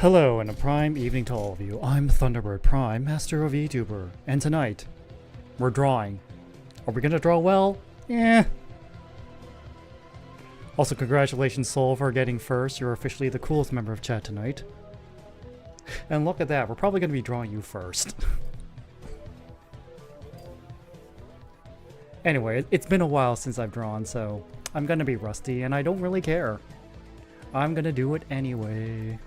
Hello and a prime evening to all of you. I'm Thunderbird Prime, master of VTuber, and tonight, we're drawing. Are we gonna draw well? Eh. Also, congratulations Soul for getting first. You're officially the coolest member of chat tonight. And look at that, we're probably gonna be drawing you first. Anyway, it's been a while since I've drawn, so I'm gonna be rusty, and I don't really care. I'm gonna do it anyway.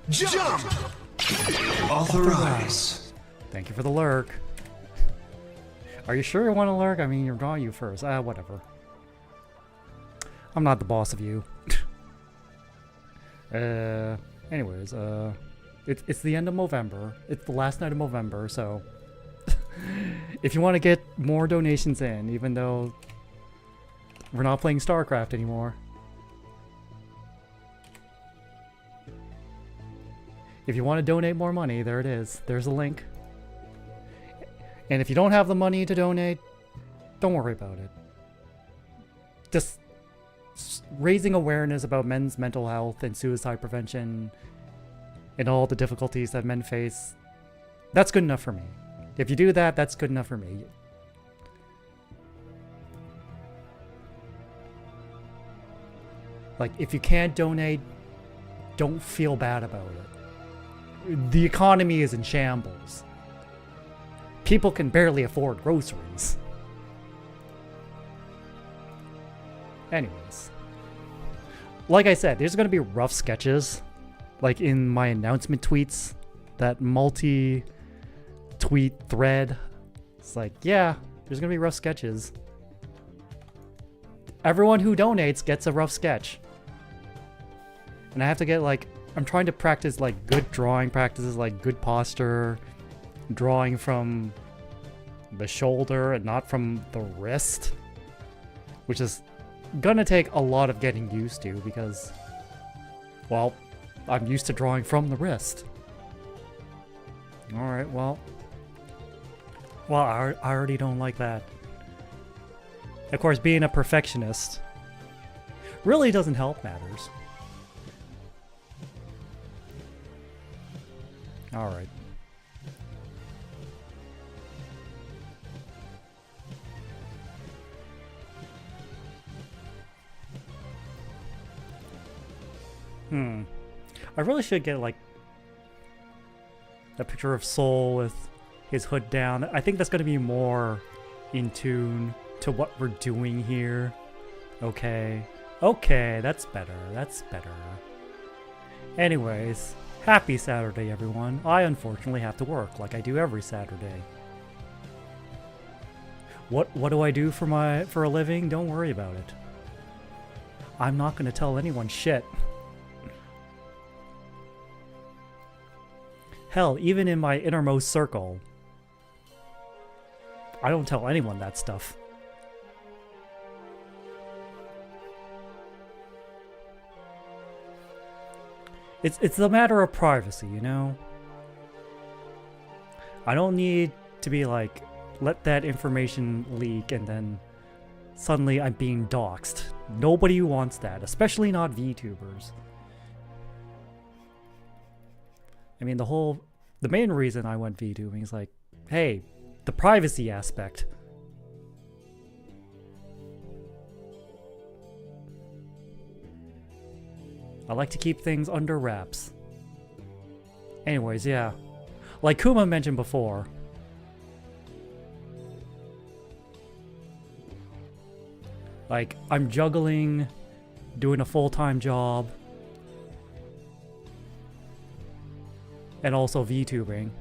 Jump! Authorize. Thank you for the lurk. Are you sure you want to lurk? I mean, you're drawing you first. Whatever. I'm not the boss of you. Anyways, it's the end of Movember. It's the last night of Movember, so if you want to get more donations in, even though we're not playing StarCraft anymore. If you want to donate more money, there it is. There's a link. And if you don't have the money to donate, don't worry about it. Just raising awareness about men's mental health and suicide prevention and all the difficulties that men face, that's good enough for me. If you do that, that's good enough for me. Like, if you can't donate, don't feel bad about it. The economy is in shambles. People can barely afford groceries. Anyways. Like I said, there's going to be rough sketches. Like in my announcement tweets. That multi-tweet thread. It's like, yeah, there's going to be rough sketches. Everyone who donates gets a rough sketch. And I have to get like, I'm trying to practice like good drawing practices, like good posture, drawing from the shoulder and not from the wrist, which is gonna take a lot of getting used to because, well, I'm used to drawing from the wrist. Alright, well, I already don't like that. Of course, being a perfectionist really doesn't help matters. Alright. I really should get like a picture of Soul with his hood down. I think that's going to be more in tune to what we're doing here. Okay. Okay, that's better. That's better. Anyways, happy Saturday, everyone. I unfortunately have to work like I do every Saturday. What do I do for a living? Don't worry about it. I'm not going to tell anyone shit. Hell, even in my innermost circle, I don't tell anyone that stuff. It's a matter of privacy, you know? I don't need to be like, let that information leak and then suddenly I'm being doxxed. Nobody wants that, especially not VTubers. I mean, the main reason I went VTubing is like, hey, the privacy aspect. I like to keep things under wraps. Anyways, yeah. Like Kuma mentioned before, like, I'm juggling doing a full-time job and also VTubing.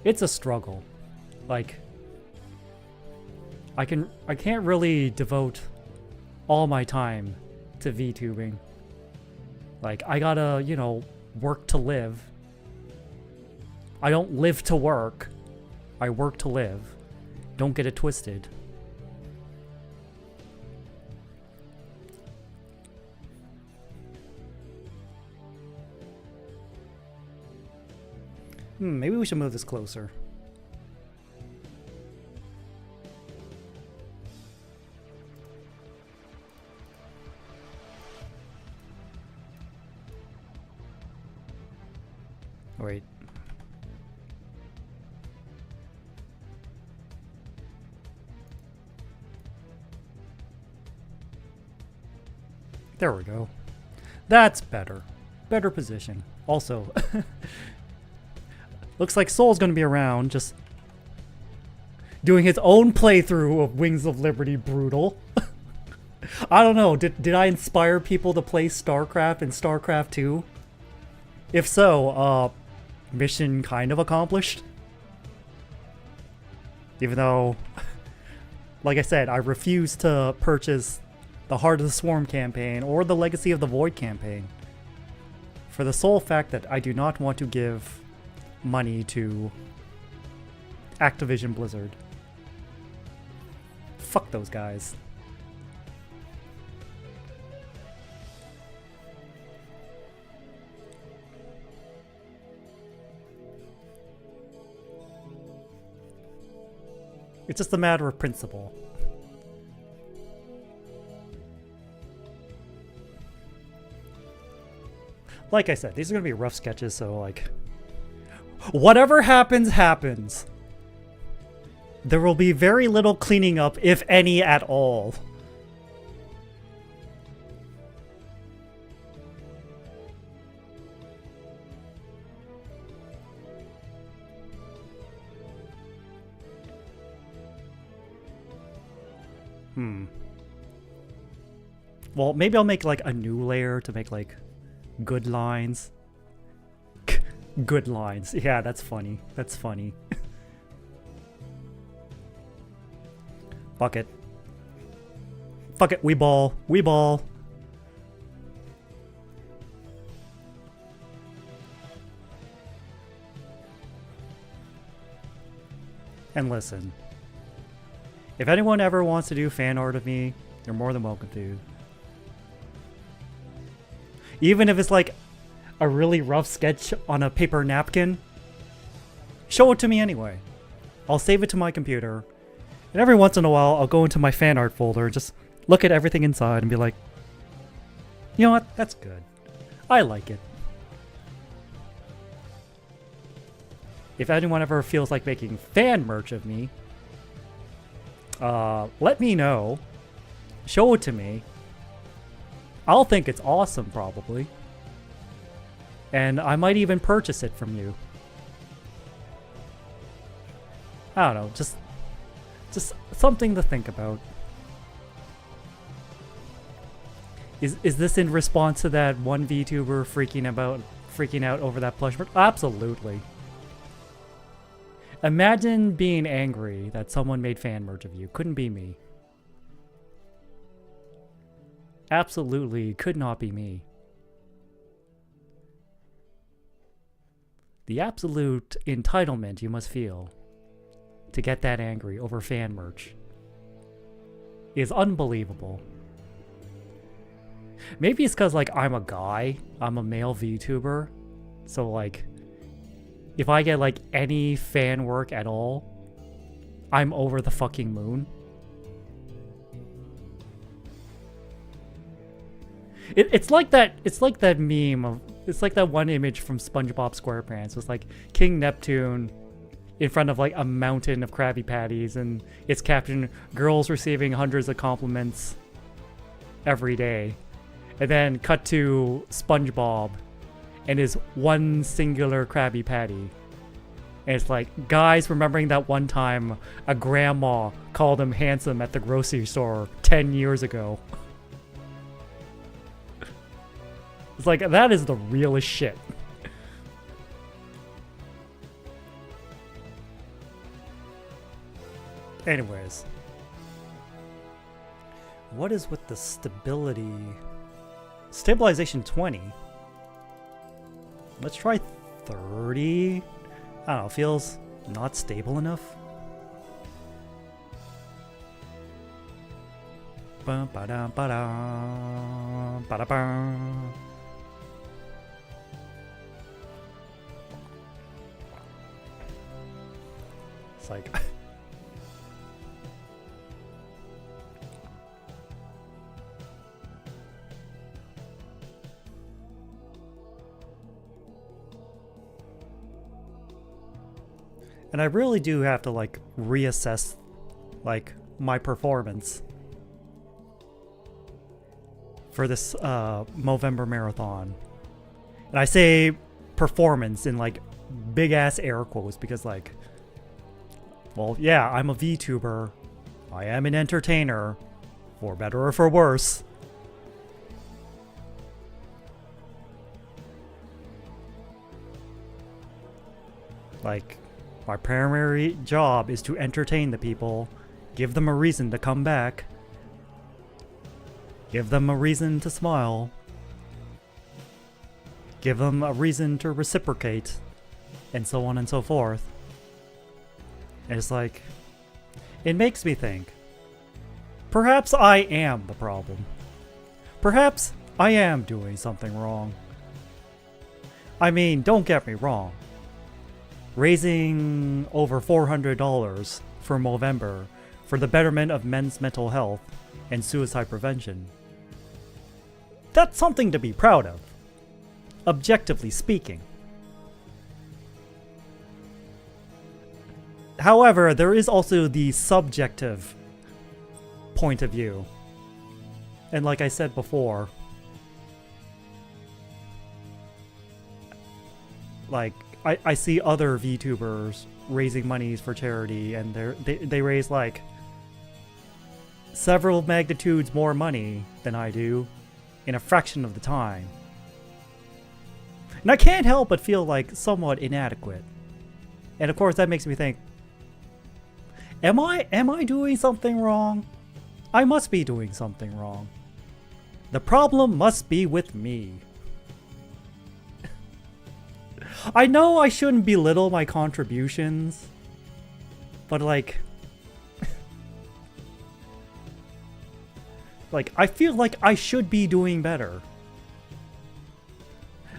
It's a struggle. Like, I can't really devote all my time to VTubing. Like, I gotta, you know, work to live. I don't live to work. I work to live. Don't get it twisted. Maybe we should move this closer. Wait. There we go. That's better. Better position. Also, looks like Soul's gonna be around, just doing his own playthrough of Wings of Liberty Brutal. I don't know, did I inspire people to play StarCraft and StarCraft 2? If so, mission kind of accomplished. Even though, like I said, I refuse to purchase the Heart of the Swarm campaign or the Legacy of the Void campaign, for the sole fact that I do not want to give money to Activision Blizzard. Fuck those guys. It's just a matter of principle. Like I said, these are gonna be rough sketches, so like, whatever happens, happens. There will be very little cleaning up, if any at all. Well, maybe I'll make like a new layer to make like good lines. Good lines. Yeah, that's funny. That's funny. Fuck it. Fuck it. We ball. We ball. And listen, if anyone ever wants to do fan art of me, you're more than welcome to. Even if it's like a really rough sketch on a paper napkin, show it to me anyway. I'll save it to my computer, and every once in a while I'll go into my fan art folder and just look at everything inside and be like, you know what, that's good. I like it. If anyone ever feels like making fan merch of me, let me know. Show it to me. I'll think it's awesome, probably. And I might even purchase it from you. I don't know, just something to think about. Is this in response to that one VTuber freaking out over that plush merch? Absolutely. Imagine being angry that someone made fan merch of you. Couldn't be me. Absolutely could not be me. The absolute entitlement you must feel to get that angry over fan merch is unbelievable. Maybe it's because, like, I'm a guy, I'm a male VTuber, so, like, if I get, like, any fan work at all, I'm over the fucking moon. It's like that meme of, it's like that one image from SpongeBob SquarePants. It's like King Neptune in front of like a mountain of Krabby Patties, and it's captioned, girls receiving hundreds of compliments every day. And then cut to SpongeBob and his one singular Krabby Patty. And it's like, guys remembering that one time a grandma called him handsome at the grocery store 10 years ago. It's like, that is the realest shit. Anyways. What is with the stability? Stabilization 20. Let's try 30. I don't know, feels not stable enough. Bum ba dum ba dum ba da bum. It's like And I really do have to like reassess like my performance for this Movember Marathon. And I say performance in like big ass air quotes because like, well, yeah, I'm a VTuber. I am an entertainer, for better or for worse. Like, my primary job is to entertain the people, give them a reason to come back, give them a reason to smile, give them a reason to reciprocate, and so on and so forth. And it's like, it makes me think, perhaps I am the problem. Perhaps I am doing something wrong. I mean, don't get me wrong. Raising over $400 for Movember for the betterment of men's mental health and suicide prevention. That's something to be proud of, objectively speaking. However, there is also the subjective point of view. And like I said before, like, I see other VTubers raising monies for charity, and they raise like several magnitudes more money than I do in a fraction of the time. And I can't help but feel like somewhat inadequate. And of course that makes me think, am I doing something wrong? I must be doing something wrong. The problem must be with me. I know I shouldn't belittle my contributions, but like, I feel like I should be doing better.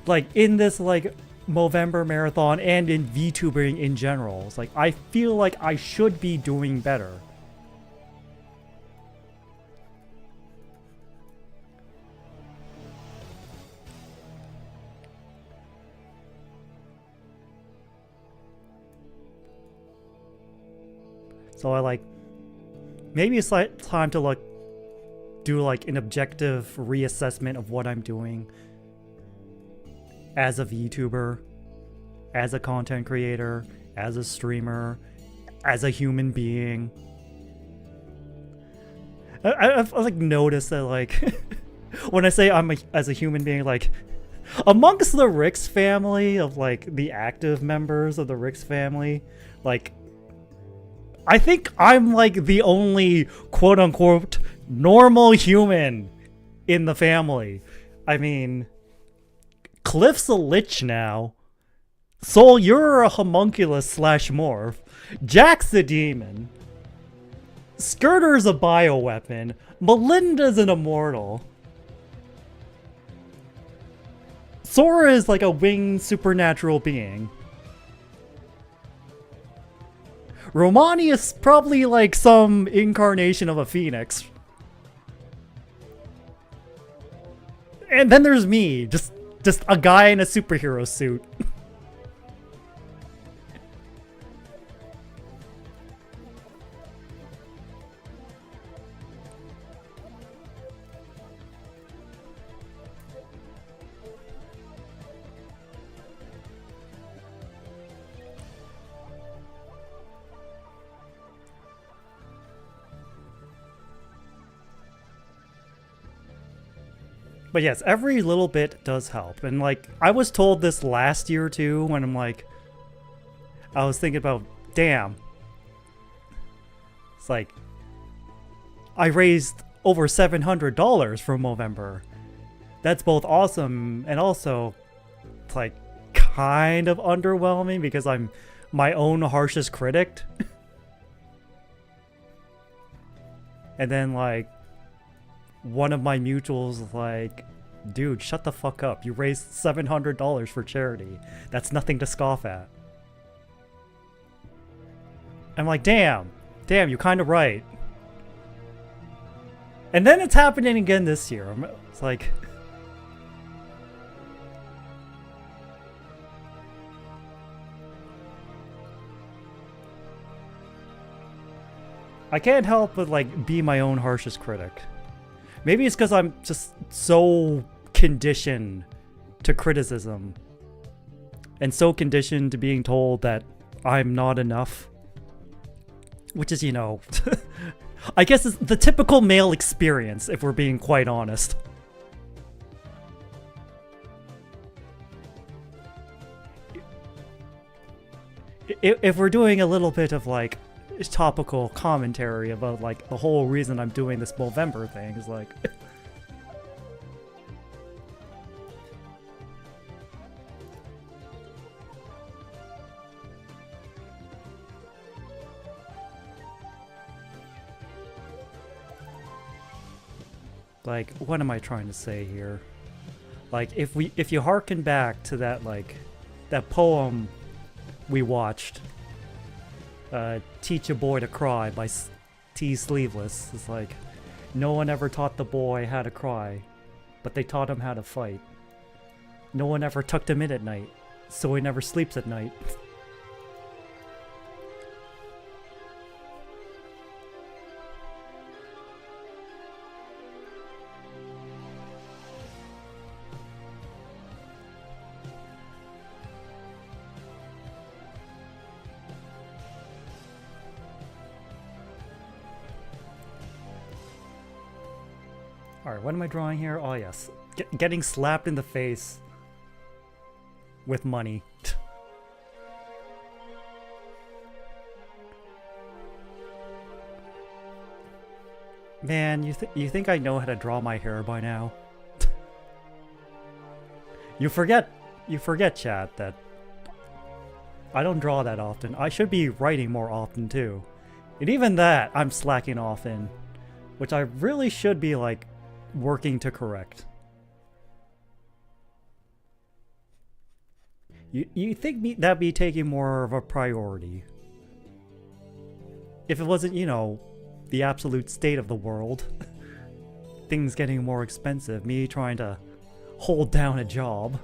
Like in this like Movember Marathon and in VTubing in general, it's like I feel like I should be doing better. So I like, maybe it's like time to like do like an objective reassessment of what I'm doing as a VTuber, as a content creator, as a streamer, as a human being. I've like noticed that like when I say as a human being, like amongst the Ricks family of like the active members of the Ricks family, like I think I'm like the only quote-unquote normal human in the family. I mean, Cliff's a lich now. Soul, you're a homunculus / morph. Jack's a demon. Skirter's a bioweapon. Melinda's an immortal. Sora is like a winged supernatural being. Romani is probably like some incarnation of a phoenix. And then there's me, just a guy in a superhero suit. But yes, every little bit does help. And like, I was told this last year too, when I'm like, I was thinking about, damn. It's like, I raised over $700 from Movember. That's both awesome and also, it's like, kind of underwhelming because I'm my own harshest critic. And then like, one of my mutuals was like, dude, shut the fuck up. You raised $700 for charity. That's nothing to scoff at. I'm like, damn, you're kind of right. And then it's happening again this year. It's like, I can't help but like be my own harshest critic. Maybe it's because I'm just so conditioned to criticism and so conditioned to being told that I'm not enough, which is, you know, I guess it's the typical male experience, if we're being quite honest. If we're doing a little bit of like topical commentary about like the whole reason I'm doing this Movember thing is like like what am I trying to say here? Like if you harken back to that like that poem we watched, Teach a Boy to Cry by T. Sleeveless. It's like, no one ever taught the boy how to cry, but they taught him how to fight. No one ever tucked him in at night, so he never sleeps at night. Alright, what am I drawing here? Oh yes. Getting slapped in the face with money. Man, you think I know how to draw my hair by now? You forget, chat, that I don't draw that often. I should be writing more often too. And even that, I'm slacking off in. Which I really should be, like, working to correct. You think that'd be taking more of a priority? If it wasn't, you know, the absolute state of the world. Things getting more expensive. Me trying to hold down a job.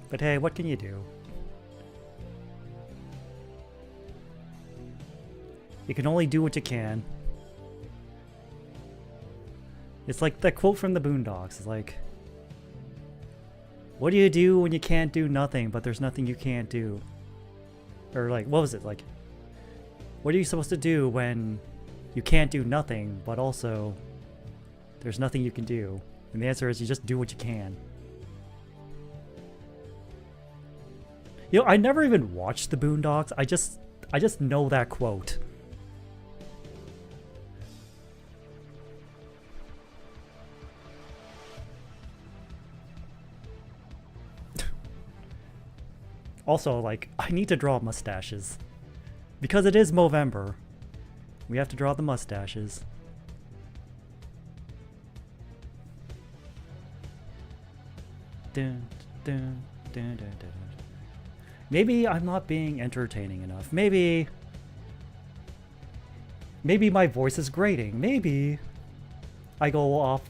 But hey, what can you do? You can only do what you can. It's like that quote from the Boondocks. It's like, what do you do when you can't do nothing, but there's nothing you can't do? Or like, what was it? Like, what are you supposed to do when you can't do nothing, but also there's nothing you can do? And the answer is you just do what you can. You know, I never even watched the Boondocks. I just know that quote. Also, like, I need to draw mustaches. Because it is Movember. We have to draw the mustaches. Dun, dun, dun, dun, dun. Maybe I'm not being entertaining enough. Maybe my voice is grating. Maybe I go off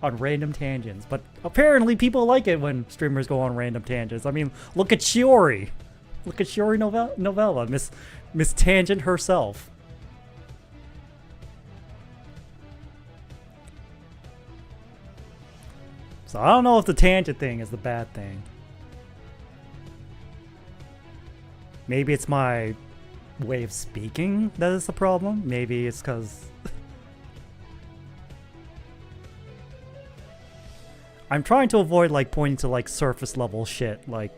on random tangents. But apparently people like it when streamers go on random tangents. I mean, look at Shiori. Look at Shiori Novella, Miss Tangent herself. So I don't know if the tangent thing is the bad thing. Maybe it's my way of speaking that is the problem. Maybe it's because I'm trying to avoid like pointing to like surface level shit, like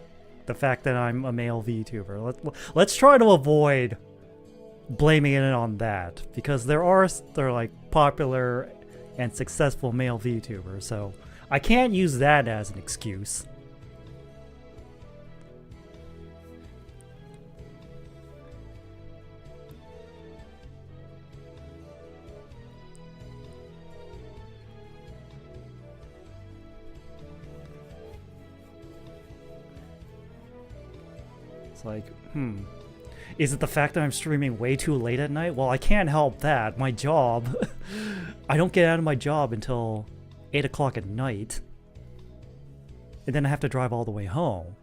the fact that I'm a male VTuber. Let's try to avoid blaming it on that, because there are like popular and successful male VTubers, so I can't use that as an excuse. Like, is it the fact that I'm streaming way too late at night? Well, I can't help that. My job. I don't get out of my job until 8 o'clock at night. And then I have to drive all the way home.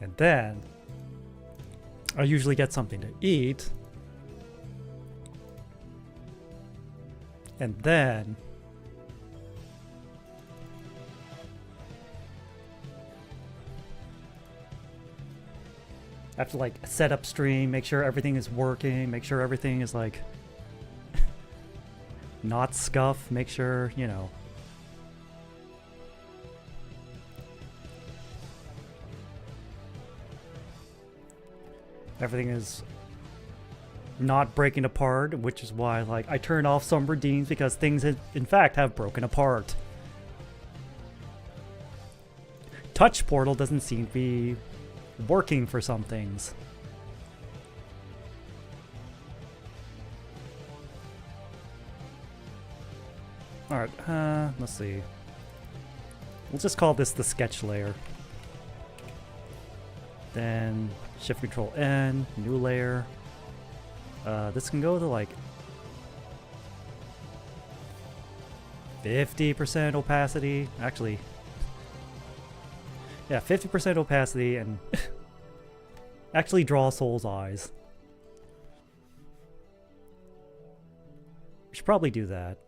And then I usually get something to eat. And then I have to like set up stream, make sure everything is working, make sure everything is like not scuff, make sure, you know. Everything is not breaking apart, which is why like I turned off some redeems because things in fact have broken apart. Touch portal doesn't seem to be working for some things. Alright, let's see. We'll just call this the sketch layer. Then shift control N, new layer. This can go to like 50% opacity. Actually, yeah, 50% opacity and actually draw Soul's eyes. We should probably do that.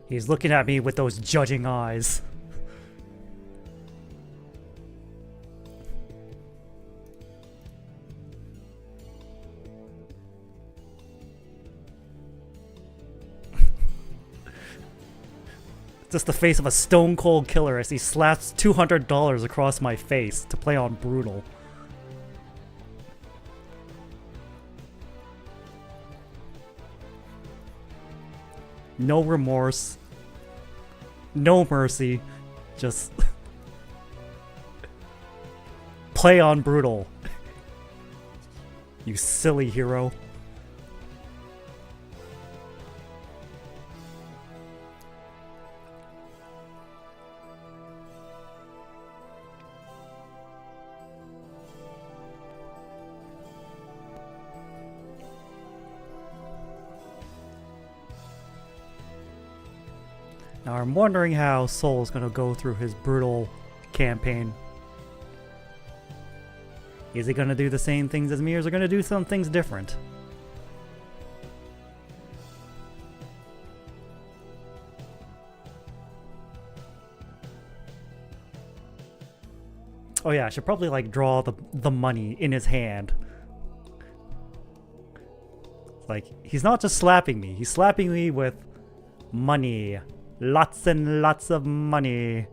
He's looking at me with those judging eyes. Just the face of a stone cold killer as he slaps $200 across my face to play on brutal. No remorse. No mercy. Just play on brutal. You silly hero. Now I'm wondering how Soul's gonna go through his brutal campaign. Is he gonna do the same things as me, or is he gonna do some things different? Oh yeah, I should probably like draw the money in his hand. Like, he's not just slapping me, he's slapping me with money. Lots and lots of money.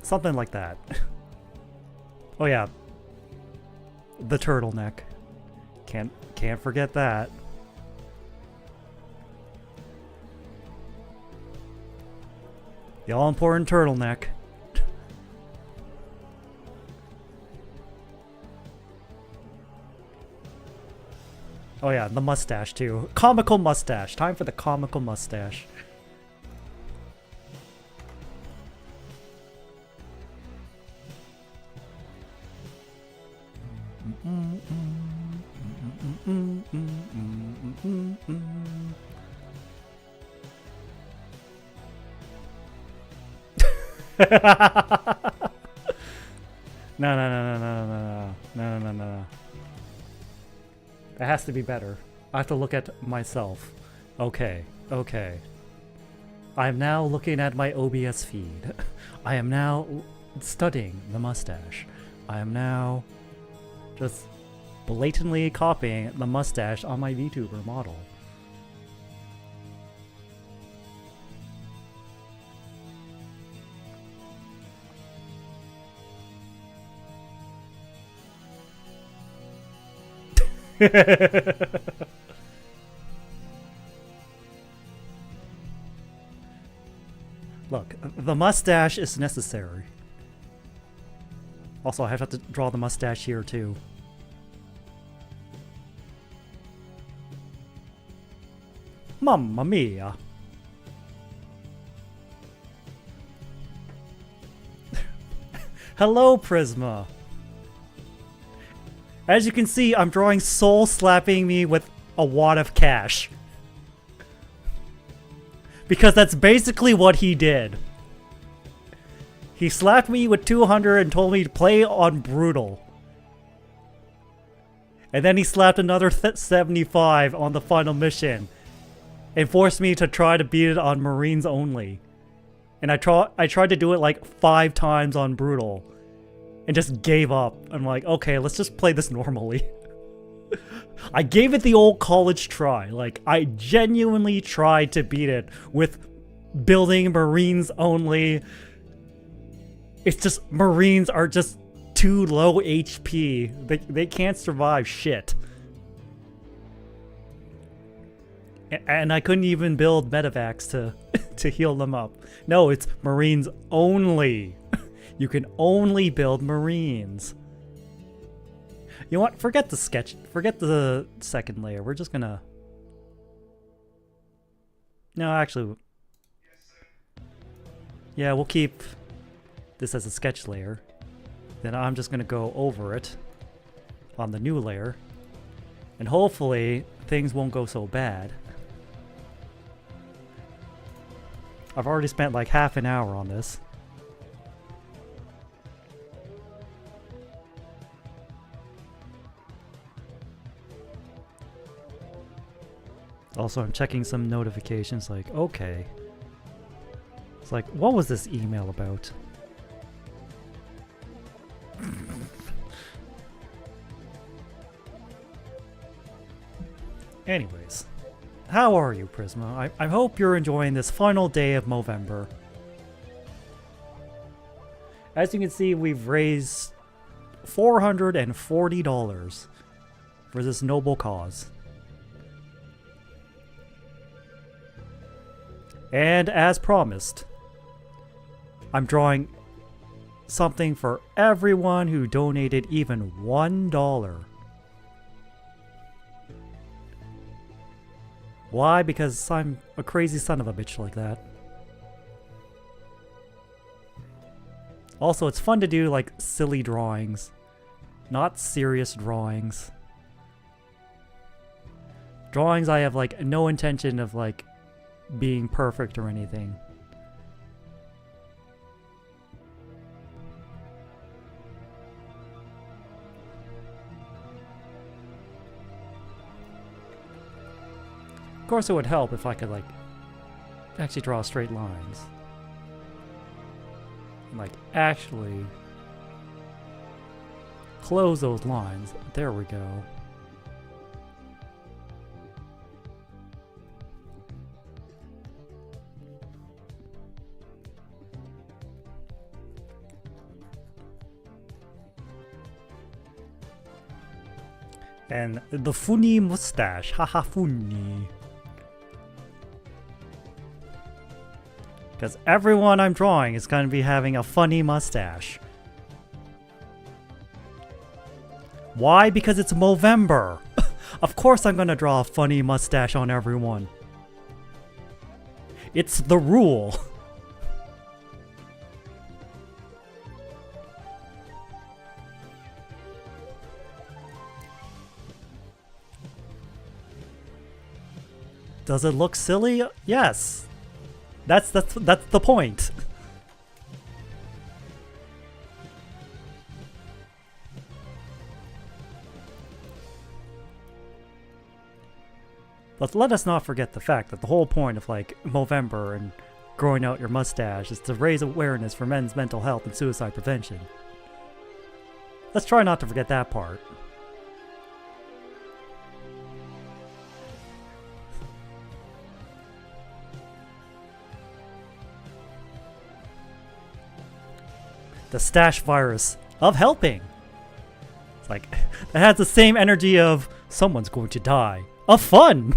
Something like that. Oh yeah. The turtleneck. Can't forget that. The all-important turtleneck. Oh yeah, the mustache too. Comical mustache. Time for the comical mustache. No. It has to be better. I have to look at myself. Okay. I am now looking at my OBS feed. I am now studying the mustache. I am now just blatantly copying the mustache on my VTuber model. Look, the mustache is necessary. Also, I have to draw the mustache here too. Mamma mia. Hello, Prisma. As you can see, I'm drawing Soul slapping me with a wad of cash. Because that's basically what he did. He slapped me with 200 and told me to play on Brutal. And then he slapped another 75 on the final mission. And forced me to try to beat it on Marines only. And I tried to do it like 5 times on Brutal. And just gave up. I'm like, okay, let's just play this normally. I gave it the old college try. Like, I genuinely tried to beat it with building Marines only. It's just, Marines are just too low HP. They can't survive shit. And I couldn't even build medevacs to heal them up. No, it's Marines only. You can only build Marines. You know what? Forget the sketch. Forget the second layer. We're just gonna... No, actually... Yeah, we'll keep this as a sketch layer. Then I'm just gonna go over it on the new layer. And hopefully, things won't go so bad. I've already spent like half an hour on this. Also, I'm checking some notifications like, okay. It's like, what was this email about? Anyways, how are you, Prisma? I hope you're enjoying this final day of Movember. As you can see, we've raised $440 for this noble cause. And as promised, I'm drawing something for everyone who donated even $1. Why? Because I'm a crazy son of a bitch like that. Also, it's fun to do like silly drawings, not serious drawings. Drawings I have like no intention of like being perfect or anything. Of course, it would help if I could like actually draw straight lines. And, like actually close those lines. There we go. And the funny mustache, haha funny. Because everyone I'm drawing is going to be having a funny mustache. Why? Because it's Movember. Of course I'm going to draw a funny mustache on everyone. It's the rule. Does it look silly? Yes. That's the point. But let us not forget the fact that the whole point of like Movember and growing out your mustache is to raise awareness for men's mental health and suicide prevention. Let's try not to forget that part. The stash virus of helping. It's like, it has the same energy of Someone's going to die. Of fun!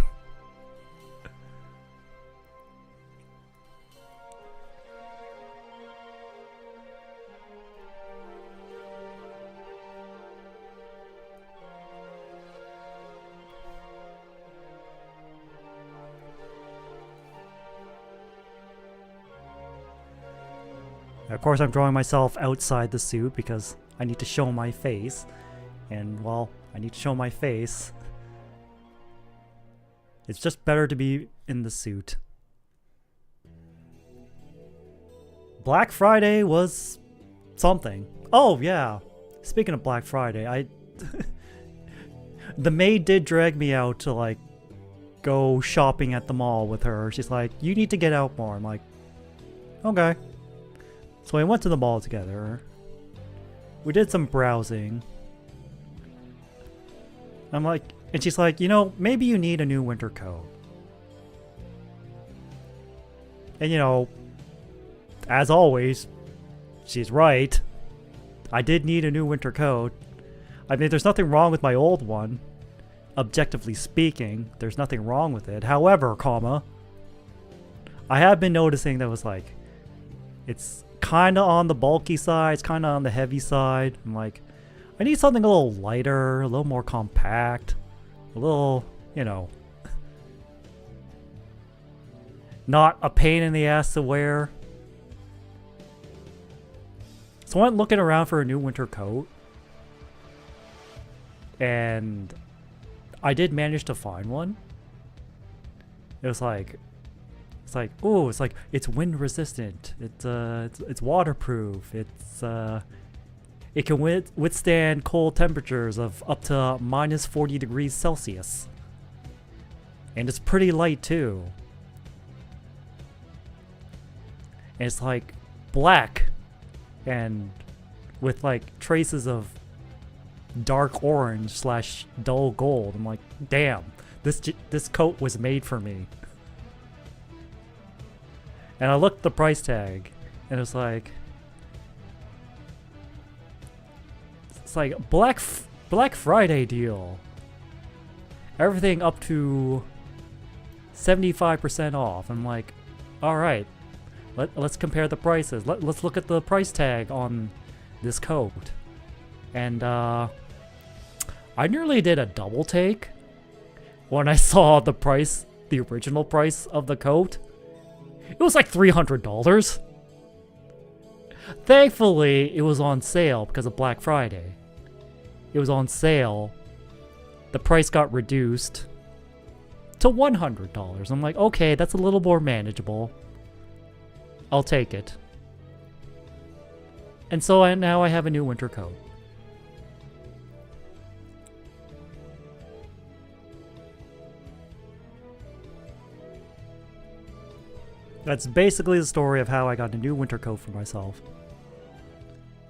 Of course, I'm drawing myself outside the suit because I need to show my face. And, well, I need to show my face. It's just better to be in the suit. Black Friday was something. Oh, yeah. Speaking of Black Friday, the maid did drag me out to, like, go shopping at the mall with her. She's like, you need to get out more. I'm like, okay. So we went to the mall together. We did some browsing. I'm like, and she's like, you know, maybe you need a new winter coat. And you know, as always, she's right. I did need a new winter coat. I mean, there's nothing wrong with my old one. Objectively speaking, there's nothing wrong with it. However, comma, I have been noticing that was like, it's kind of on the bulky side, it's kind of on the heavy side. I'm like, I need something a little lighter, a little more compact, a little, you know, not a pain in the ass to wear. So I went looking around for a new winter coat, and I did manage to find one. It was like, oh, it's like, it's wind resistant. It's waterproof. It can withstand cold temperatures of up to minus 40 degrees Celsius. And it's pretty light too. And it's like black and with like traces of dark orange slash dull gold. I'm like, damn, this coat was made for me. And I looked at the price tag, and it was like, it's like Black Friday deal. Everything up to 75% off. I'm like, all right, let's compare the prices. Let's look at the price tag on this coat. And I nearly did a double take when I saw the price, the original price of the coat. It was like $300. Thankfully, it was on sale because of Black Friday. It was on sale. The price got reduced to $100. I'm like, okay, that's a little more manageable. I'll take it. And so now I have a new winter coat. That's basically the story of how I got a new winter coat for myself.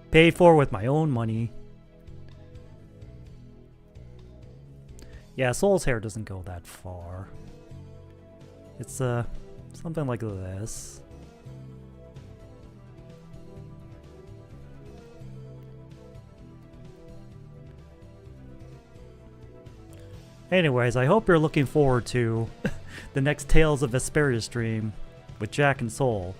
Paid for with my own money. Yeah, Soul's hair doesn't go that far. It's something like this. Anyways, I hope you're looking forward to the next Tales of Vesperia stream with Jack and Soul.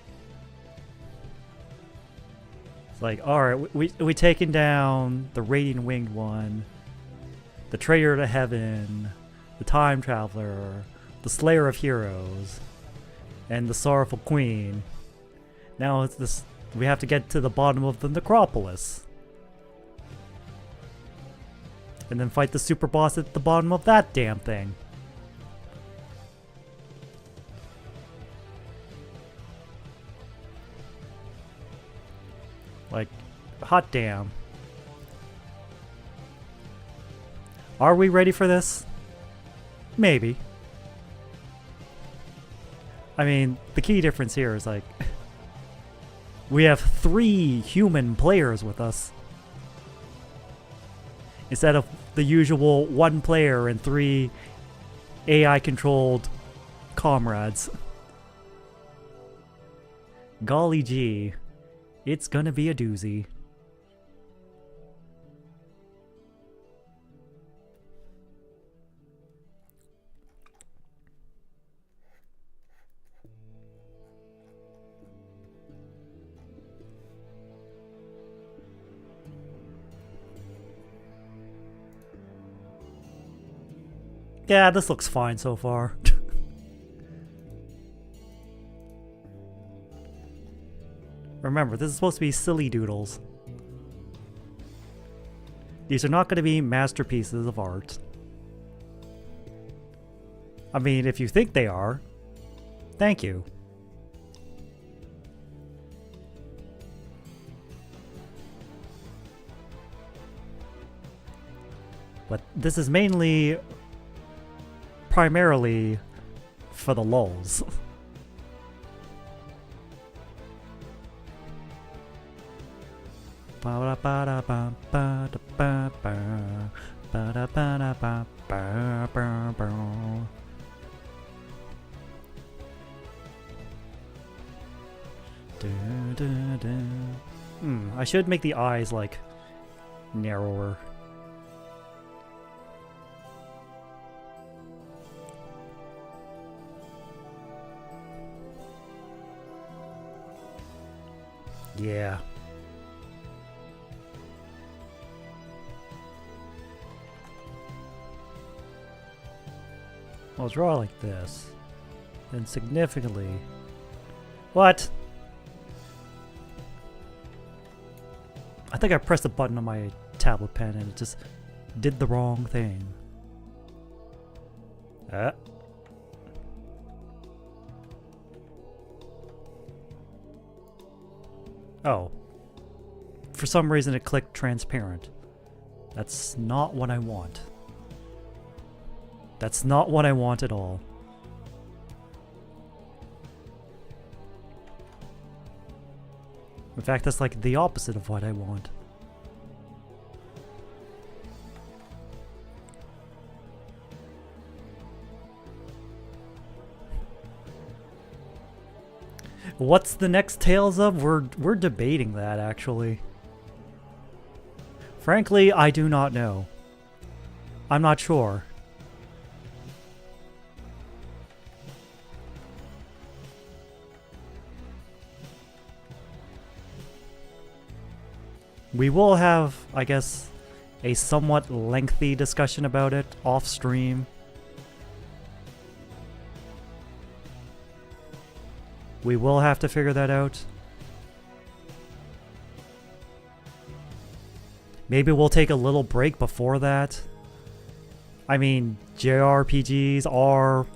It's like, alright, we taken down the Radiant Winged one, the Traitor to Heaven, the Time Traveler, the Slayer of Heroes, and the Sorrowful Queen. Now it's this, we have to get to the bottom of the Necropolis. And then fight the super boss at the bottom of that damn thing. Like, hot damn. Are we ready for this? Maybe. I mean, the key difference here is like, we have 3 human players with us. Instead of the usual 1 player and 3 AI-controlled comrades. Golly gee. It's gonna be a doozy. Yeah, this looks fine so far. Remember, this is supposed to be silly doodles. These are not going to be masterpieces of art. I mean, if you think they are, thank you. But this is primarily for the lulz. I should make the eyes like narrower. Yeah. I'll draw like this. Then significantly... What? I think I pressed a button on my tablet pen and it just did the wrong thing. Oh. For some reason it clicked transparent. That's not what I want. That's not what I want at all. In fact, that's like the opposite of what I want. What's the next Tales of? We're debating that, actually. Frankly, I do not know. I'm not sure. We will have, I guess, a somewhat lengthy discussion about it off stream. We will have to figure that out. Maybe we'll take a little break before that. I mean, JRPGs are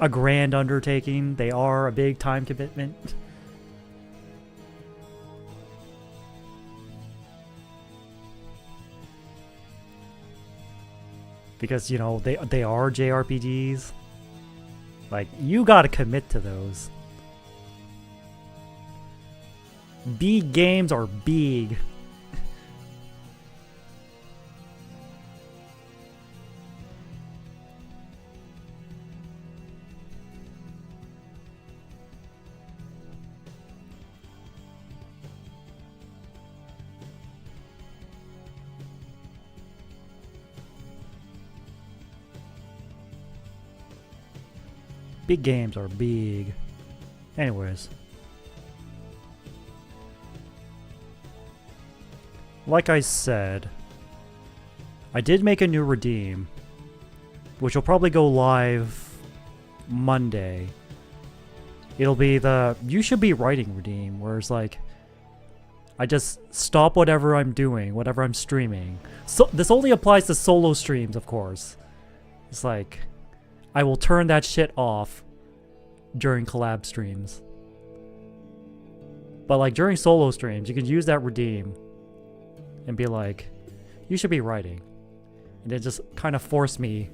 a grand undertaking. They are a big time commitment. Because, you know, they are JRPGs. Like, you gotta commit to those. Big games are big. Big games are big. Anyways. Like I said, I did make a new redeem, which will probably go live Monday. It'll be the you should be writing redeem, where it's like, I just stop whatever I'm doing, whatever I'm streaming. So this only applies to solo streams, of course. It's like, I will turn that shit off during collab streams. But like during solo streams, you can use that redeem and be like, you should be writing. And it just kind of forced me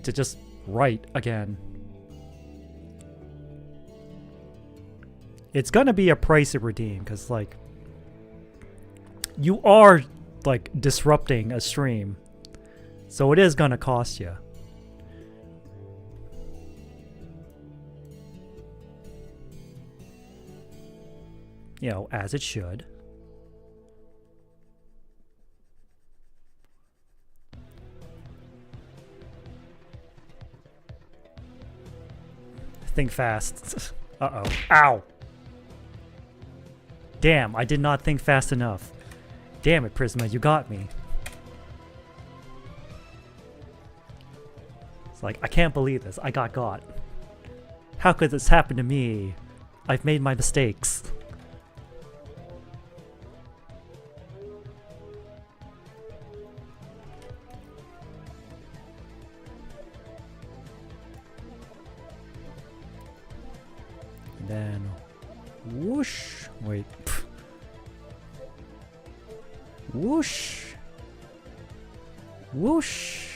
to just write again. It's gonna be a pricey redeem because like you are like disrupting a stream. So it is gonna cost you. You know, as it should. Think fast. Uh-oh. Ow! Damn, I did not think fast enough. Damn it, Prisma, you got me. It's like, I can't believe this. I got. How could this happen to me? I've made my mistakes. And then, whoosh. Wait. Whoosh. Whoosh.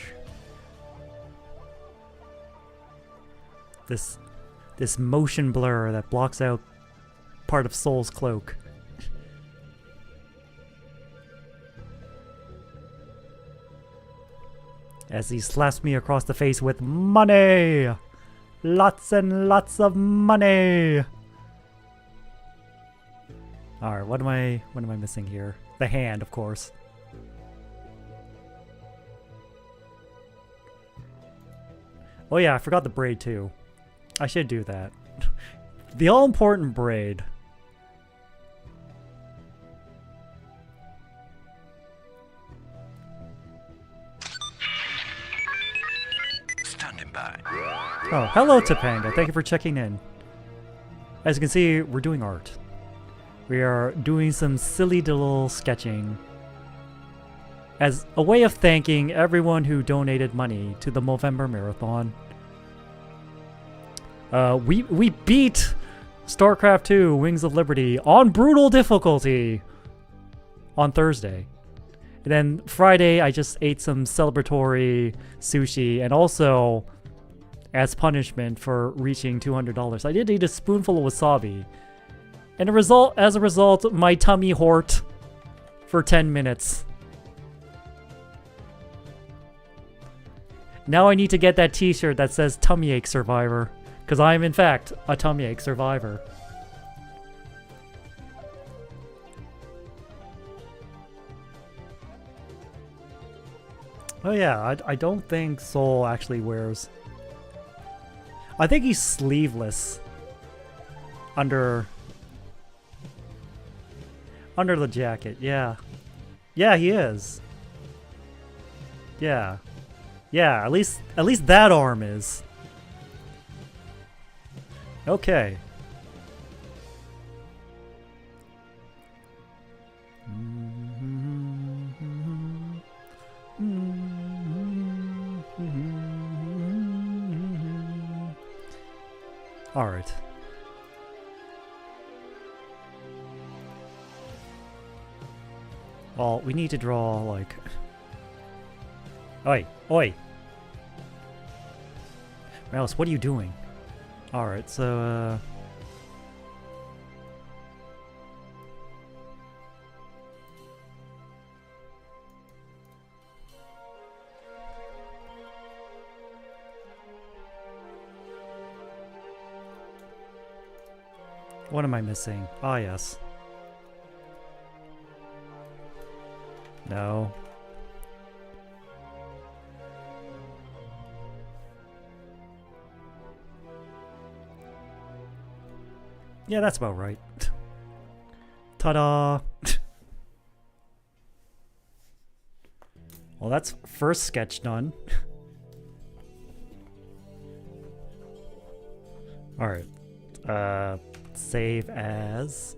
This motion blur that blocks out part of Soul's cloak. As he slaps me across the face with money! Lots and lots of money! Alright, what am I missing here? The hand, of course. Oh yeah, I forgot the braid too. I should do that. The all-important braid. Standing by. Oh, hello Topanga. Thank you for checking in. As you can see, we're doing art. We are doing some silly little sketching as a way of thanking everyone who donated money to the Movember Marathon. We beat StarCraft 2 Wings of Liberty on brutal difficulty on Thursday. And then Friday I just ate some celebratory sushi, and also as punishment for reaching $200 I did eat a spoonful of wasabi. And as a result, my tummy hurt for 10 minutes. Now I need to get that t-shirt that says Tummy Ache Survivor. Because I am, in fact, a tummy ache survivor. Oh yeah, I don't think Soul actually wears... I think he's sleeveless. Under the jacket, yeah. Yeah, he is. Yeah. Yeah, at least that arm is. Okay. All right. Well, we need to draw like... Oi! Oi! Mouse, what are you doing? Alright, so, what am I missing? Ah, yes. No. Yeah, that's about right. Ta-da! Well, that's first sketch done. Alright. Save as...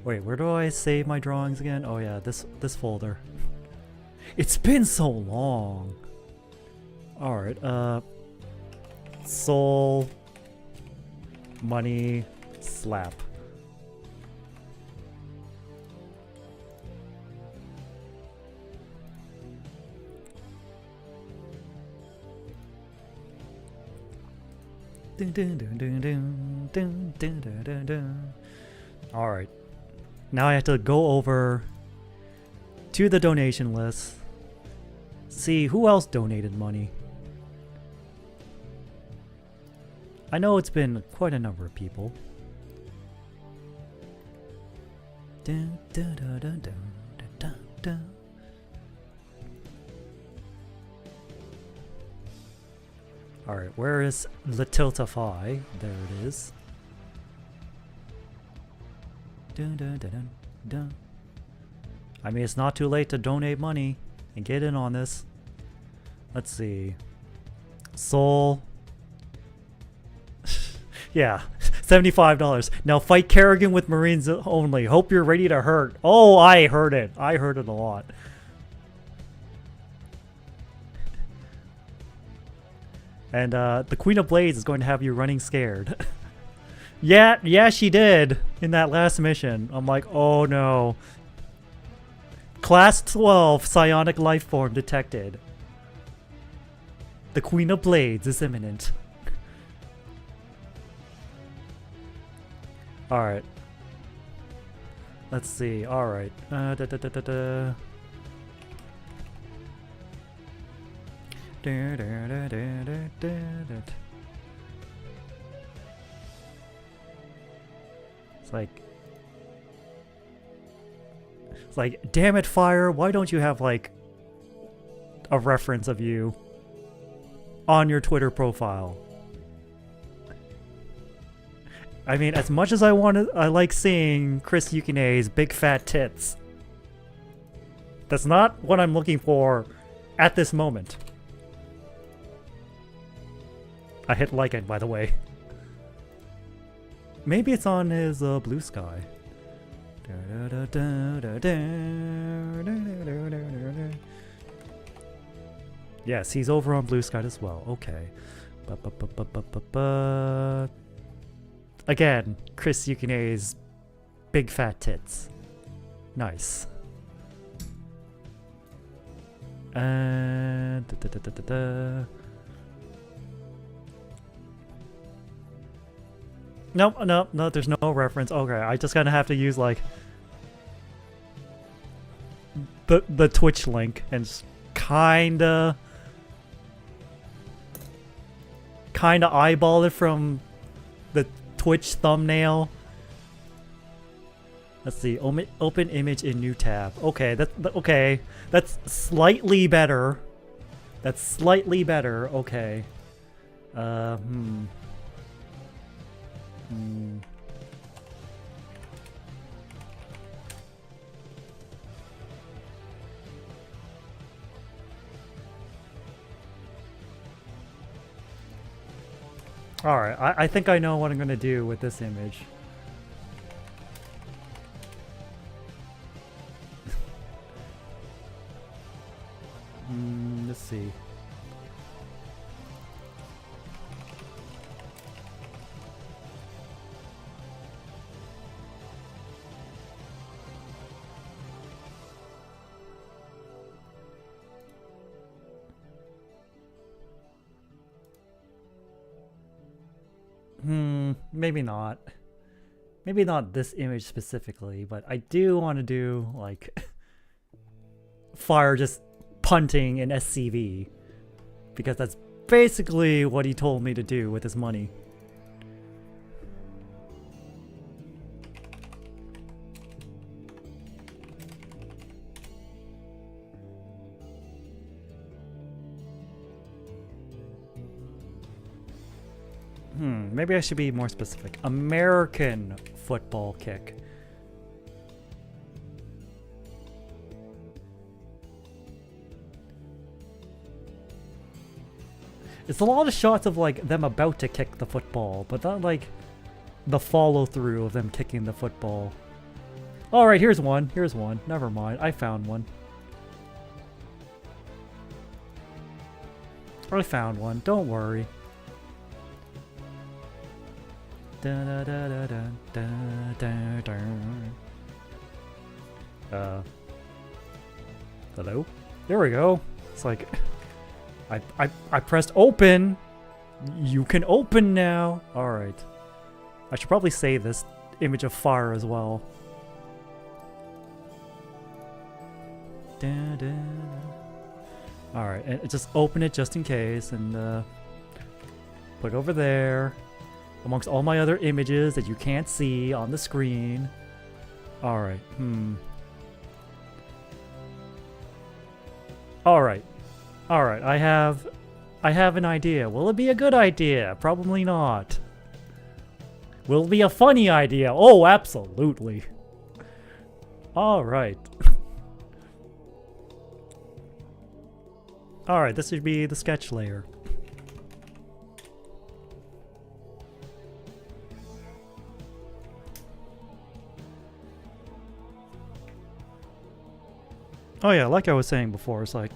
Wait, where do I save my drawings again? Oh yeah, this folder. It's been so long! Alright, Soul... Money... Slap. Alright. Now I have to go over to the donation list. See who else donated money. I know it's been quite a number of people. Alright, where is Latiltify? There it is. I mean, it's not too late to donate money and get in on this. Let's see. Soul. Yeah, $75. Now fight Kerrigan with Marines only. Hope you're ready to hurt. Oh, I heard it. I heard it a lot. And the Queen of Blades is going to have you running scared. Yeah, she did in that last mission. I'm like, oh no. Class 12 psionic life form detected. The Queen of Blades is imminent. Alright. Let's see. Alright. It's like, damn it, Fire, why don't you have, like, a reference of you on your Twitter profile? I mean, as much as I like seeing Chris Yukine's big fat tits. That's not what I'm looking for at this moment. I hit like it, by the way. Maybe it's on his Blue Sky. Yes, he's over on Blue Sky as well. Okay. Again, Chris Yukine's big fat tits. Nice. And Nope, no, there's no reference. Okay, I just gonna have to use like the Twitch link and kinda eyeball it from the Twitch thumbnail. Let's see. Open image in new tab. Okay, okay. That's slightly better. That's slightly better. Okay. Alright, I think I know what I'm gonna do with this image. Let's see. Maybe not. Maybe not this image specifically, but I do want to do, like, Fire just punting in SCV. Because that's basically what he told me to do with his money. Maybe I should be more specific. American football kick. It's a lot of shots of like them about to kick the football, but not like the follow through of them kicking the football. Alright, here's one. Here's one. Never mind. I found one. I found one. Don't worry. Hello? There we go. It's like I pressed open. You can open now. Alright. I should probably save this image of Fire as well. Alright, and just open it just in case and put it over there. Amongst all my other images that you can't see on the screen. Alright, Alright. Alright, I have an idea. Will it be a good idea? Probably not. Will it be a funny idea? Oh, absolutely. Alright. Alright, this should be the sketch layer. Oh yeah, like I was saying before, it's like,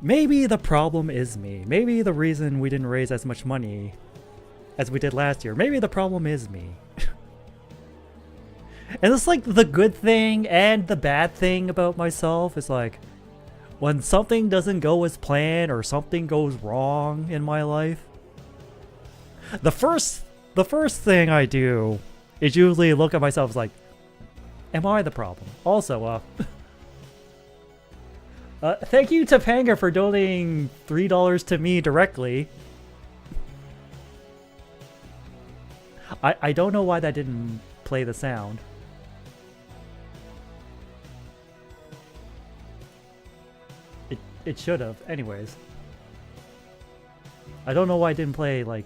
maybe the problem is me. Maybe the reason we didn't raise as much money as we did last year, maybe the problem is me. And it's like the good thing and the bad thing about myself is like, when something doesn't go as planned or something goes wrong in my life, the first thing I do is usually look at myself as like, am I the problem? Also, thank you Topanga for donating $3 to me directly. I don't know why that didn't play the sound. It should have. Anyways. I don't know why I didn't play, like...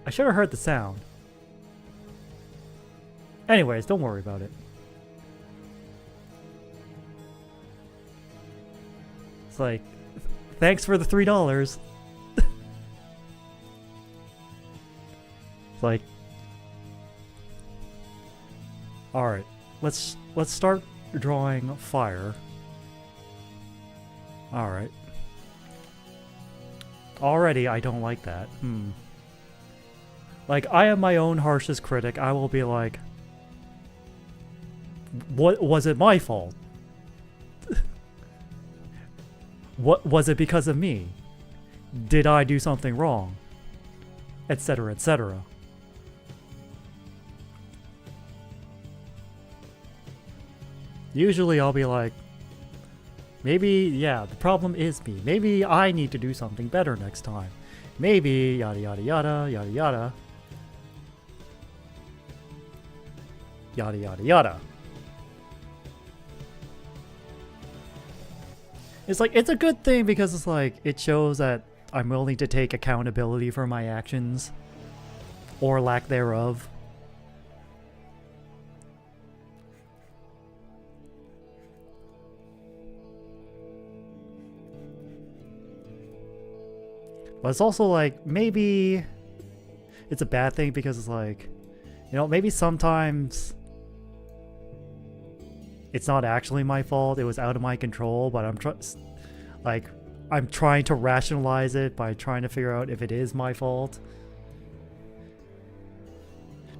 I should have heard the sound. Anyways, don't worry about it. It's like, thanks for the $3. It's like... Alright, let's start drawing fire. Alright. Already, I don't like that. Like, I am my own harshest critic. I will be like, what was it my fault? What was it because of me? Did I do something wrong? Etc., etc. Usually I'll be like, maybe, yeah, the problem is me. Maybe I need to do something better next time. Maybe, yada yada yada, yada yada. Yada yada yada. It's like, it's a good thing because it's like, it shows that I'm willing to take accountability for my actions. Or lack thereof. But it's also like, maybe it's a bad thing because it's like, you know, maybe sometimes it's not actually my fault. It was out of my control, but I'm trying to rationalize it by trying to figure out if it is my fault.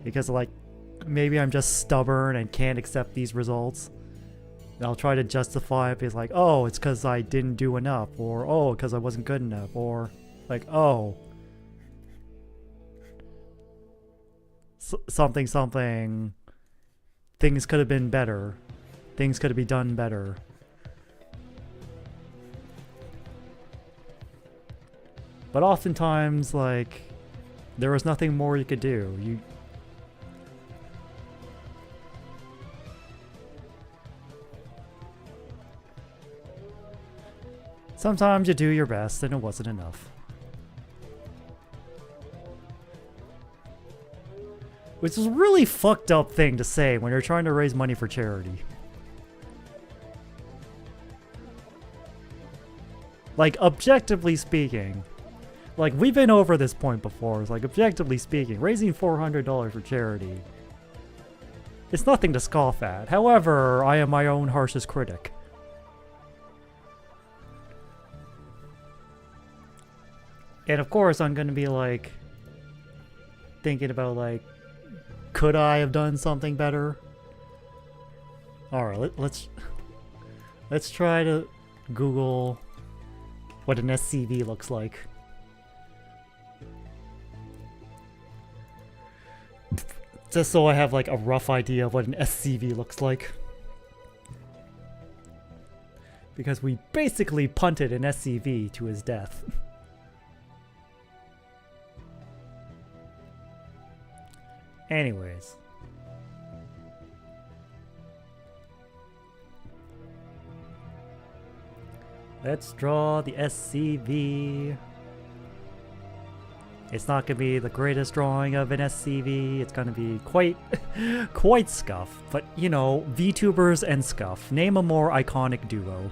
Because like, maybe I'm just stubborn and can't accept these results. And I'll try to justify it because like, oh, it's because I didn't do enough, or oh, because I wasn't good enough, or like, oh, something, things could have been better. Things could have been done better. But oftentimes, like, there was nothing more you could do. Sometimes you do your best and it wasn't enough. Which is a really fucked up thing to say when you're trying to raise money for charity. Like, objectively speaking, like, we've been over this point before. It's like, objectively speaking, raising $400 for charity, it's nothing to scoff at. However, I am my own harshest critic. And of course, I'm gonna be like, thinking about like, could I have done something better? Alright, let's try to Google what an SCV looks like. Just so I have like a rough idea of what an SCV looks like. Because we basically punted an SCV to his death. Anyways. Let's draw the SCV. It's not going to be the greatest drawing of an SCV. It's going to be quite scuff. But, you know, VTubers and scuff. Name a more iconic duo.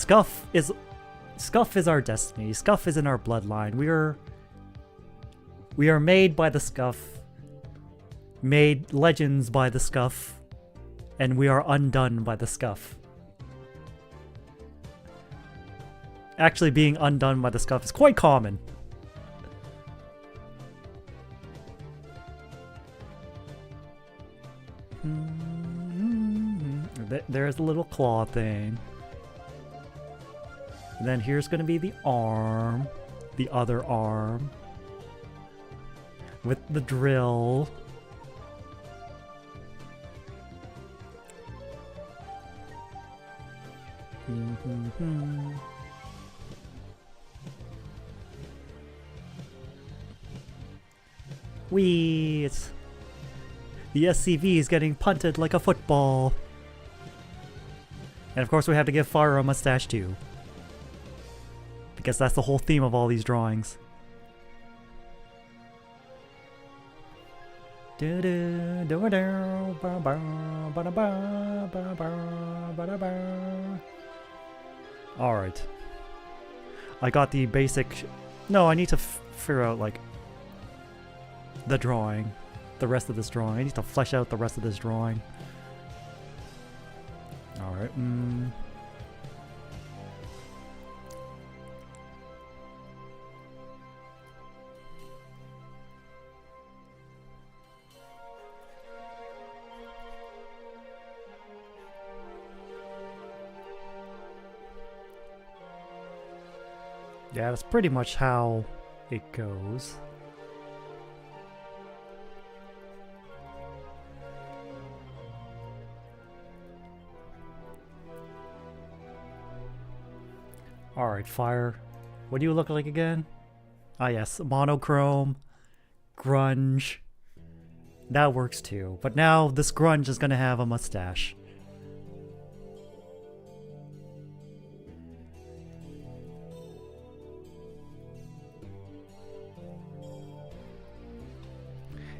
Scuff is our destiny. Scuff is in our bloodline. We are made by the Scuff, made legends by the Scuff, and we are undone by the Scuff. Actually, being undone by the Scuff is quite common. There's a little claw thing. And then here's gonna be the arm. The other arm. With the drill. Whee! The SCV is getting punted like a football. And of course we have to give Fire a mustache too. Because that's the whole theme of all these drawings. Alright. I got the basic... No, I need to figure out, like, the drawing. The rest of this drawing. I need to flesh out the rest of this drawing. Alright, yeah, that's pretty much how it goes. Alright, Fire. What do you look like again? Ah yes, monochrome, grunge. That works too. But now this grunge is gonna have a mustache.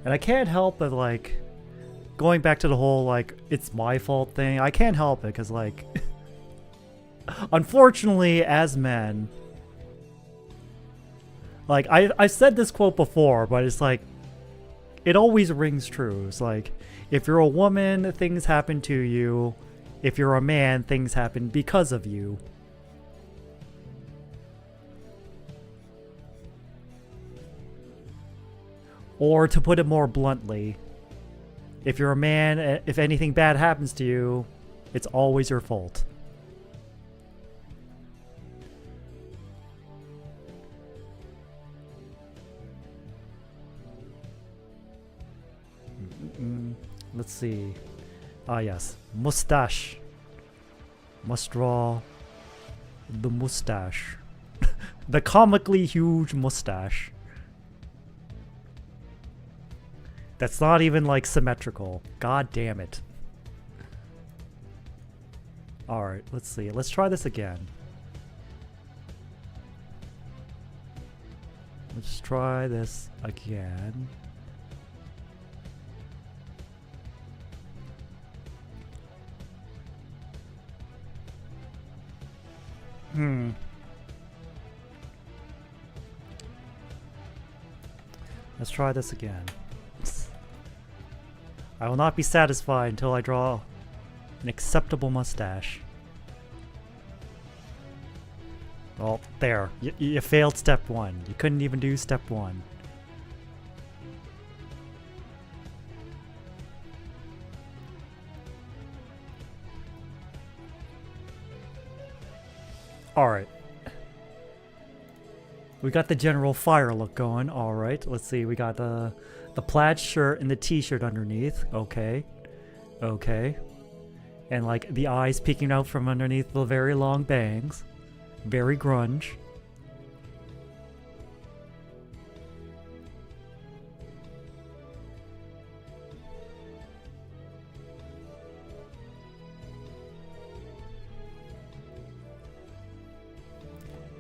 And I can't help but, like, going back to the whole, like, it's my fault thing. I can't help it because, like... Unfortunately, as men, like, I've said this quote before, but it's like, it always rings true. It's like, if you're a woman, things happen to you. If you're a man, things happen because of you. Or to put it more bluntly, if you're a man, if anything bad happens to you, it's always your fault. Let's see. Ah yes, mustache. Must draw the mustache. The comically huge mustache. That's not even, like, symmetrical. God damn it. Alright, let's see. Let's try this again. Let's try this again. Let's try this again. I will not be satisfied until I draw an acceptable mustache. Well, there. You failed step one. You couldn't even do step one. Alright. We got the general Fire look going. Alright, let's see. We got the plaid shirt and the t-shirt underneath. Okay. Okay. And, like, the eyes peeking out from underneath the very long bangs. Very grunge.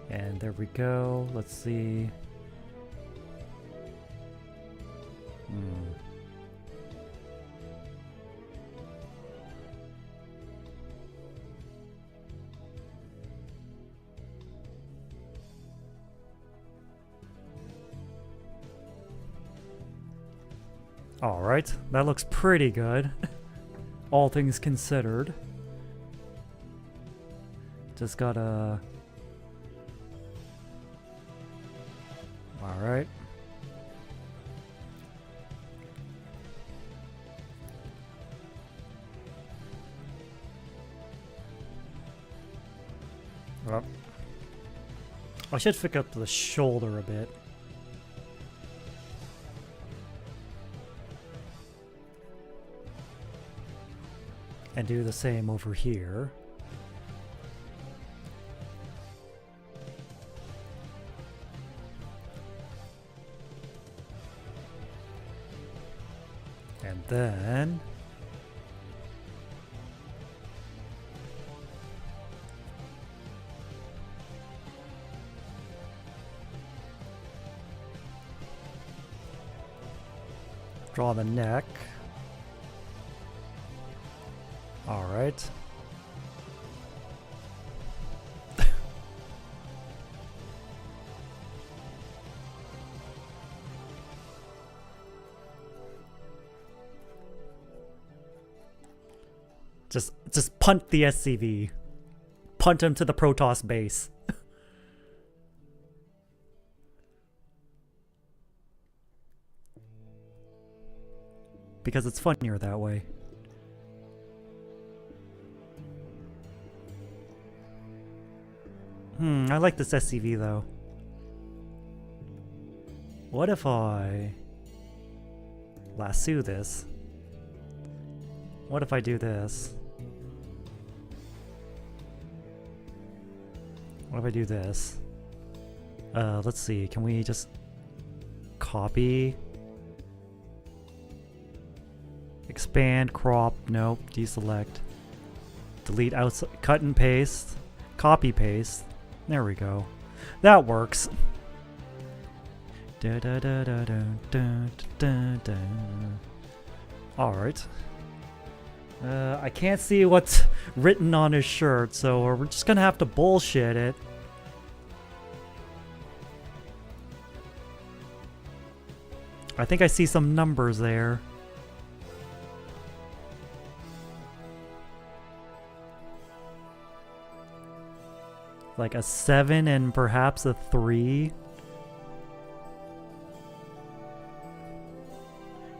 And there we go. Let's see. Alright, that looks pretty good. All things considered. Just gotta... Alright. Well, I should pick up the shoulder a bit. And do the same over here. And then... draw the neck. All right. Just punt the SCV. Punt him to the Protoss base. Because it's funnier that way. I like this SCV though. What if I lasso this? What if I do this? What if I do this? Let's see, can we just copy? Expand, crop, nope, deselect. Delete outside, cut and paste, copy paste. There we go. That works. Alright. I can't see what's written on his shirt, so we're just gonna have to bullshit it. I think I see some numbers there. Like a 7 and perhaps a 3.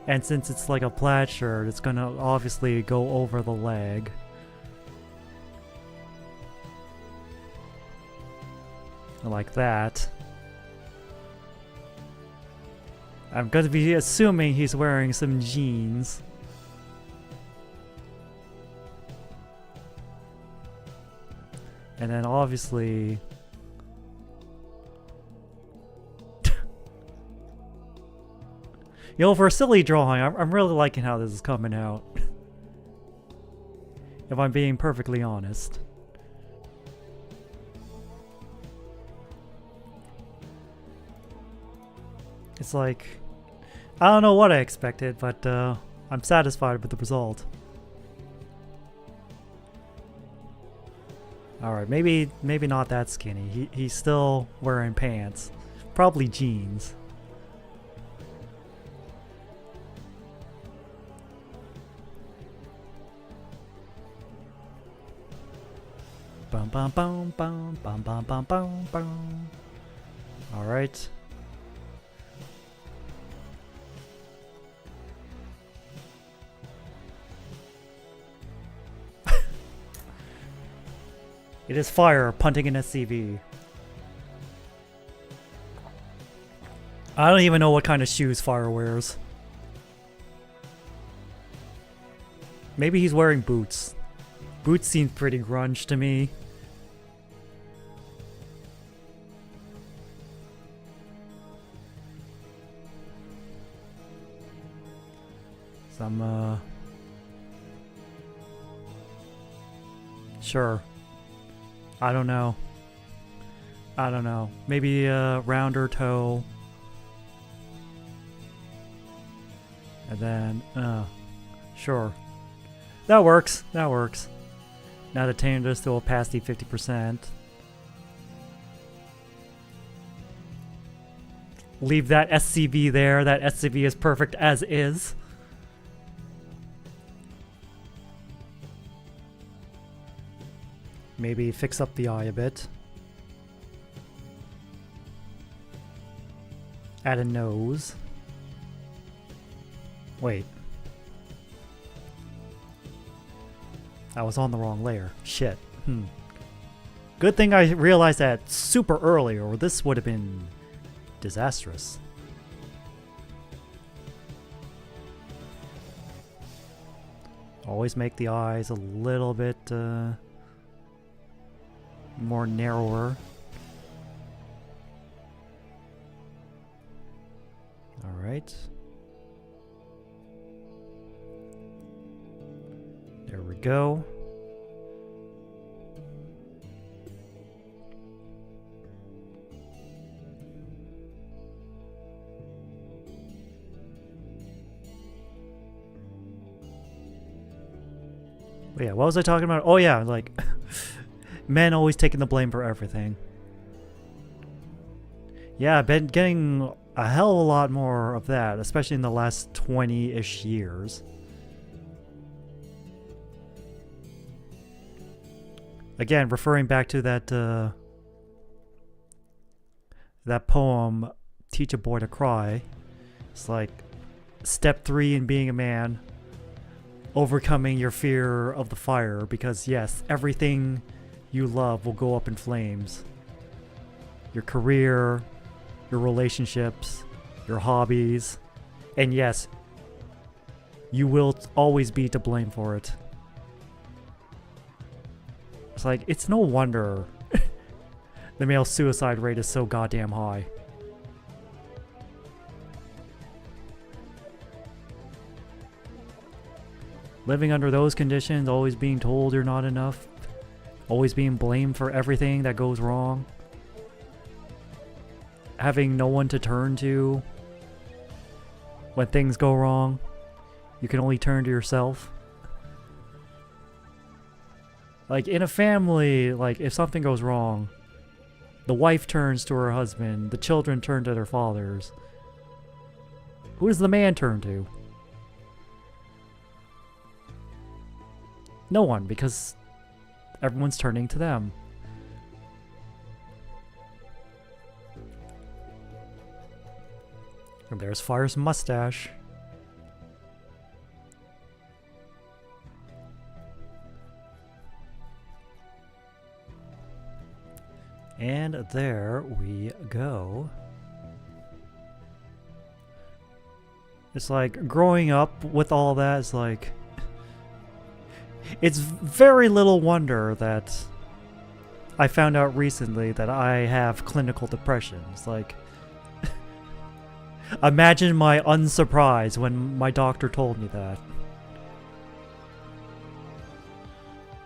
And since it's like a plaid shirt, it's gonna obviously go over the leg. Like that. I'm gonna be assuming he's wearing some jeans. And then obviously... You know, for a silly drawing, I'm really liking how this is coming out. If I'm being perfectly honest. It's like... I don't know what I expected, but I'm satisfied with the result. Alright, maybe not that skinny. He's still wearing pants. Probably jeans. Bum bum bum bum bum bum bum bum bum. Alright. It is fire punting an SCV. I don't even know what kind of shoes Fire wears. Maybe he's wearing boots. Boots seem pretty grunge to me. Some, sure. I don't know. I don't know. Maybe a rounder toe. And then, sure. That works. That works. Now the tender still past the 50%. Leave that SCV there. That SCV is perfect as is. Maybe fix up the eye a bit. Add a nose. Wait. I was on the wrong layer. Shit. Good thing I realized that super early, or this would have been disastrous. Always make the eyes a little bit more narrower. All right. There we go. But yeah, what was I talking about? Oh yeah, like men always taking the blame for everything. Yeah, I've been getting a hell of a lot more of that, especially in the last 20-ish years. Again, referring back to that that poem, Teach a Boy to Cry. It's like step 3 in being a man, overcoming your fear of the fire, because yes, everything you love will go up in flames. Your career, your relationships, your hobbies, and yes, you will always be to blame for it. It's like, it's no wonder the male suicide rate is so goddamn high. Living under those conditions, always being told you're not enough, always being blamed for everything that goes wrong, having no one to turn to when things go wrong, you can only turn to yourself. Like in a family, like if something goes wrong, the wife turns to her husband, the children turn to their fathers. Who does the man turn to? No one, because everyone's turning to them. And there's Fire's mustache. And there we go. It's like growing up with all that is like, it's very little wonder that I found out recently that I have clinical depression. It's like, imagine my unsurprise when my doctor told me that.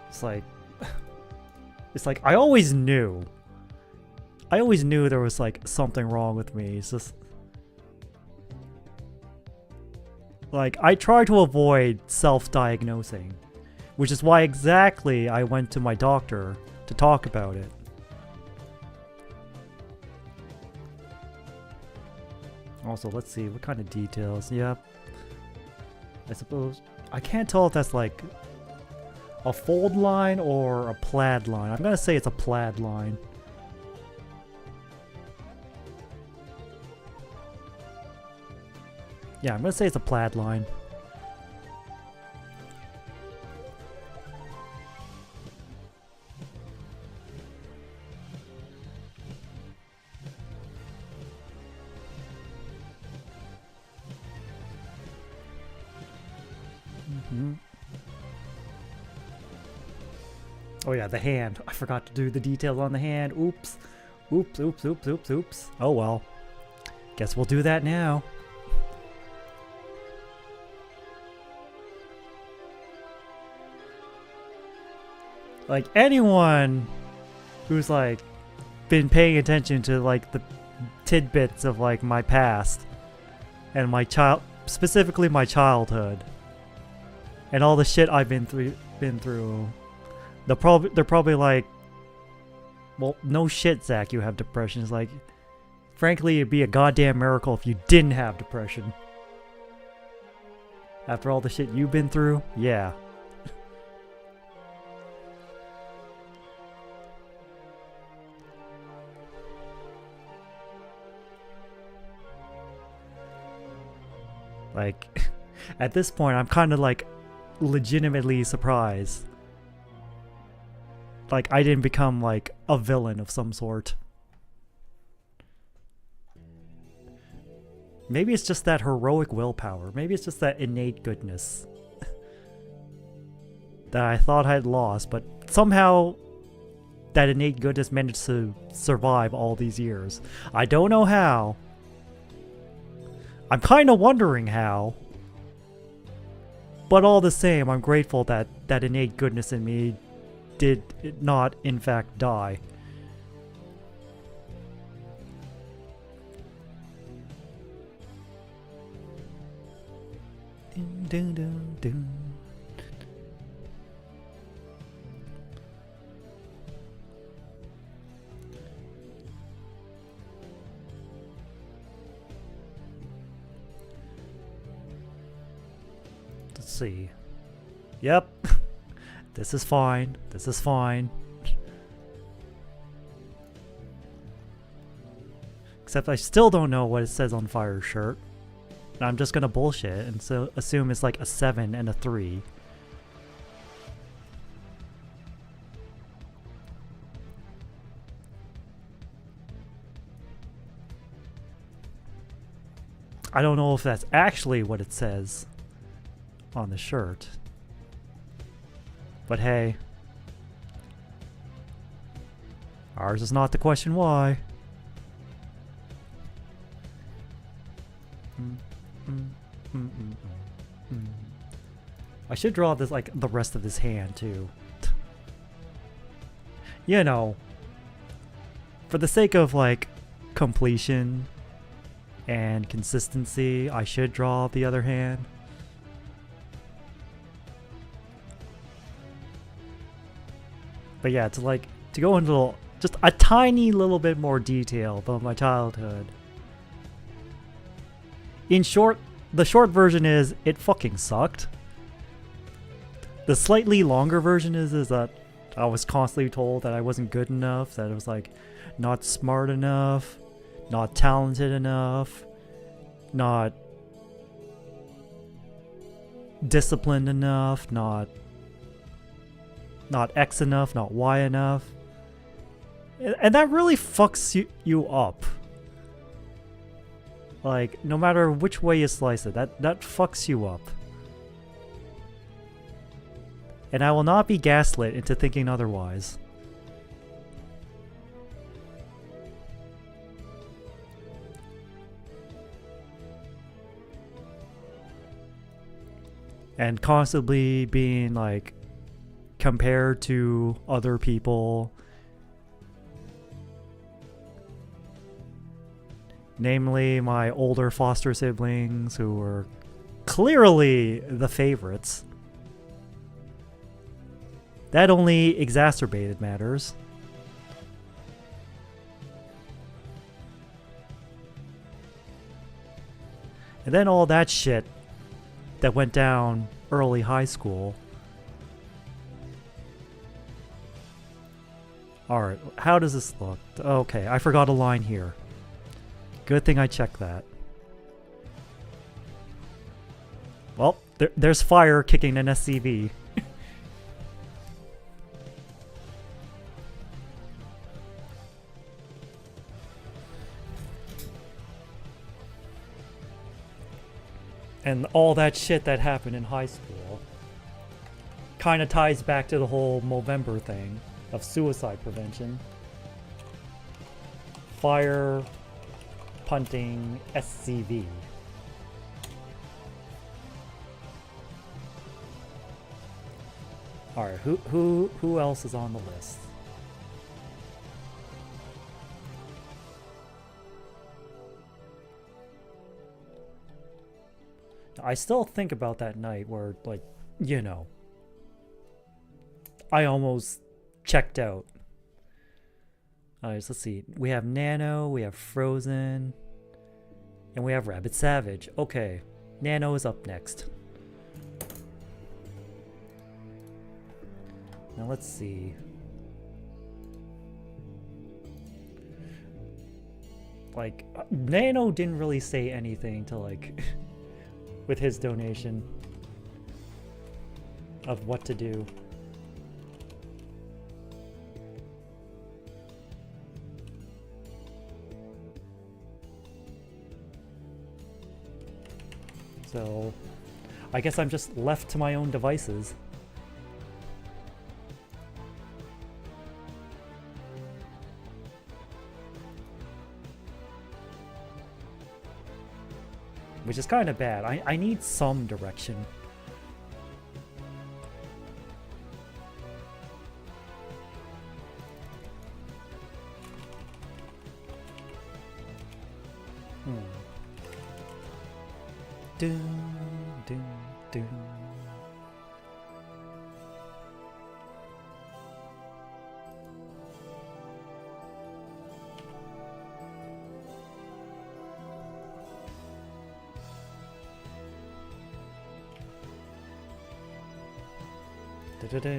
It's like I always knew. I always knew there was like something wrong with me. It's just like I try to avoid self-diagnosing, which is why exactly I went to my doctor to talk about it. Also, let's see what kind of details. Yep. I suppose I can't tell if that's like a fold line or a plaid line. I'm gonna say it's a plaid line. Yeah, I'm gonna say it's a plaid line. Oh yeah, the hand. I forgot to do the details on the hand. Oops. Oops, oops, oops, oops, oops. Oh well. Guess we'll do that now. Like anyone who's like been paying attention to like the tidbits of like my past and my specifically my childhood and all the shit I've been through, they're probably like, well, no shit, Zach, you have depression. It's like, frankly, it'd be a goddamn miracle if you didn't have depression. After all the shit you've been through, yeah. Like, at this point, I'm kind of like legitimately surprised. Like, I didn't become like a villain of some sort. Maybe it's just that heroic willpower. Maybe it's just that innate goodness that I thought I'd lost, but somehow that innate goodness managed to survive all these years. I don't know how. I'm kind of wondering how. But all the same, I'm grateful that that innate goodness in me did not, in fact, die. Dun, dun, dun. Let's see. Yep. This is fine. This is fine. Except I still don't know what it says on Fire's shirt. And I'm just gonna bullshit and so assume it's like a 7 and a 3. I don't know if that's actually what it says on the shirt. But hey. Ours is not the question why. I should draw this like the rest of this hand too. You know, for the sake of like completion and consistency, I should draw the other hand. But yeah, to go into just a tiny little bit more detail about my childhood. In short, the short version is it fucking sucked. The slightly longer version is that I was constantly told that I wasn't good enough, that I was like not smart enough, not talented enough, not disciplined enough, not X enough, not Y enough. And that really fucks you up. Like, no matter which way you slice it, that fucks you up. And I will not be gaslit into thinking otherwise. And constantly being like compared to other people. Namely, my older foster siblings who were clearly the favorites. That only exacerbated matters. And then all that shit that went down early high school. Alright, how does this look? Okay, I forgot a line here. Good thing I checked that. Well, there's fire kicking an SCV. And all that shit that happened in high school kind of ties back to the whole Movember thing of suicide prevention. Fire, punting, SCV. Alright, who else is on the list? I still think about that night where, like, you know, I almost checked out. Alright, so let's see. We have Nano, we have Frozen, and we have Rabbit Savage. Okay, Nano is up next. Now let's see. Like, Nano didn't really say anything to, like, with his donation of what to do. So, I guess I'm just left to my own devices. Which is kind of bad. I need some direction. Doom, doom, doom. Da-da-da.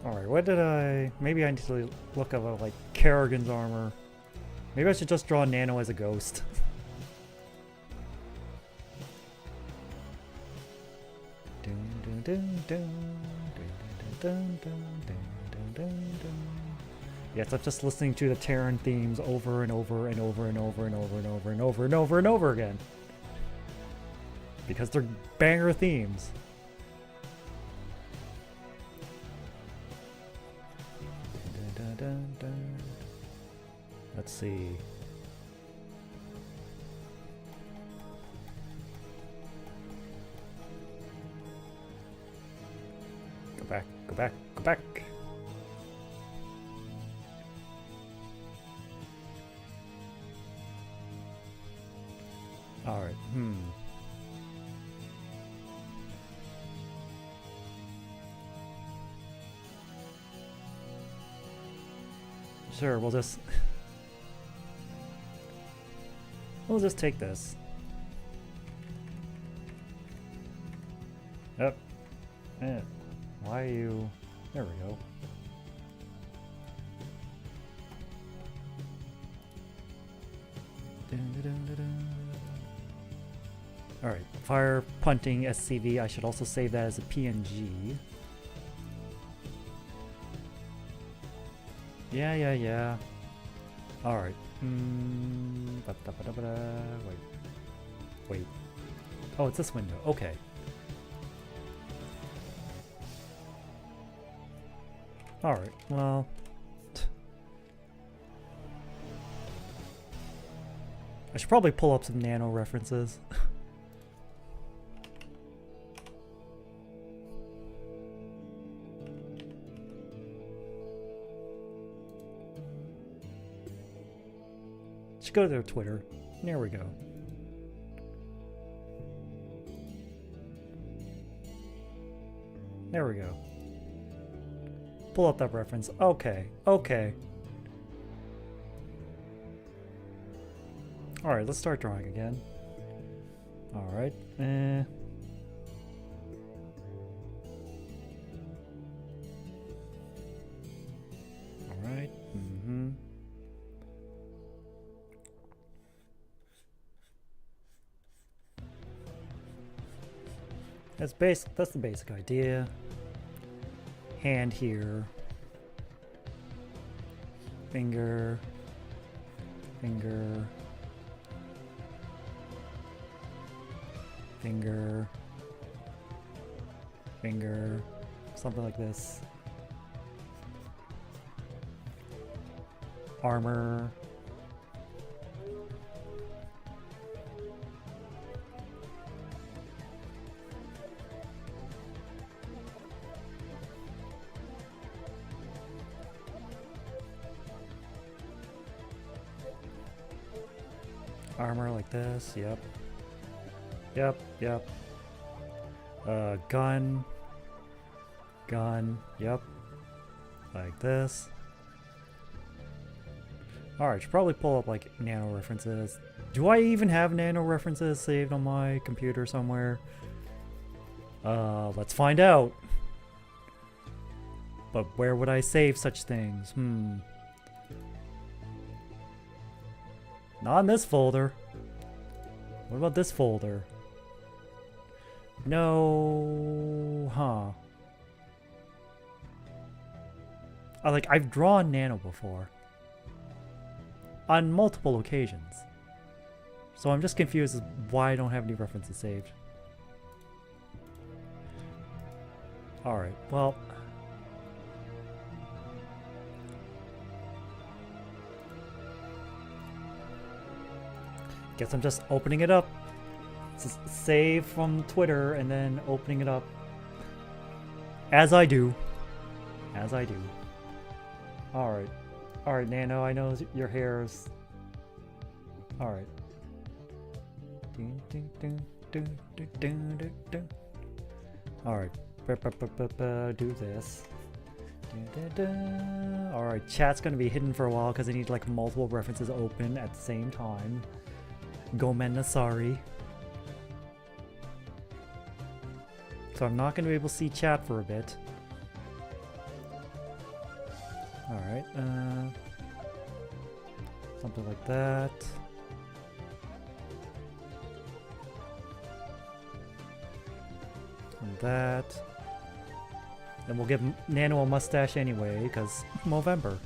Alright, what did I... Maybe I need to look up like Kerrigan's armor. Maybe I should just draw Nano as a ghost. Yes, I'm just listening to the Terran themes over and over and over and over and over and over and over and over and over again. Because they're banger themes. Let's see. Go back, go back, go back. All right. Sure, we'll just take this. Yep. Why are you... There we go. Alright, fire punting SCV. I should also save that as a PNG. Yeah. Alright. Wait. Oh, it's this window. Okay. Alright, well... I should probably pull up some Nano references. Should go to their Twitter. There we go. There we go. Pull up that reference. Okay. Alright, let's start drawing again. Alright. Alright. That's the basic idea. Hand here. Finger. Finger. Finger. Finger. Something like this. armor. Armor like this, yep. Yep. Gun. Gun, yep. Like this. Alright, should probably pull up like nano references. Do I even have nano references saved on my computer somewhere? Let's find out. But where would I save such things? Not in this folder. What about this folder? No, huh? I've drawn nano before. On multiple occasions. So I'm just confused as why I don't have any references saved. Alright, well. Guess I'm just opening it up. Just save from Twitter and then opening it up. As I do. As I do. Alright. Alright, Nano, I know your hair is... Alright. Alright. Do this. Alright, chat's gonna be hidden for a while because I need like multiple references open at the same time. Gomena, sorry. So I'm not gonna be able to see chat for a bit. Alright, something like that. And that. Then we'll give Nano a mustache anyway, because Movember.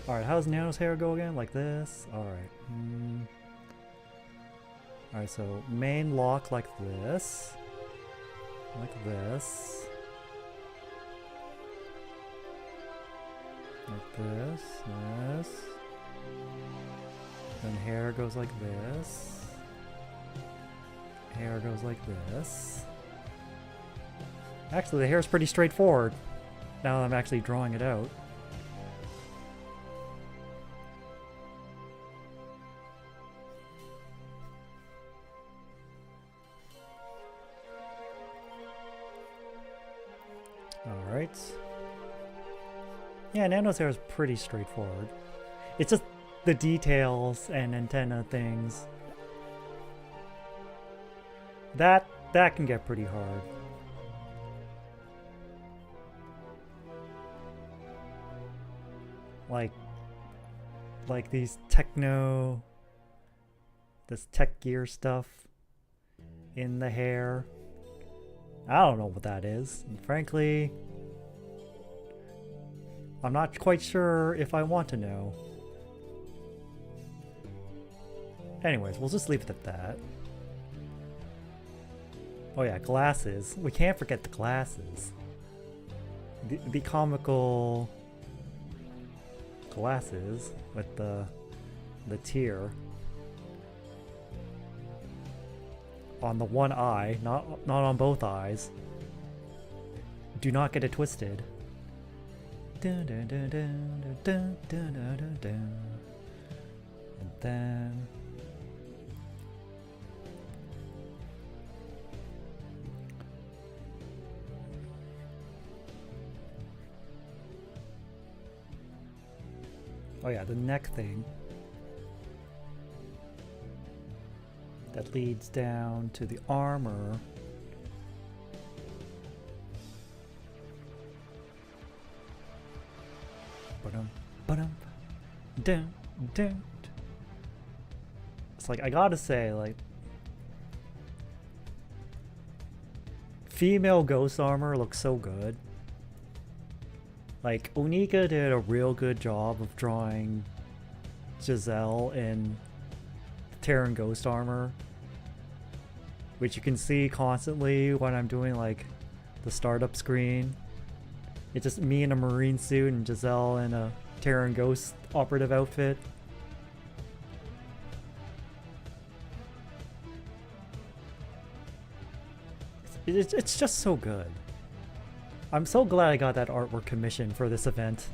Alright, how's Nano's hair go again? Like this? Alright. Alright, so main lock like this. Like this. Like this. This. Then hair goes like this. Hair goes like this. Actually, the hair is pretty straightforward. Now that I'm actually drawing it out. Alright. Yeah, Nano's hair is pretty straightforward. It's just the details and antenna things. That can get pretty hard. Like these this tech gear stuff in the hair. I don't know what that is. And frankly, I'm not quite sure if I want to know. Anyways, we'll just leave it at that. Oh yeah, glasses. We can't forget the glasses. The comical glasses with the tear on the one eye, not on both eyes. Do not get it twisted. And then oh yeah, the neck thing that leads down to the armor. It's like, I gotta say, like, female ghost armor looks so good. Like, Onika did a real good job of drawing Giselle in Terran Ghost armor, which you can see constantly when I'm doing like the startup screen. It's just me in a marine suit and Giselle in a Terran Ghost operative outfit. It's just so good. I'm so glad I got that artwork commission for this event.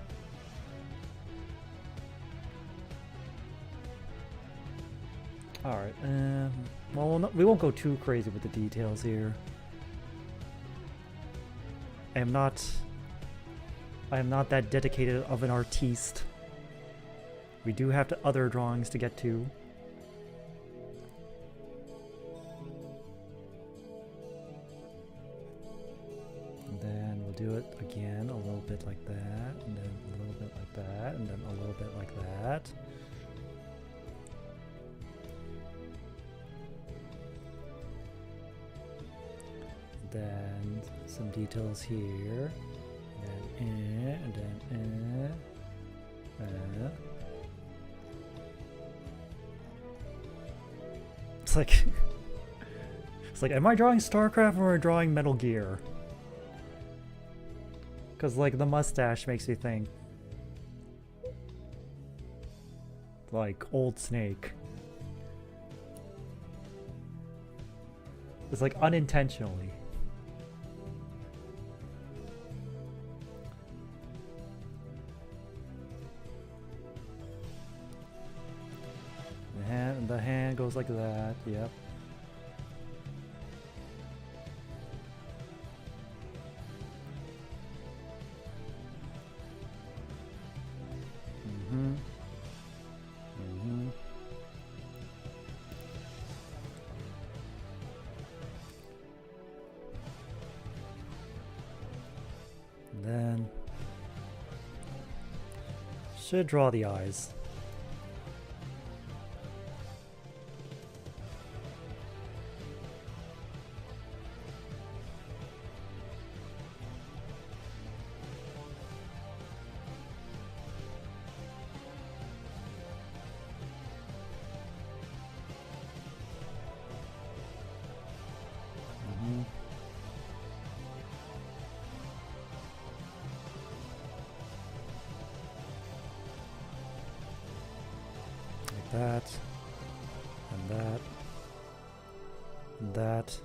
Alright, well, we won't go too crazy with the details here. I am not that dedicated of an artiste. We do have other drawings to get to. And then we'll do it again a little bit like that, and then a little bit like that, and then a little bit like that. Then some details here, and then It's like, it's like, am I drawing StarCraft or am I drawing Metal Gear? Because like the mustache makes me think like Old Snake. It's like unintentionally. The hand goes like that, yep. And then should draw the eyes. That, and that, and that.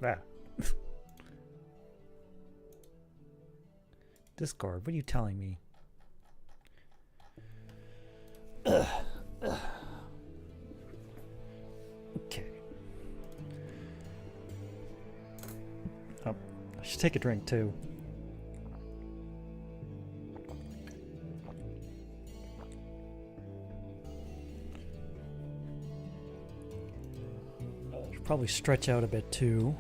That. Discard, what are you telling me? Okay. Oh, I should take a drink too. Probably stretch out a bit too.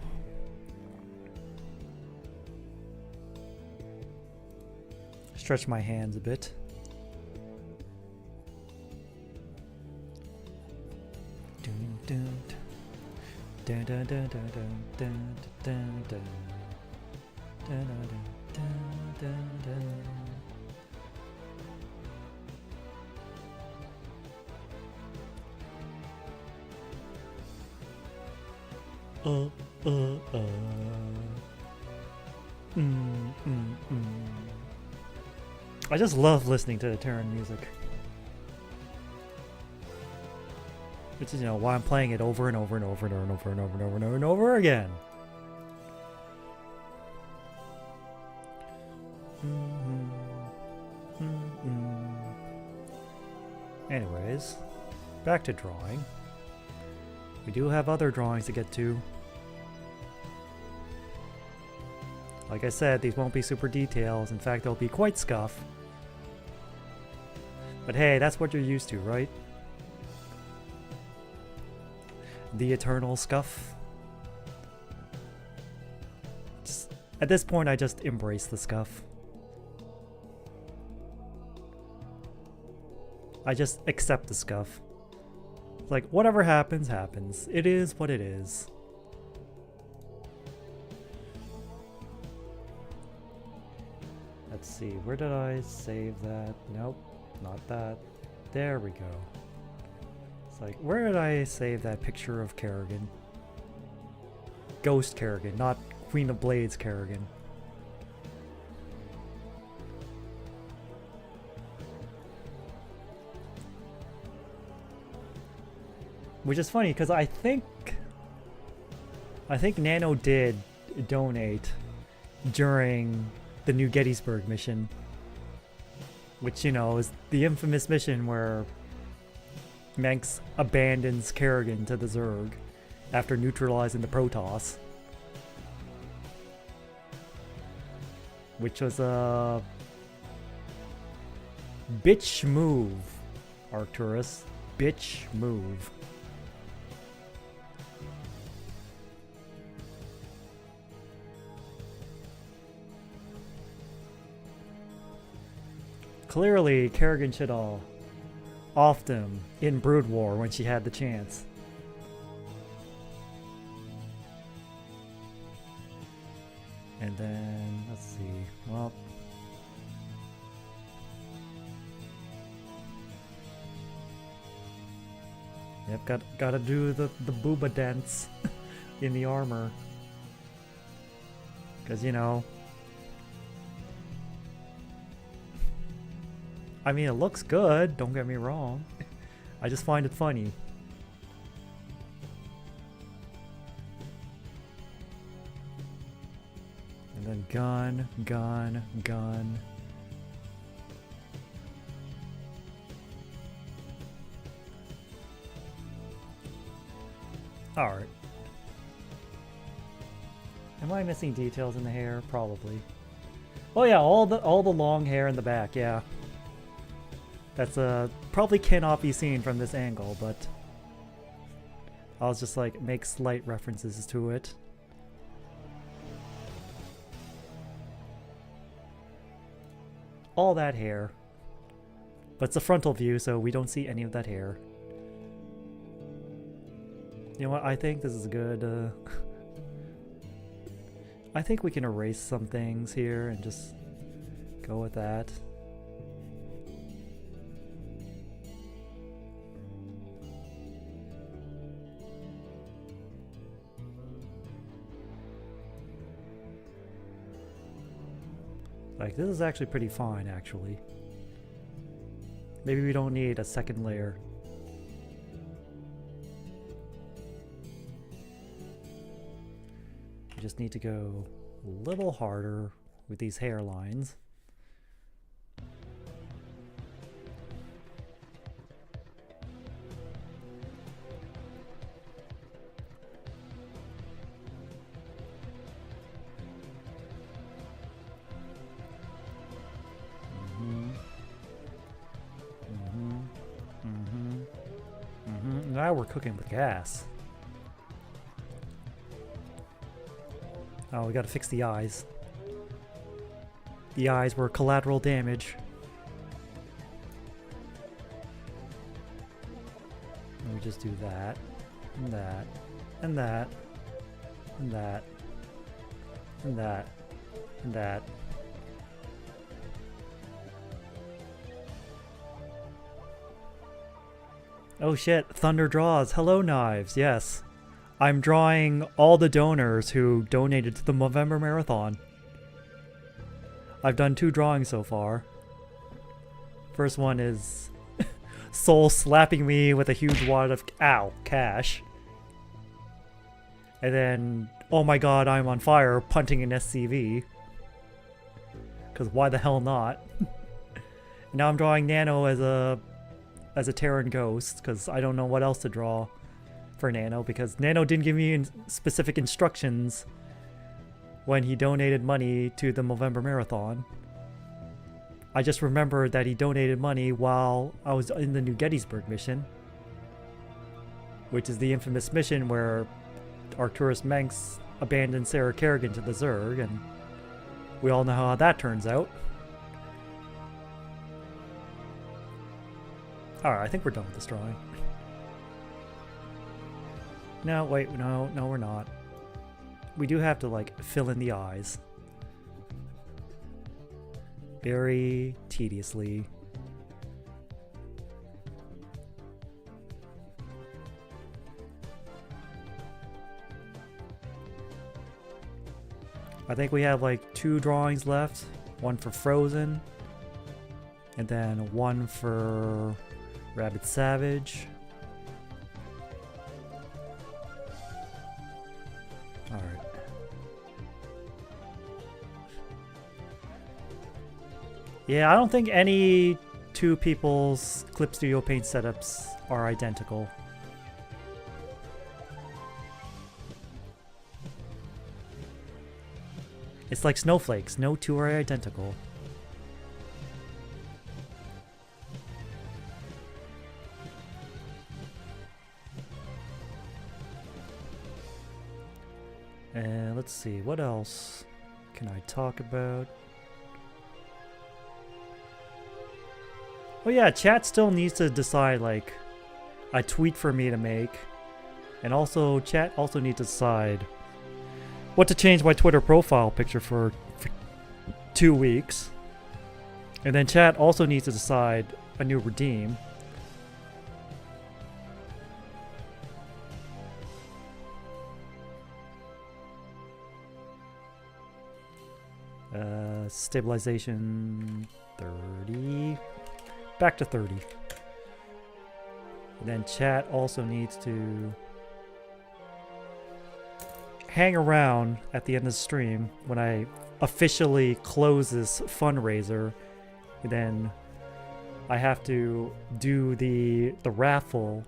Stretch my hands a bit. Dun, dun, dun, dun, dun, dun, dun, dun, dun, dun, dun, dun, dun. I just love listening to the Terran music. Which is, you know, why I'm playing it over and over and over and over and over and over and over and over and over again. Anyways, back to drawing. We do have other drawings to get to. Like I said, these won't be super details. In fact, they'll be quite scuff. But hey, that's what you're used to, right? The eternal scuff. At this point, I just embrace the scuff. I just accept the scuff. Like, whatever happens, happens. It is what it is. Let's see, where did I save that? Nope, not that. There we go. It's like, where did I save that picture of Kerrigan? Ghost Kerrigan, not Queen of Blades Kerrigan. Which is funny, because I think Nano did donate during the New Gettysburg mission. Which, you know, is the infamous mission where Manx abandons Kerrigan to the Zerg after neutralizing the Protoss. Which was a bitch move, Arcturus. Bitch move. Clearly, Kerrigan should have offed him in Brood War when she had the chance. And then, let's see, well... Yep, gotta do the booba dents in the armor. Because, you know... I mean, it looks good, don't get me wrong. I just find it funny. And then gun, gun, gun. Alright. Am I missing details in the hair? Probably. Oh yeah, all the long hair in the back, yeah. That's probably cannot be seen from this angle, but I'll just like make slight references to it. All that hair. But it's a frontal view, so we don't see any of that hair. You know what, I think this is a good, I think we can erase some things here and just go with that. Like, this is actually pretty fine, actually. Maybe we don't need a second layer. We just need to go a little harder with these hairlines. Now we're cooking with gas. Oh, we gotta fix the eyes. The eyes were collateral damage. And we just do that, and that, and that, and that, and that, and that. Oh shit, Thunder draws. Hello, Knives. Yes. I'm drawing all the donors who donated to the Movember Marathon. I've done 2 drawings so far. First one is Soul slapping me with a huge wad of cash. And then, oh my god, I'm on fire, punting an SCV. Because why the hell not? Now I'm drawing Nano as a Terran Ghost, because I don't know what else to draw for Nano, because Nano didn't give me specific instructions when he donated money to the Movember Marathon. I just remembered that he donated money while I was in the New Gettysburg mission, which is the infamous mission where Arcturus Manx abandoned Sarah Kerrigan to the Zerg, and we all know how that turns out. Alright, I think we're done with this drawing. No, wait, no, we're not. We do have to, like, fill in the eyes. very tediously. I think we have like 2 drawings left. One for Frozen. And then one for Rabbit Savage. Alright. Yeah, I don't think any 2 people's Clip Studio Paint setups are identical. It's like snowflakes. No 2 are identical. And let's see, what else can I talk about? Oh yeah, chat still needs to decide like a tweet for me to make. And also, chat also needs to decide what to change my Twitter profile picture for 2 weeks. And then chat also needs to decide a new redeem. Stabilization 30. Back to 30. And then chat also needs to hang around at the end of the stream when I officially close this fundraiser. And then I have to do the raffle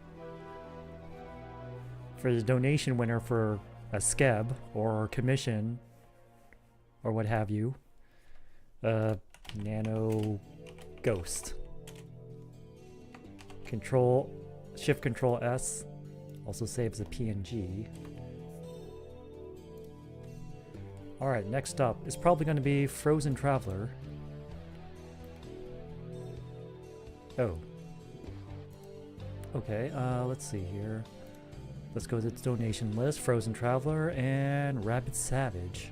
for the donation winner for a skeb or commission or what have you. Nano Ghost. Shift Control S also saves a PNG. Alright, next up is probably going to be Frozen Traveler. Oh. Okay, let's see here. Let's go to its donation list. Frozen Traveler and Rabbit Savage.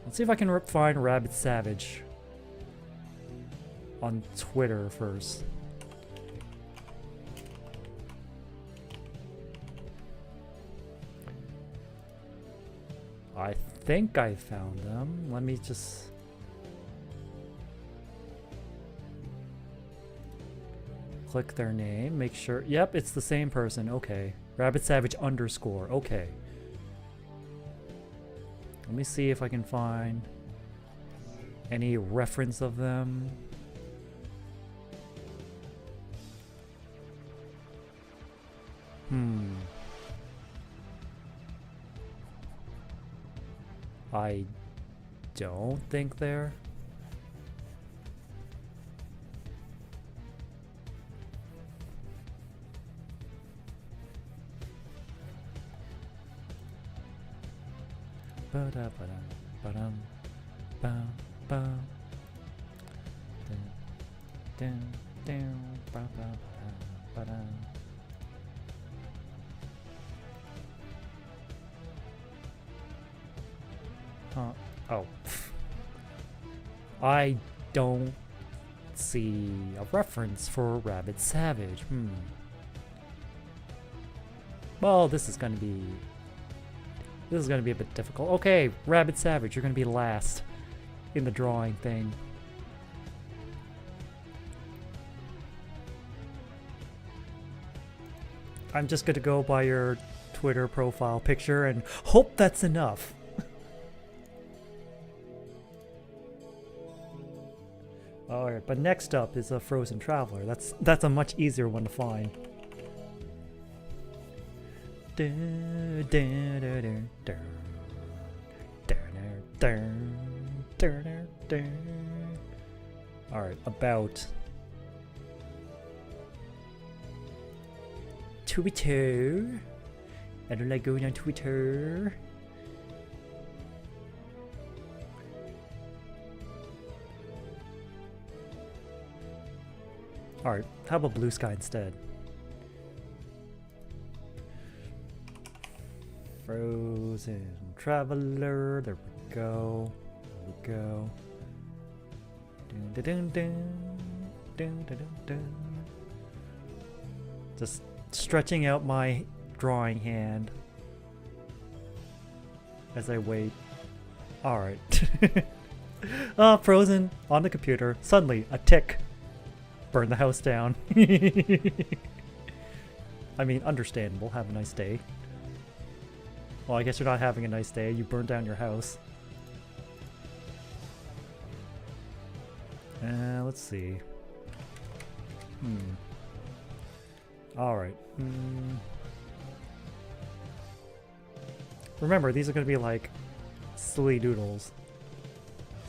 Let's see if I can find Rabbit Savage on Twitter first. I think I found them. Let me just... click their name, make sure... Yep, it's the same person. Okay. Rabbit Savage _ Okay. Let me see if I can find any reference of them. I don't think they're... Oh. I don't see a reference for Rabbit Savage. Well, this is gonna be a bit difficult. Okay, Rabbit Savage, you're gonna be last in the drawing thing. I'm just gonna go by your Twitter profile picture and hope that's enough. Alright, but next up is a Frozen Traveler. That's a much easier one to find. Alright, about Twitter. I don't like going on Twitter. Alright, how about Blue Sky instead? Frozen Traveler, there we go. There we go. Dun, dun, dun, dun. Dun, dun, dun, dun. Just stretching out my drawing hand as I wait. Alright. Frozen on the computer. Suddenly, a tick. Burn the house down. I mean, understandable. Have a nice day. Well, I guess you're not having a nice day. You burned down your house. Let's see. Alright. Remember, these are going to be like silly doodles.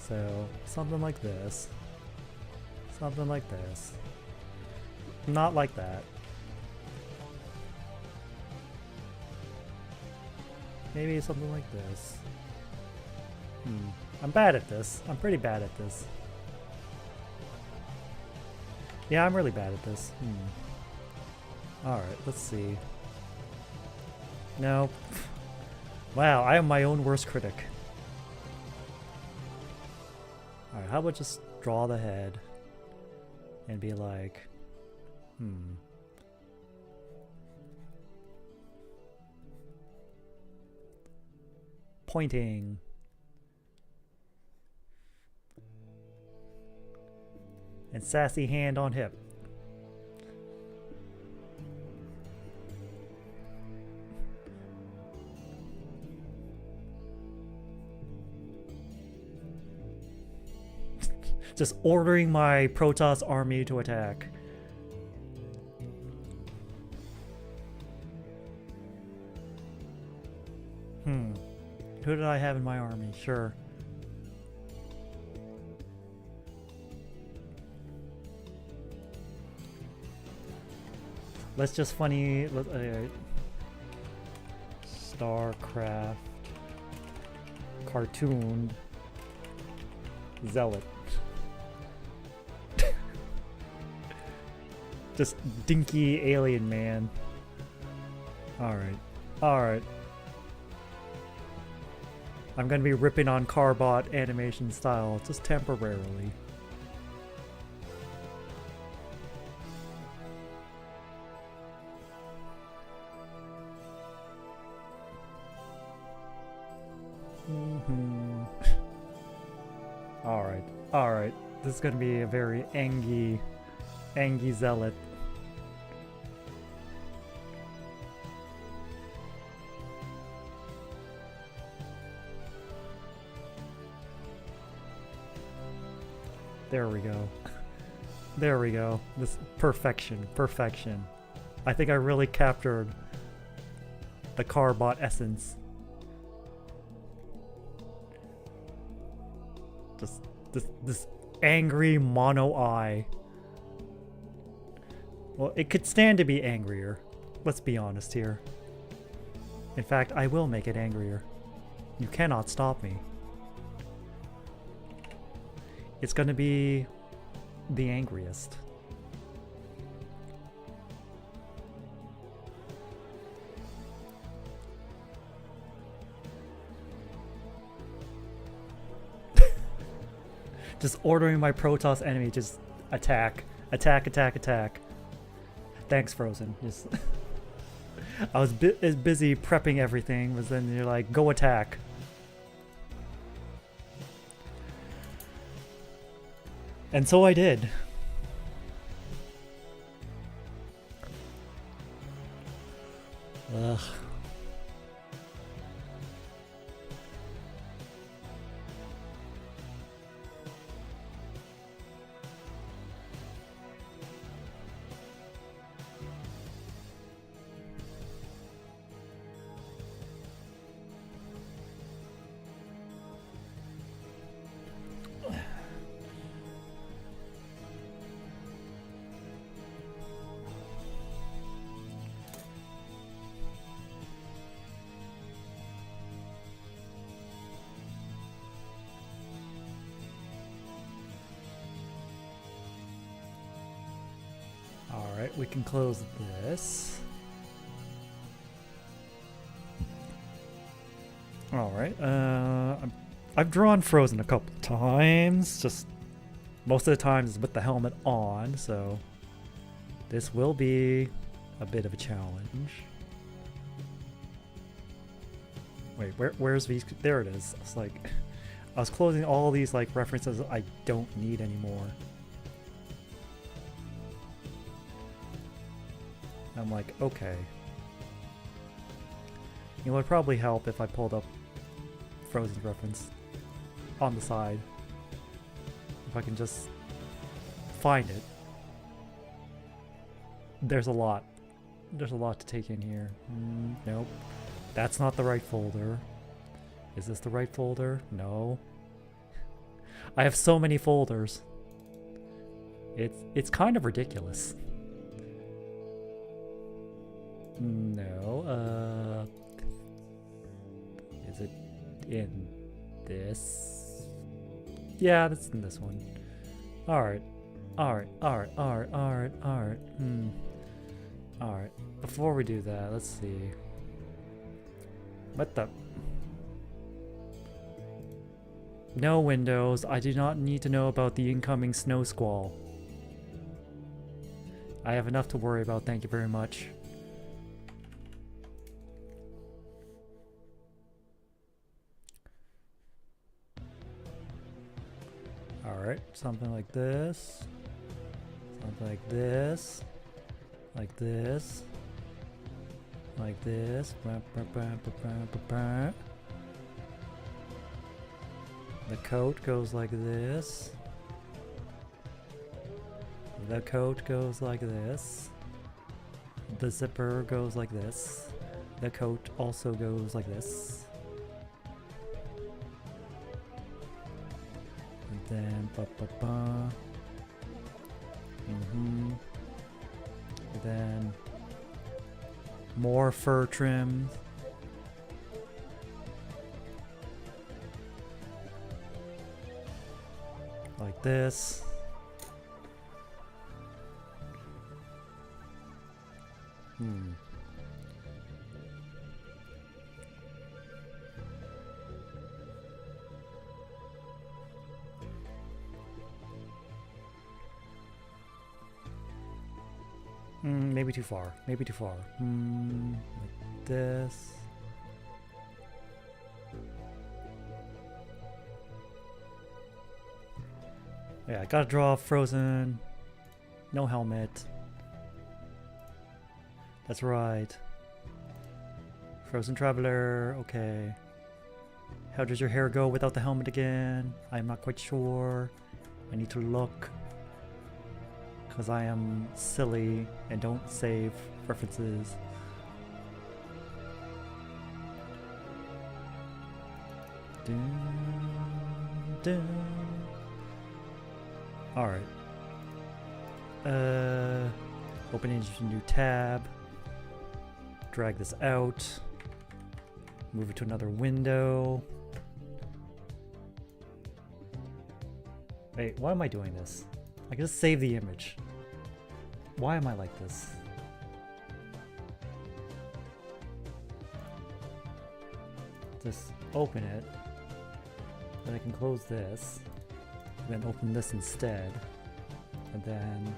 So, something like this. Something like this. Not like that. Maybe something like this. I'm bad at this. I'm pretty bad at this. Yeah, I'm really bad at this. Alright, let's see. No. Wow, I am my own worst critic. Alright, how about just draw the head and be like, pointing. And sassy hand on hip. Just ordering my Protoss army to attack. Who did I have in my army? Sure. Let's just funny. StarCraft cartoon zealot. Just dinky alien man. Alright. Alright. I'm gonna be ripping on Carbot animation style just temporarily. Alright. Alright. This is gonna be a very angy zealot. There we go. There we go. This perfection. Perfection. I think I really captured the Carbot essence. Just this angry mono eye. Well, it could stand to be angrier. Let's be honest here. In fact, I will make it angrier. You cannot stop me. It's gonna be the angriest. Just ordering my Protoss enemy, just attack. Attack, attack, attack. Thanks, Frozen. Just I was busy prepping everything, but then you're like, go attack. And so I did. Ugh. Alright, we can close this. Alright, I've drawn Frozen a couple times, just Most of the time it's with the helmet on, so this will be a bit of a challenge. Wait, where's these? There it is. It's like I was closing all these like references I don't need anymore. I'm like, okay. It would probably help if I pulled up Frozen's reference on the side. If I can just find it. There's a lot. There's a lot to take in here. Nope. That's not the right folder. Is this the right folder? No. I have so many folders. It's kind of ridiculous. No. Is it in this? Yeah, that's in this one. Alright. Alright. Before we do that, let's see. What the? No windows. I do not need to know about the incoming snow squall. I have enough to worry about, thank you very much. Alright, something like this. Something like this. Like this. Like this. The coat goes like this. The coat goes like this. The zipper goes like this. The coat also goes like this. And then then more fur trim. Like this. Maybe too far. Maybe too far. Like this. Yeah, I gotta draw Frozen. No helmet. That's right. Frozen Traveler. Okay. How does your hair go without the helmet again? I'm not quite sure. I need to look. Because I am silly and don't save references. Alright. Opening a new tab. Drag this out. Move it to another window. Wait, why am I doing this? I can just save the image. Why am I like this? Just open it. Then I can close this. And then open this instead. And then,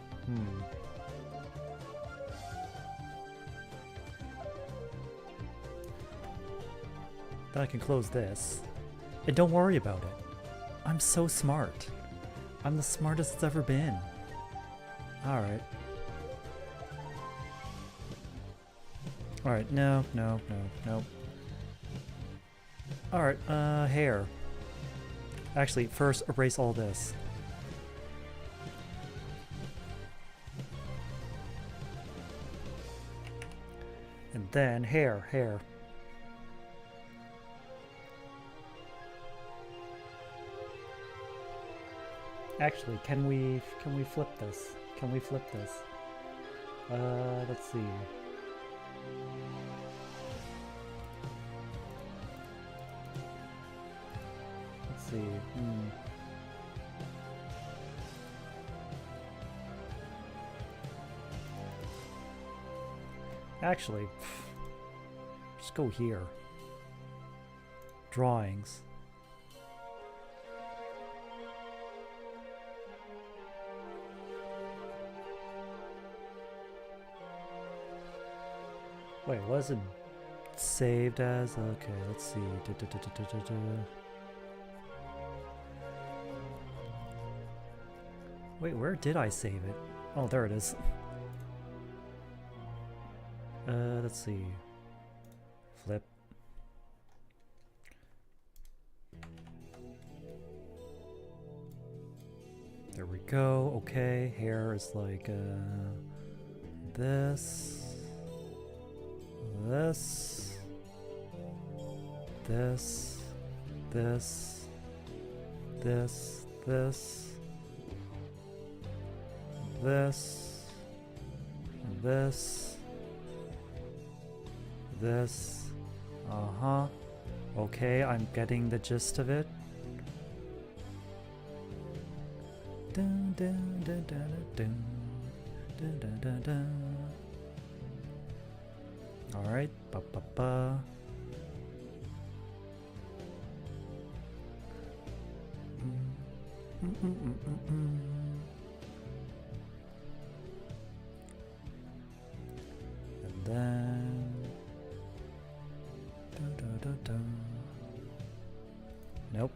Then I can close this. And don't worry about it. I'm so smart. I'm the smartest it's ever been. Alright. Alright, no. Alright, hair. Actually, first erase all this. And then hair. Actually, can we flip this? Can we flip this? Let's see. Let's see. Actually, just go here. Drawings. Wait, was it saved as? Okay, let's see. Wait, where did I save it? Oh, there it is. Let's see. Flip. There we go. Okay, hair is like this, this, this, this, this, this, this, this, this. Uh-huh. Okay, I'm getting the gist of it. Dun, dun, dun, dun, dun, dun, dun, dun, dun. All right, ba ba ba. And then dun, dun, dun, dun. Nope.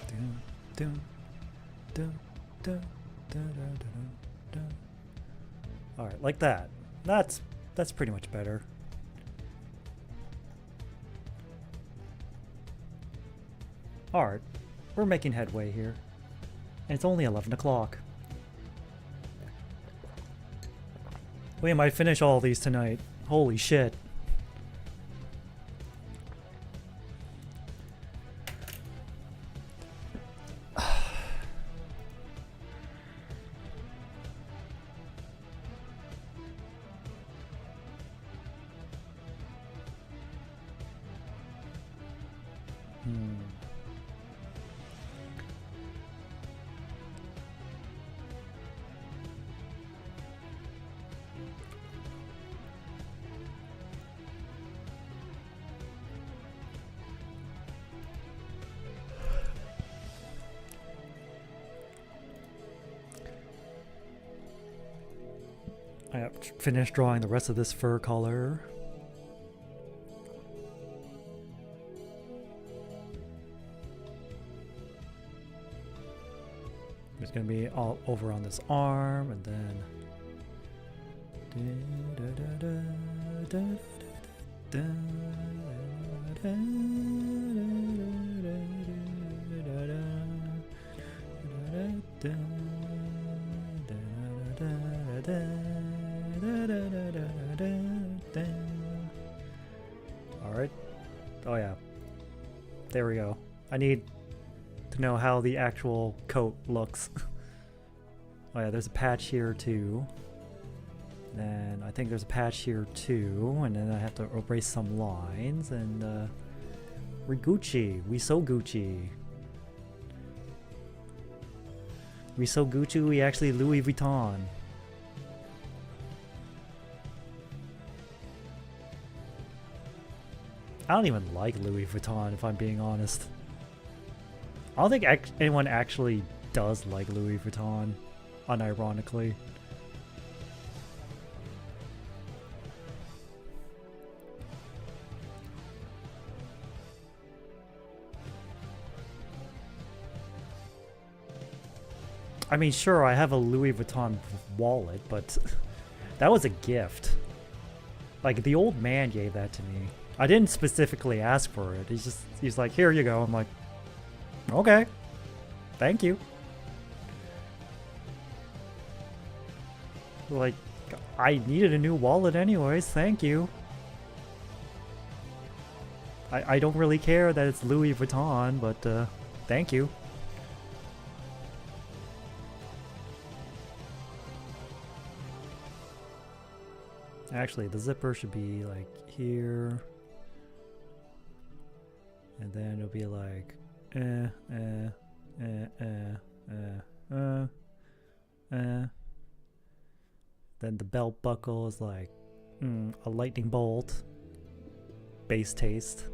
Dun, dun, dun, dun, dun, dun, dun. All right, like that. That's pretty much better. All right, we're making headway here, and it's only 11 o'clock. We might finish all these tonight. Holy shit. I have to finish drawing the rest of this fur color. It's gonna be all over on this arm, and then all right. Oh yeah. There we go. I need to know how the actual coat looks. Oh yeah, there's a patch here too. Then I think there's a patch here too, and then I have to erase some lines, and we're Gucci. We so Gucci. We so Gucci, we actually Louis Vuitton. I don't even like Louis Vuitton, if I'm being honest. I don't think anyone actually does like Louis Vuitton, unironically. I mean, sure, I have a Louis Vuitton wallet, but that was a gift. Like, the old man gave that to me. I didn't specifically ask for it. He's like, here you go. I'm like, okay, thank you. Like, I needed a new wallet anyways, thank you. I don't really care that it's Louis Vuitton, but thank you. Actually, the zipper should be like here. And then it'll be like Then the belt buckle is like a lightning bolt. Base taste.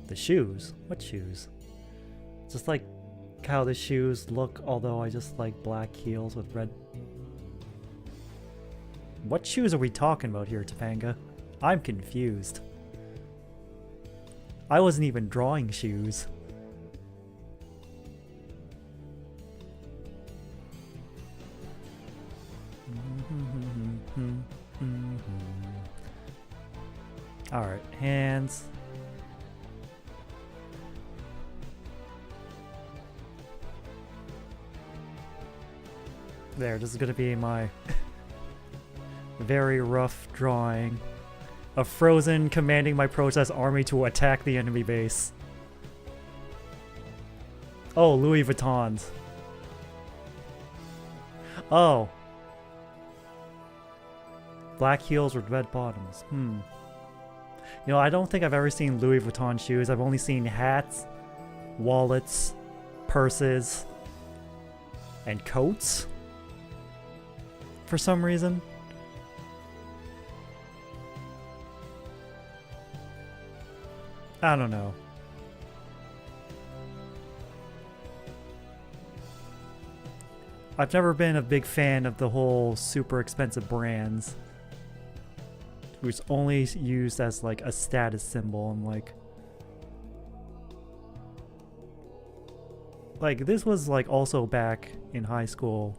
The shoes? What shoes? Just like how the shoes look, although I just like black heels with red. What shoes are we talking about here, Topanga? I'm confused. I wasn't even drawing shoes. Alright, hands. There, this is gonna be my very rough drawing of Frozen commanding my protest army to attack the enemy base. Oh, Louis Vuittons. Oh. Black heels with red bottoms. You know, I don't think I've ever seen Louis Vuitton shoes. I've only seen hats, wallets, purses, and coats. For some reason. I don't know. I've never been a big fan of the whole super expensive brands, which only used as like a status symbol. And like this was like also back in high school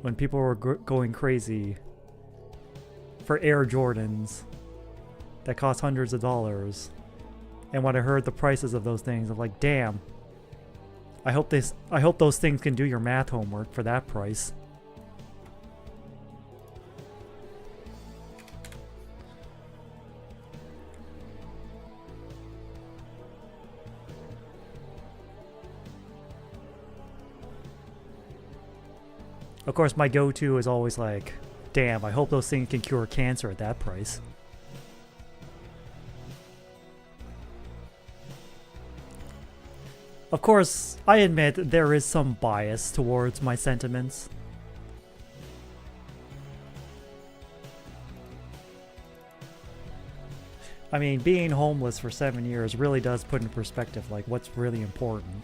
when people were going crazy for Air Jordans that cost hundreds of dollars. And when I heard the prices of those things, I'm like, damn. I hope those things can do your math homework for that price. Of course, my go-to is always like, damn, I hope those things can cure cancer at that price. Of course, I admit there is some bias towards my sentiments. I mean, being homeless for 7 years really does put in perspective like what's really important.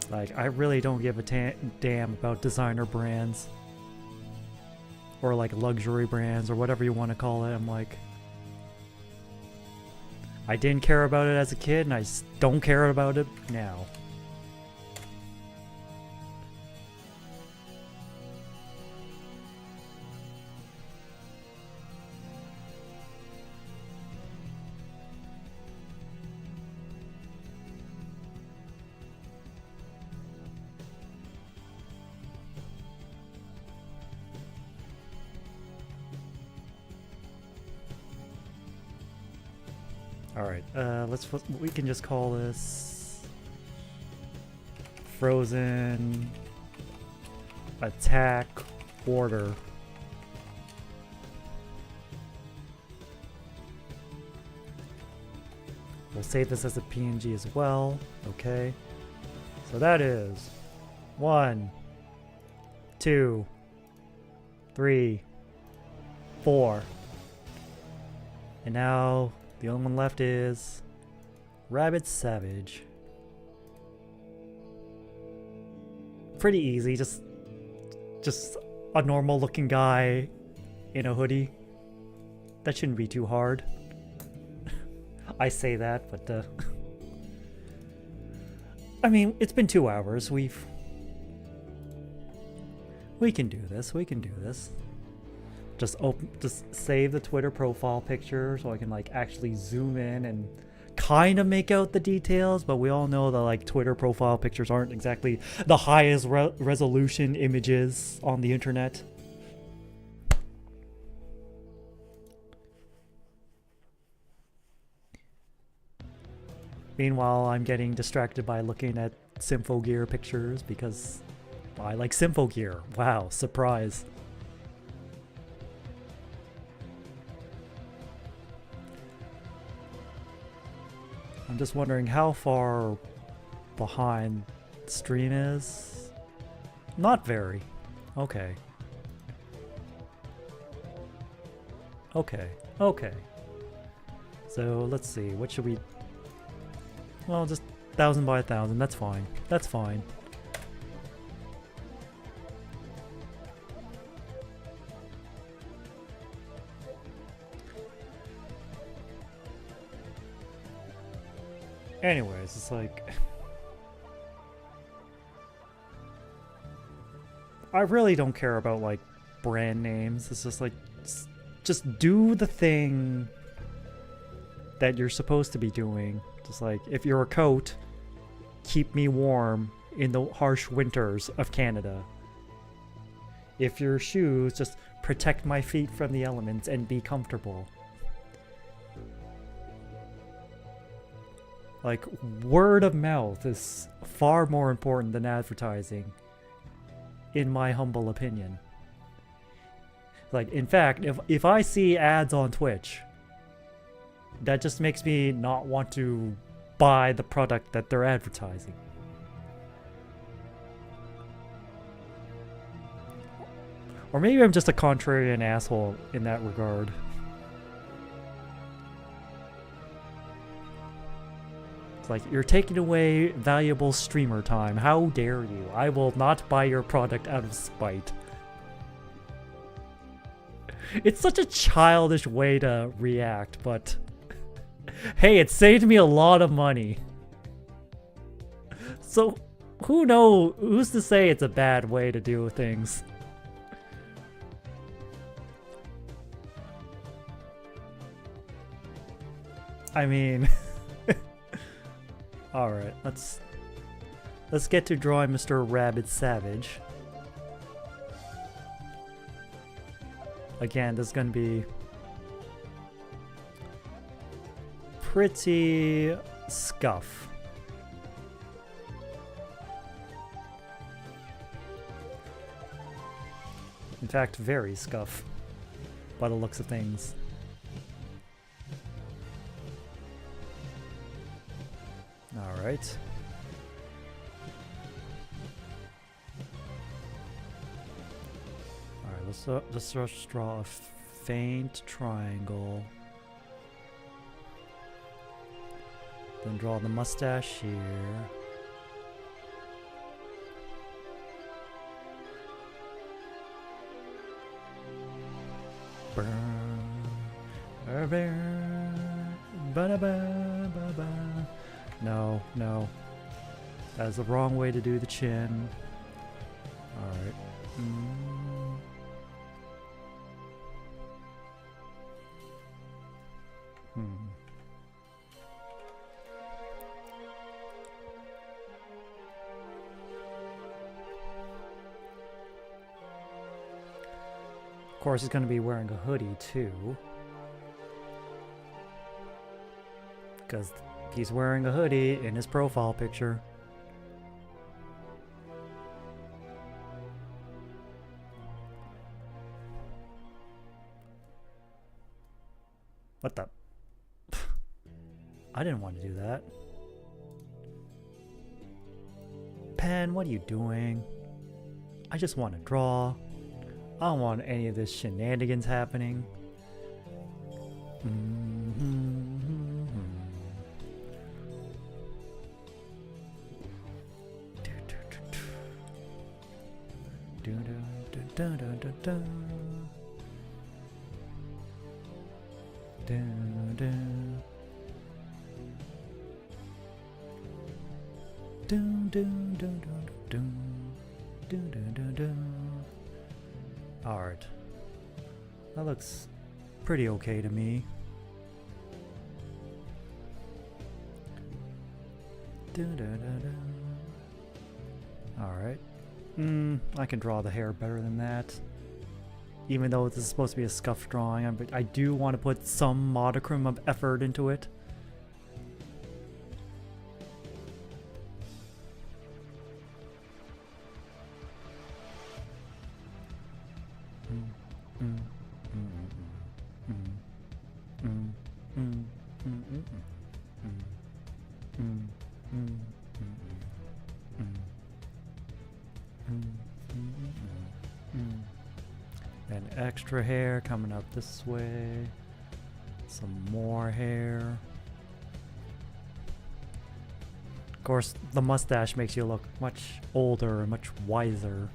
Like, I really don't give a damn about designer brands. Or like luxury brands or whatever you want to call it. I'm like, I didn't care about it as a kid and I don't care about it now. Alright, we can just call this Frozen Attack Order. We'll save this as a PNG as well. Okay. So that is 1, 2, 3, 4. And now the only one left is Rabbit Savage. Pretty easy, just a normal looking guy in a hoodie. That shouldn't be too hard. I say that, but I mean, it's been 2 hours. We can do this. We can do this. Just save the Twitter profile picture so I can like actually zoom in and kind of make out the details, but we all know that like Twitter profile pictures aren't exactly the highest resolution images on the internet. Meanwhile, I'm getting distracted by looking at Symphogear pictures because I like Symphogear. Wow, surprise. I'm just wondering how far behind the stream is. Not very. Okay. Okay. Okay. So let's see. What should we? Well, just 1,000 by 1,000. That's fine. That's fine. Anyways, it's like I really don't care about like brand names. It's just like just do the thing that you're supposed to be doing. Just like if you're a coat, keep me warm in the harsh winters of Canada. If you're shoes, just protect my feet from the elements and be comfortable. Like, word of mouth is far more important than advertising, in my humble opinion. Like, in fact, if I see ads on Twitch, that just makes me not want to buy the product that they're advertising. Or maybe I'm just a contrarian asshole in that regard. Like, you're taking away valuable streamer time. How dare you? I will not buy your product out of spite. It's such a childish way to react, but hey, it saved me a lot of money. So, who's to say it's a bad way to do things? I mean... Alright, let's get to drawing Mr. Rabid Savage. Again, this is gonna be pretty scuff. In fact, very scuff by the looks of things. Alright. Alright, let's just draw a faint triangle. Then draw the mustache here. No, no. That is the wrong way to do the chin. Alright. Of course, he's going to be wearing a hoodie too. Because he's wearing a hoodie in his profile picture. What the? I didn't want to do that. Pen, what are you doing? I just want to draw. I don't want any of this shenanigans happening. Alright. That looks pretty okay to me. Alright. I can draw the hair better than that. Even though this is supposed to be a scuff drawing, but I do want to put some modicum of effort into it. Then extra hair coming up this way. Some more hair. Of course, the mustache makes you look much older and much wiser.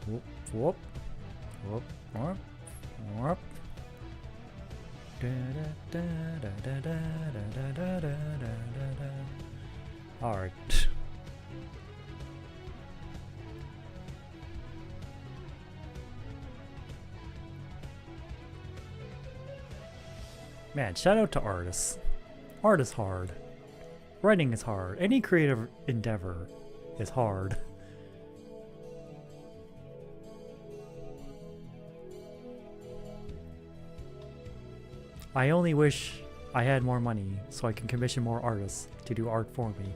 Whoop, whoop, whoop, whoop, whoop. Alright. Man, shout out to artists. Art is hard. Writing is hard. Any creative endeavor is hard. I only wish I had more money so I can commission more artists to do art for me.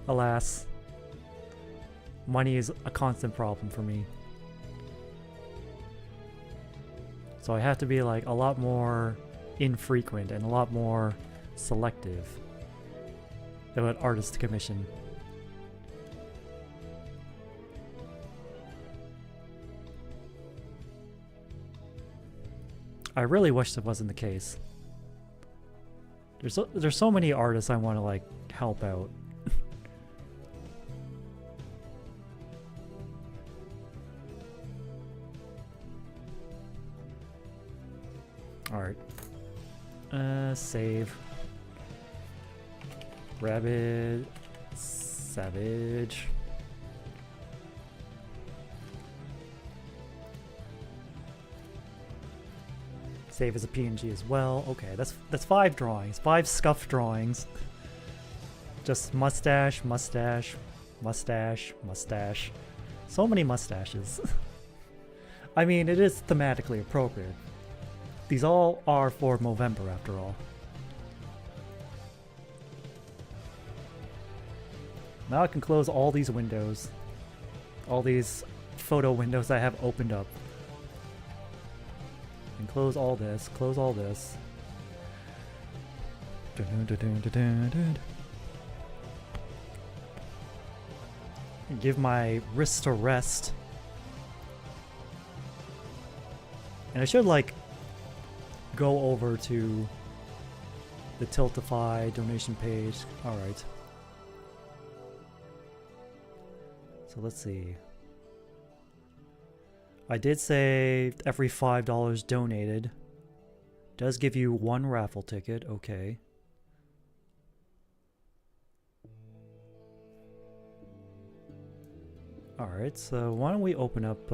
Alas, money is a constant problem for me. So I have to be like a lot more infrequent and a lot more selective about artists to commission. I really wish that wasn't the case. There's so many artists I want to like help out. Alright. Save. Rabbit. Savage. Save as a PNG as well. Okay, that's 5 drawings. 5 scuffed drawings. Just mustache, mustache, mustache, mustache. So many mustaches. I mean, it is thematically appropriate. These all are for Movember, after all. Now I can close all these windows. All these photo windows I have opened up. And close all this, close all this. And give my wrists a rest. And I should like go over to the Tiltify donation page. Alright. So let's see. I did say every $5 donated does give you 1 raffle ticket. Okay. Alright, so why don't we open up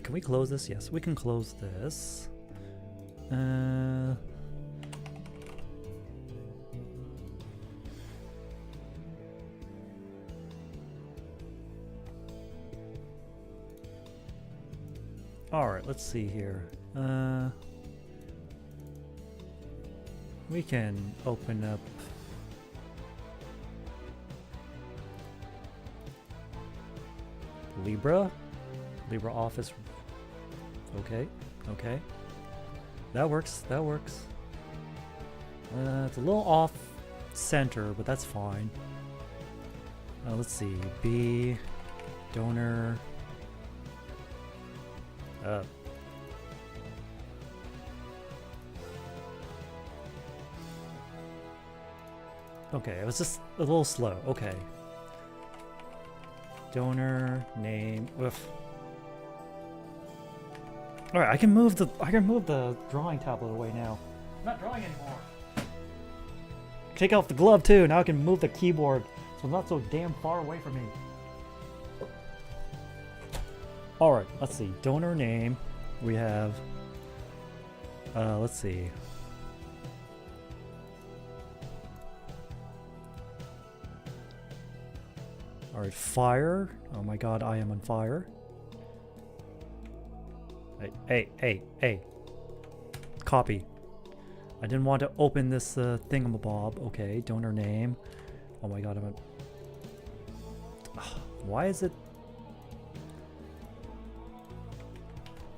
can we close this? Yes, we can close this. Alright, let's see here. We can open up LibreOffice. Okay, okay. That works, that works. It's a little off center, but that's fine. Let's see. B, donor. Okay, it was just a little slow. Okay. Donor name. Oof. All right, I can move the drawing tablet away now. I'm not drawing anymore. Take off the glove too. Now I can move the keyboard so it's not so damn far away from me. All right, let's see. Donor name. We have. Let's see. All right, fire. Oh my God, I am on fire. Hey. Copy. I didn't want to open this thingamabob. Okay, donor name. Oh my god, why is it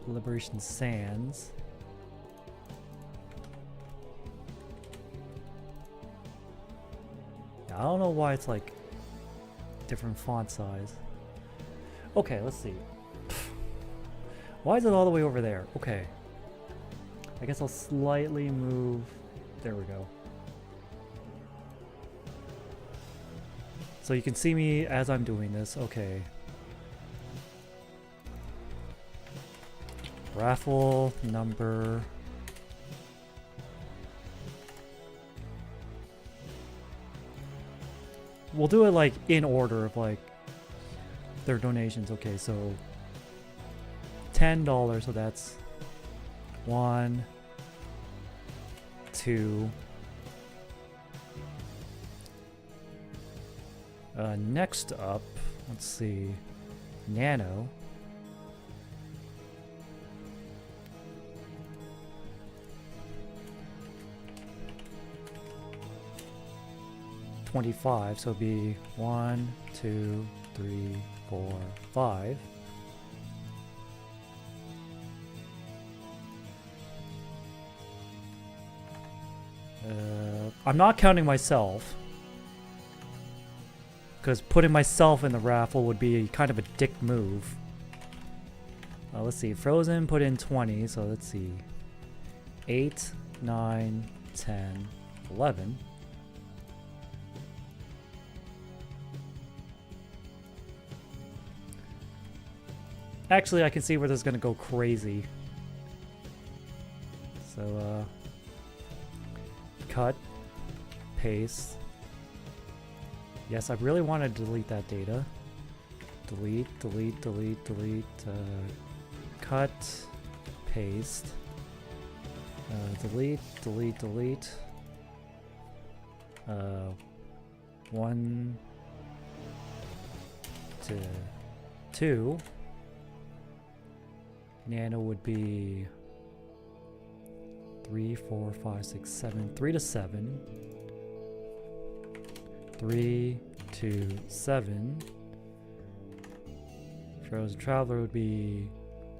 Liberation Sands? I don't know why it's like different font size. Okay, let's see. Why is it all the way over there? Okay. I guess I'll slightly move. There we go. So you can see me as I'm doing this. Okay. Raffle number. We'll do it like in order of like their donations. Okay, so $10, so that's 1, 2. Next up, let's see, Nano. $25, so it'd be 1, 2, 3, 4, 5. I'm not counting myself, because putting myself in the raffle would be kind of a dick move. Let's see, Frozen put in 20, so let's see, 8, 9, 10, 11. Actually, I can see where this is going to go crazy. So, cut, paste. Yes, I really want to delete that data. Delete, delete, delete, delete. Cut, paste. Delete, delete, delete. 1 to 2. Nano would be 3, 4, 5, 6, 7. 3 to 7. 3 to 7. Frozen Traveler would be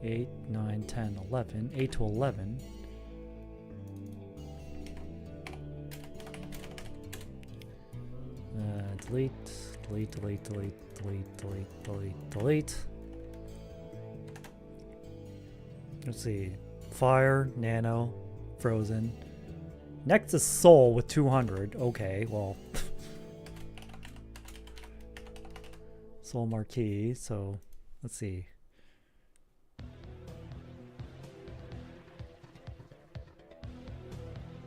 8, 9, 10, 11. 8 to 11. Delete, delete, delete, delete, delete, delete, delete, delete. Let's see. Fire, Nano, Frozen. Next is Soul with 200. Okay, well. Soul Marquee, so let's see.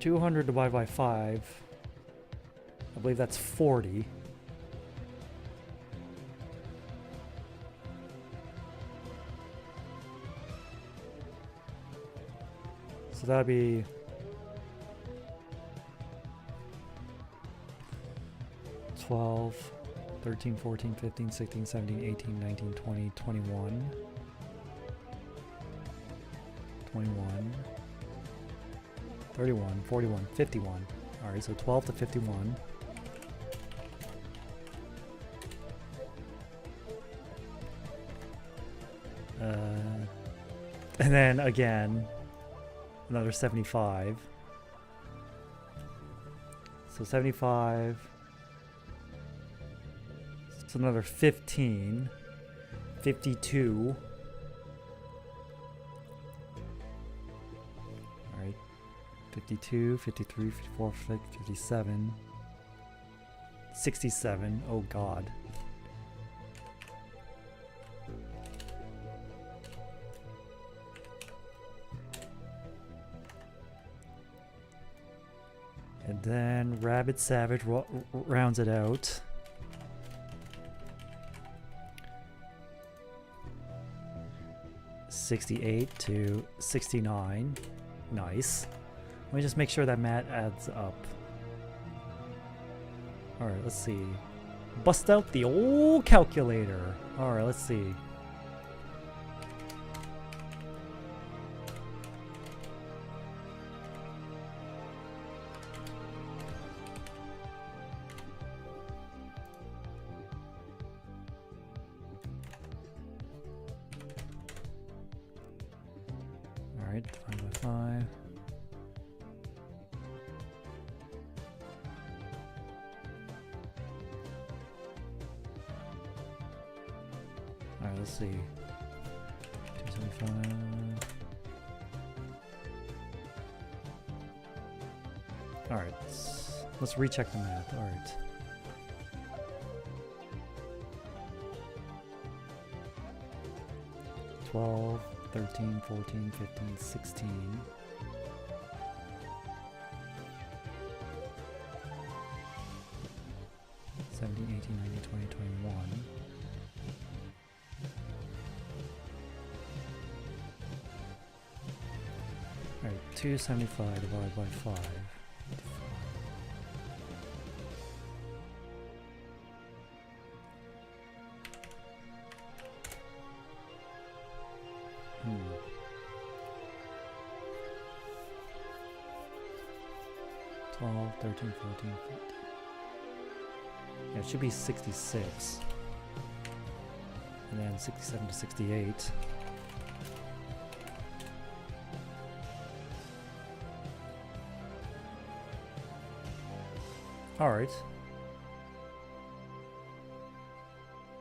$200 divided by 5. I believe that's 40. So that'd be 12, 13, 14, 15, 16, 17, 18, 19, 20, 21, 21, 31, 41, 51. Alright, so 12 to 51. And then again, another 75. So 75. So another 15. 52. Alright. 52, 53, 54, 57. 67. Oh god. And then Rabbit Savage rounds it out. $68 to $69. Nice. Let me just make sure that math adds up. Alright, let's see. Bust out the old calculator. Alright, let's see. let's see. 275. Alright, let's recheck the math. Alright. $12, $13, $14, $15, $16. $17, $18, $19, $20, $21. Alright, 275 divided by 5. Hmm. 12, 13, 14, 15. Yeah, it should be 66. And then 67 to 68. Alright.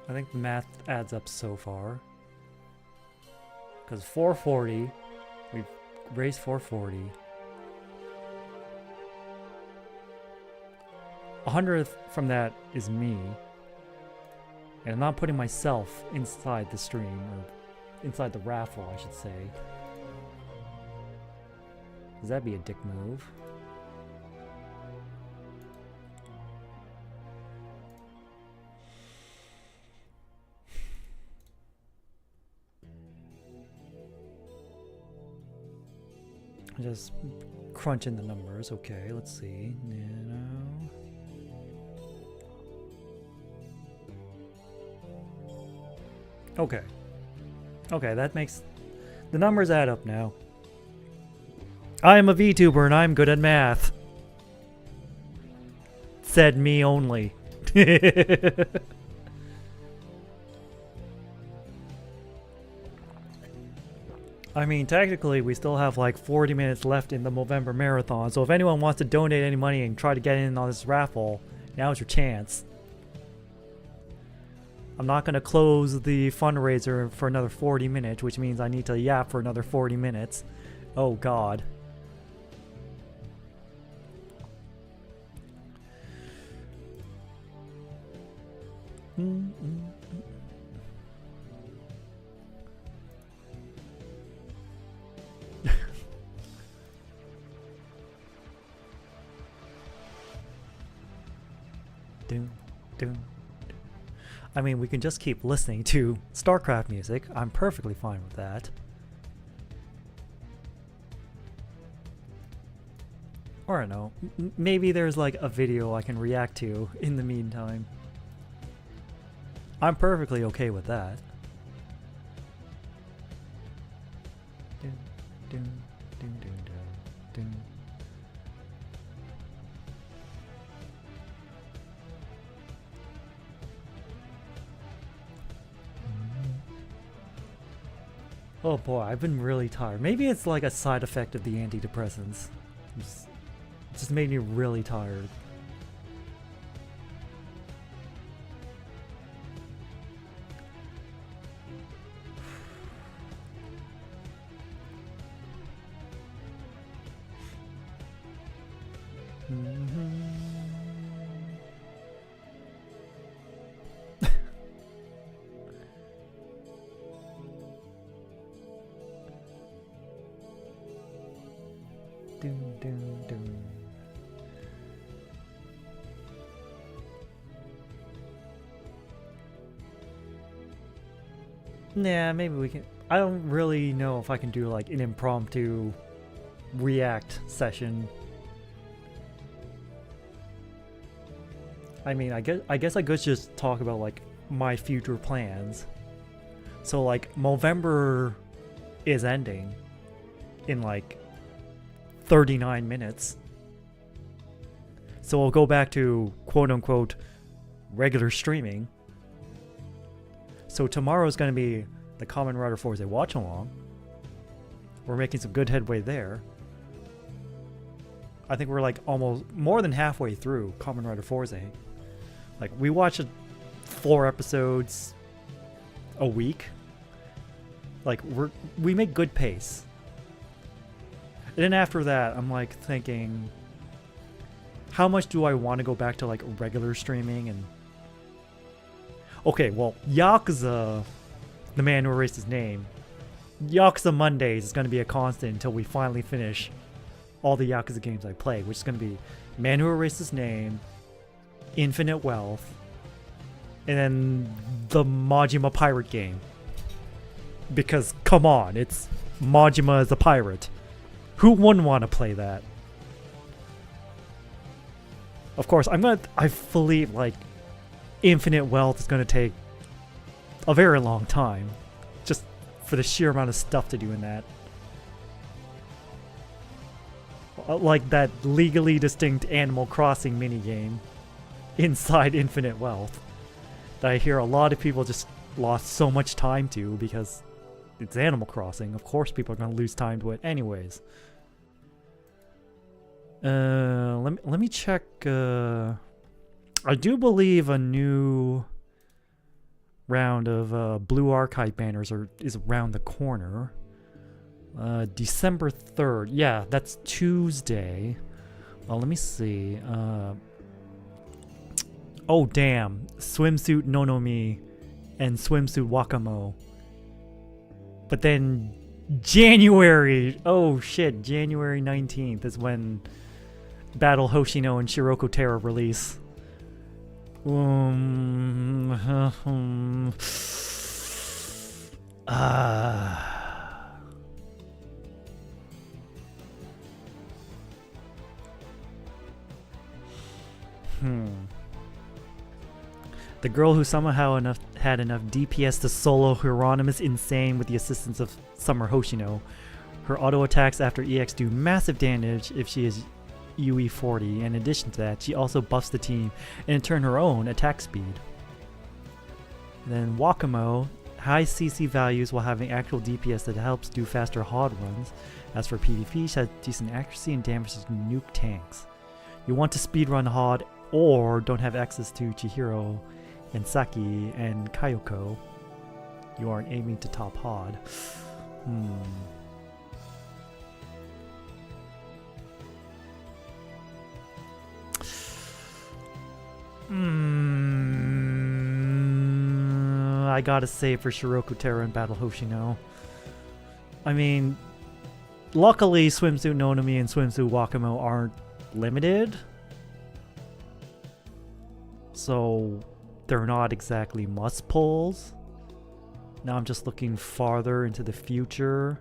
I think the math adds up so far. Because 440, we've raised 440. 100th from that is me. And I'm not putting myself inside the stream, or inside the raffle, I should say. Does that be a dick move? Just crunching the numbers. Okay, let's see. Okay. Okay, that makes... The numbers add up now. I am a VTuber and I'm good at math. Said me only. I mean, technically, we still have like 40 minutes left in the Movember Marathon, so if anyone wants to donate any money and try to get in on this raffle, now's your chance. I'm not going to close the fundraiser for another 40 minutes, which means I need to yap for another 40 minutes. Oh, God. I mean, we can just keep listening to StarCraft music. I'm perfectly fine with that. Or I don't know, maybe there's like a video I can react to in the meantime. I'm perfectly okay with that. Oh boy, I've been really tired. Maybe it's like a side effect of the antidepressants. It just made me really tired. Yeah, maybe we can. I don't really know if I can do like an impromptu react session. I mean, I guess I could just talk about like my future plans. So like Movember is ending in like 39 minutes. So I'll go back to quote unquote regular streaming. So tomorrow's going to be the Kamen Rider Forza watch along. We're making some good headway there. I think we're like almost more than halfway through Kamen Rider Forza. Like we watched 4 episodes a week. Like, we make good pace. And then after that, I'm like thinking, how much do I want to go back to like regular streaming? And okay, well, Yakuza, the man who erased his name, Yakuza Mondays is going to be a constant until we finally finish all the Yakuza games I play, which is going to be Man Who Erased His Name, Infinite Wealth, and then the Majima pirate game. Because, come on, it's Majima as a pirate. Who wouldn't want to play that? Of course, I fully, like, Infinite Wealth is going to take a very long time. Just for the sheer amount of stuff to do in that. Like that legally distinct Animal Crossing minigame inside Infinite Wealth that I hear a lot of people just lost so much time to because it's Animal Crossing. Of course people are going to lose time to it anyways. Let me check. I do believe a new round of Blue Archive banners is around the corner. December 3rd. Yeah, that's Tuesday. Well, let me see. Oh, damn. Swimsuit Nonomi and Swimsuit Wakamo. But then January. Oh, shit. January 19th is when Battle Hoshino and Shiroko Terra release. The girl who somehow had enough DPS to solo Hieronymus Insane with the assistance of Summer Hoshino. Her auto attacks after EX do massive damage if she is UE 40. In addition to that, she also buffs the team and in turn her own attack speed. And then Wakamo, high CC values while having actual DPS that helps do faster HOD runs. As for PvP, she has decent accuracy and damage to nuke tanks. You want to speedrun HOD or don't have access to Chihiro and Saki and Kayoko. You aren't aiming to top HOD. I gotta say for Shiroko Terra and Battle Hoshino. I mean, luckily Swimsuit Nonomi and Swimsuit Wakamo aren't limited. So they're not exactly must pulls. Now I'm just looking farther into the future.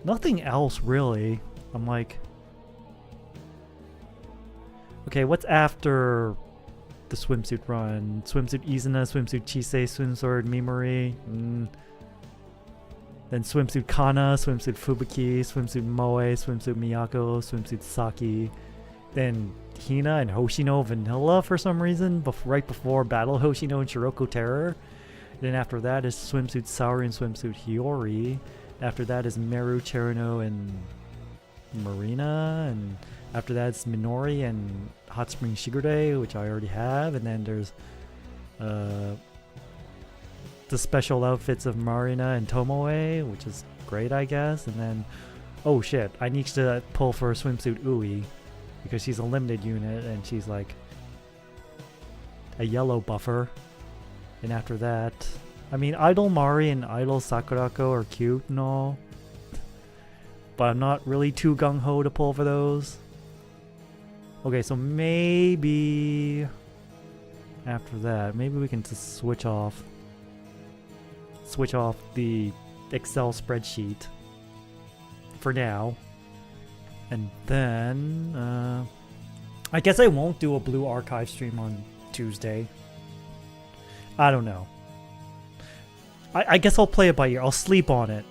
Nothing else really. I'm like, okay, what's after the swimsuit run? Swimsuit Izuna, swimsuit Chisei, swimsuit Mimori, then swimsuit Kana, swimsuit Fubuki, swimsuit Moe, swimsuit Miyako, swimsuit Saki, then Hina and Hoshino Vanilla for some reason, right before Battle Hoshino and Shiroko Terror. Then after that is swimsuit Saori and swimsuit Hiyori. After that is Meru, Cherno, and Marina, and after that it's Minori and Hot Spring Shigure, which I already have, and then there's the special outfits of Marina and Tomoe, which is great, I guess. And then, oh shit, I need to pull for a swimsuit Ui, because she's a limited unit and she's like a yellow buffer. And after that, I mean, Idol Mari and Idol Sakurako are cute and all, but I'm not really too gung-ho to pull for those. Okay, so maybe after that, maybe we can just switch off the Excel spreadsheet for now. And then, I guess I won't do a Blue Archive stream on Tuesday. I don't know. I guess I'll play it by ear. I'll sleep on it.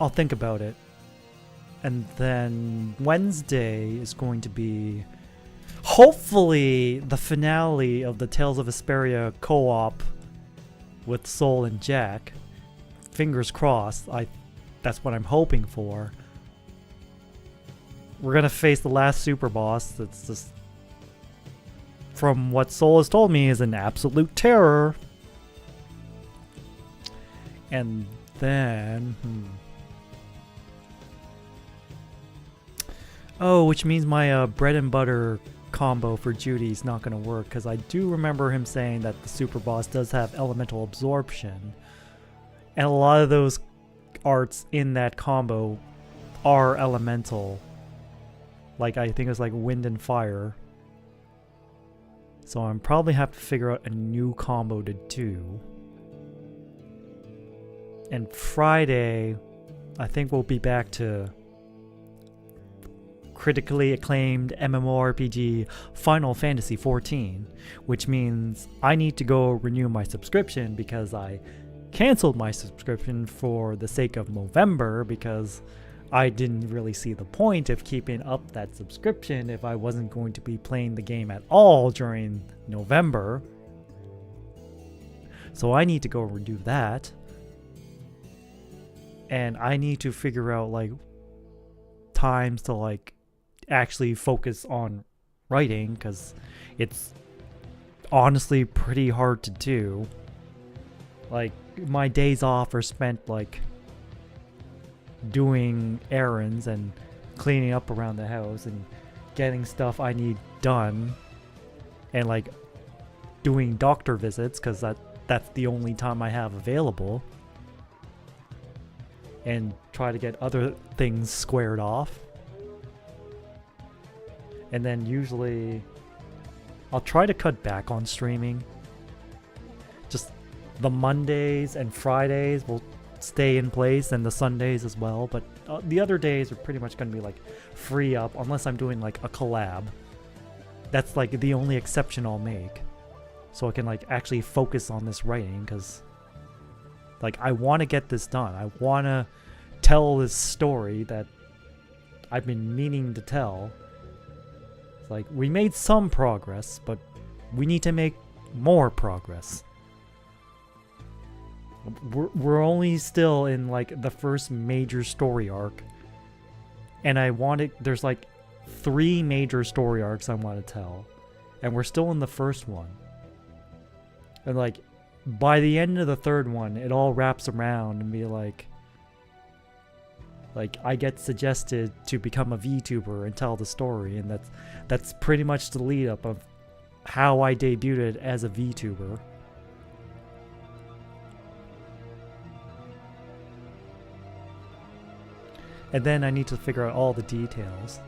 I'll think about it. And then Wednesday is going to be hopefully the finale of the Tales of Vesperia co-op with Soul and Jack. Fingers crossed. That's what I'm hoping for. We're gonna face the last super boss that's just from what Soul has told me, is an absolute terror. And then... Oh, which means my bread and butter combo for Judy is not going to work, because I do remember him saying that the super boss does have elemental absorption. And a lot of those arts in that combo are elemental. Like, I think it's like wind and fire. So I'm probably have to figure out a new combo to do. And Friday, I think we'll be back to critically acclaimed MMORPG Final Fantasy XIV, which means I need to go renew my subscription because I canceled my subscription for the sake of Movember, because I didn't really see the point of keeping up that subscription if I wasn't going to be playing the game at all during November. So I need to go redo that. And I need to figure out like times to like actually focus on writing, because it's honestly pretty hard to do. Like, my days off are spent like doing errands and cleaning up around the house and getting stuff I need done, and like doing doctor visits, because that's the only time I have available, and try to get other things squared off. And then usually I'll try to cut back on streaming. Just the Mondays and Fridays will stay in place, and the Sundays as well, but the other days are pretty much going to be like free up, unless I'm doing like a collab. That's like the only exception I'll make, so I can like actually focus on this writing, because like I want to get this done. I want to tell this story that I've been meaning to tell. It's like, we made some progress, but we need to make more progress. We're only still in like the first major story arc, and there's like 3 major story arcs I want to tell, and we're still in the first one. And like by the end of the third one, it all wraps around and be like I get suggested to become a VTuber and tell the story, and that's pretty much the lead up of how I debuted as a VTuber. And then I need to figure out all the details.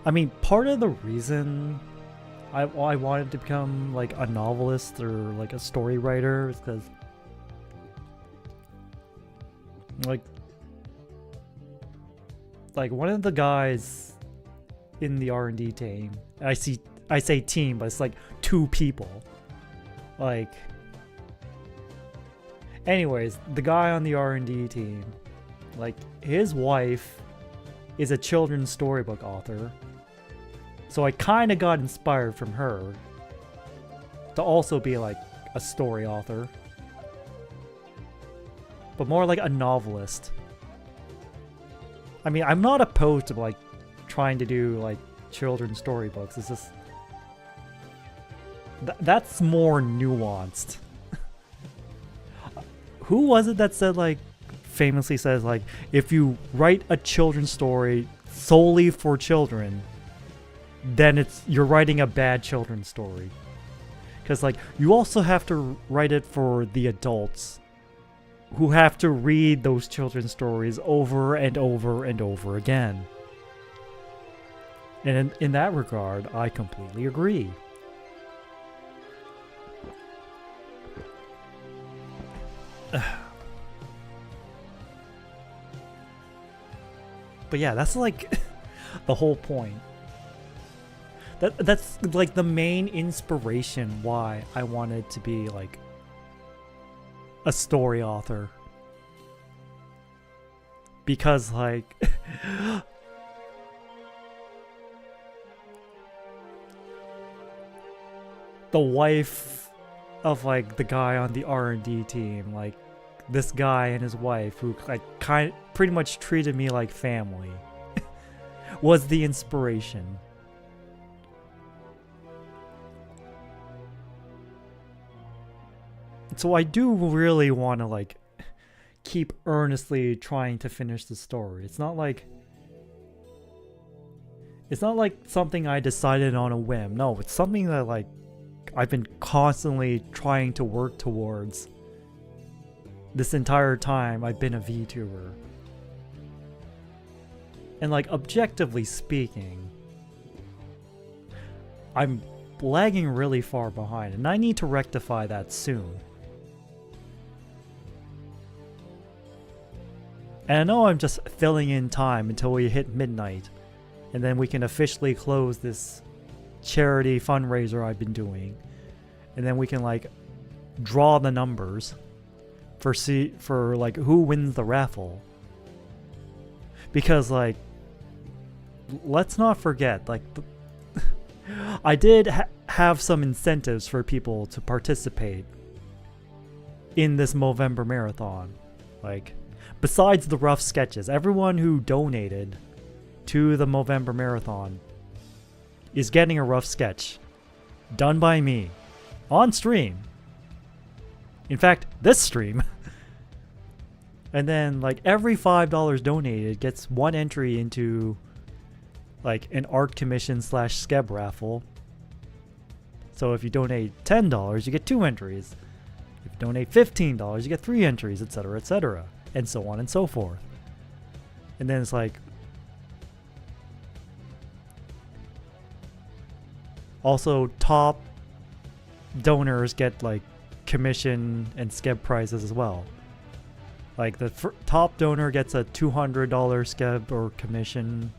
I mean, part of the reason I wanted to become like a novelist or like a story writer is because like one of the guys in the R&D team, I say team, but it's like 2 people. Like, anyways, the guy on the R&D team, like, his wife is a children's storybook author. So I kind of got inspired from her to also be like a story author, but more like a novelist. I mean, I'm not opposed to like trying to do like children's storybooks. It's just that's more nuanced. Who was it that said, like, famously says, like, if you write a children's story solely for children, then you're writing a bad children's story. Because, like, you also have to write it for the adults who have to read those children's stories over and over and over again. And in that regard, I completely agree. But yeah, that's like the whole point. That's like the main inspiration why I wanted to be like a story author. Because like the wife of like the guy on the R&D team, like this guy and his wife who like pretty much treated me like family. was the inspiration. So I do really want to like keep earnestly trying to finish the story. It's not like something I decided on a whim. No, it's something that like I've been constantly trying to work towards this entire time I've been a VTuber. And like objectively speaking, I'm lagging really far behind, and I need to rectify that soon. And I know I'm just filling in time until we hit midnight, and then we can officially close this charity fundraiser I've been doing, and then we can like draw the numbers for like who wins the raffle. Because like, let's not forget, like I did have some incentives for people to participate in this Movember Marathon. Like, besides the rough sketches, everyone who donated to the Movember Marathon is getting a rough sketch done by me on stream. In fact, this stream. And then like every $5 donated gets one entry into like an art commission / skeb raffle. So if you donate $10, you get 2 entries. If you donate $15, you get 3 entries, etc., etc., and so on and so forth. And then it's like, also top donors get like commission and skeb prizes as well. Like the top donor gets a $200 skeb or commission.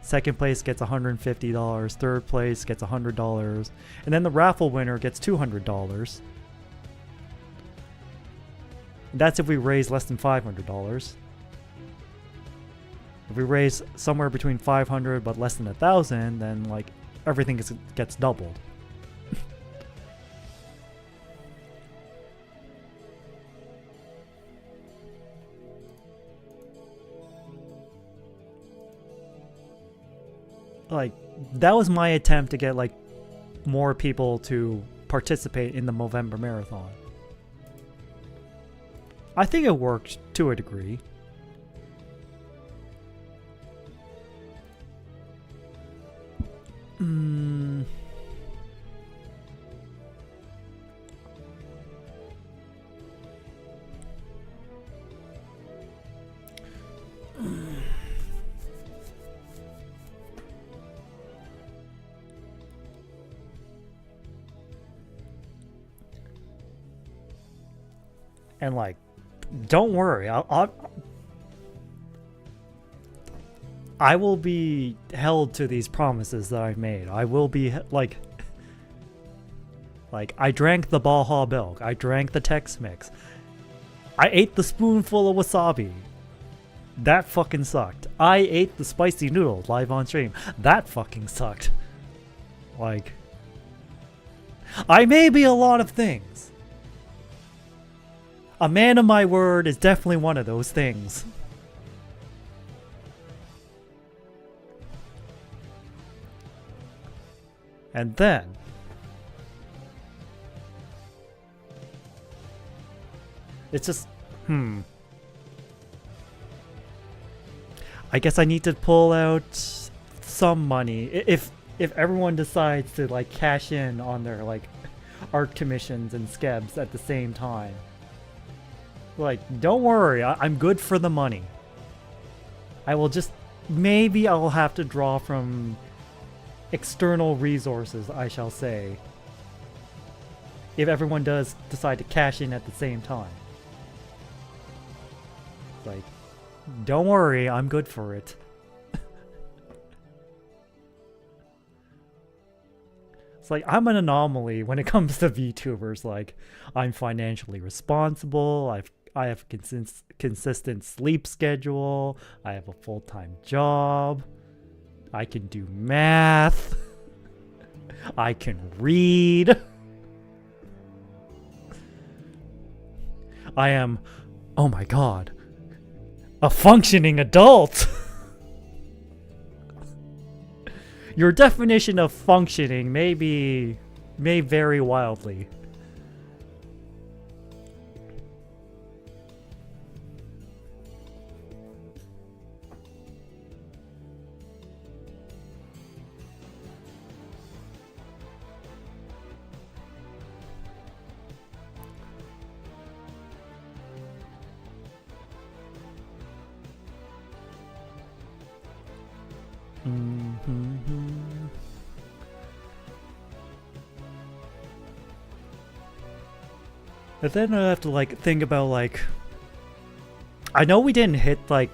Second place gets $150. Third place gets $100. And then the raffle winner gets $200. That's if we raise less than $500. If we raise somewhere between 500 but less than 1,000, then like everything gets doubled. Like, that was my attempt to get like more people to participate in the Movember Marathon. I think it worked to a degree. And like, don't worry, I will be held to these promises that I've made. I will be like I drank the Baja milk. I drank the Tex Mix. I ate the spoonful of wasabi. That fucking sucked. I ate the spicy noodles live on stream. That fucking sucked. Like, I may be a lot of things. A man of my word is definitely one of those things. And then it's just, I guess I need to pull out some money if everyone decides to like cash in on their like art commissions and skebs at the same time. Like, don't worry, I'm good for the money. I will just, maybe I'll have to draw from external resources, I shall say, if everyone does decide to cash in at the same time. Like, don't worry, I'm good for it. It's like, I'm an anomaly when it comes to VTubers. Like, I'm financially responsible, I have consistent sleep schedule, I have a full-time job, I can do math, I can read, I am, oh my god, a functioning adult. Your definition of functioning may vary wildly. But then I have to like think about like, I know we didn't hit like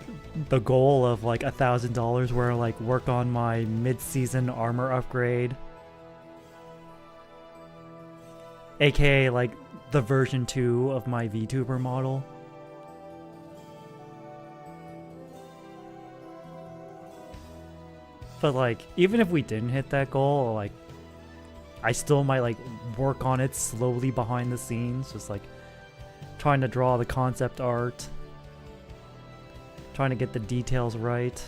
the goal of like $1,000 where I like work on my mid-season armor upgrade, aka like the version 2 of my VTuber model. But like, even if we didn't hit that goal, like, I still might like work on it slowly behind the scenes, just like trying to draw the concept art, trying to get the details right.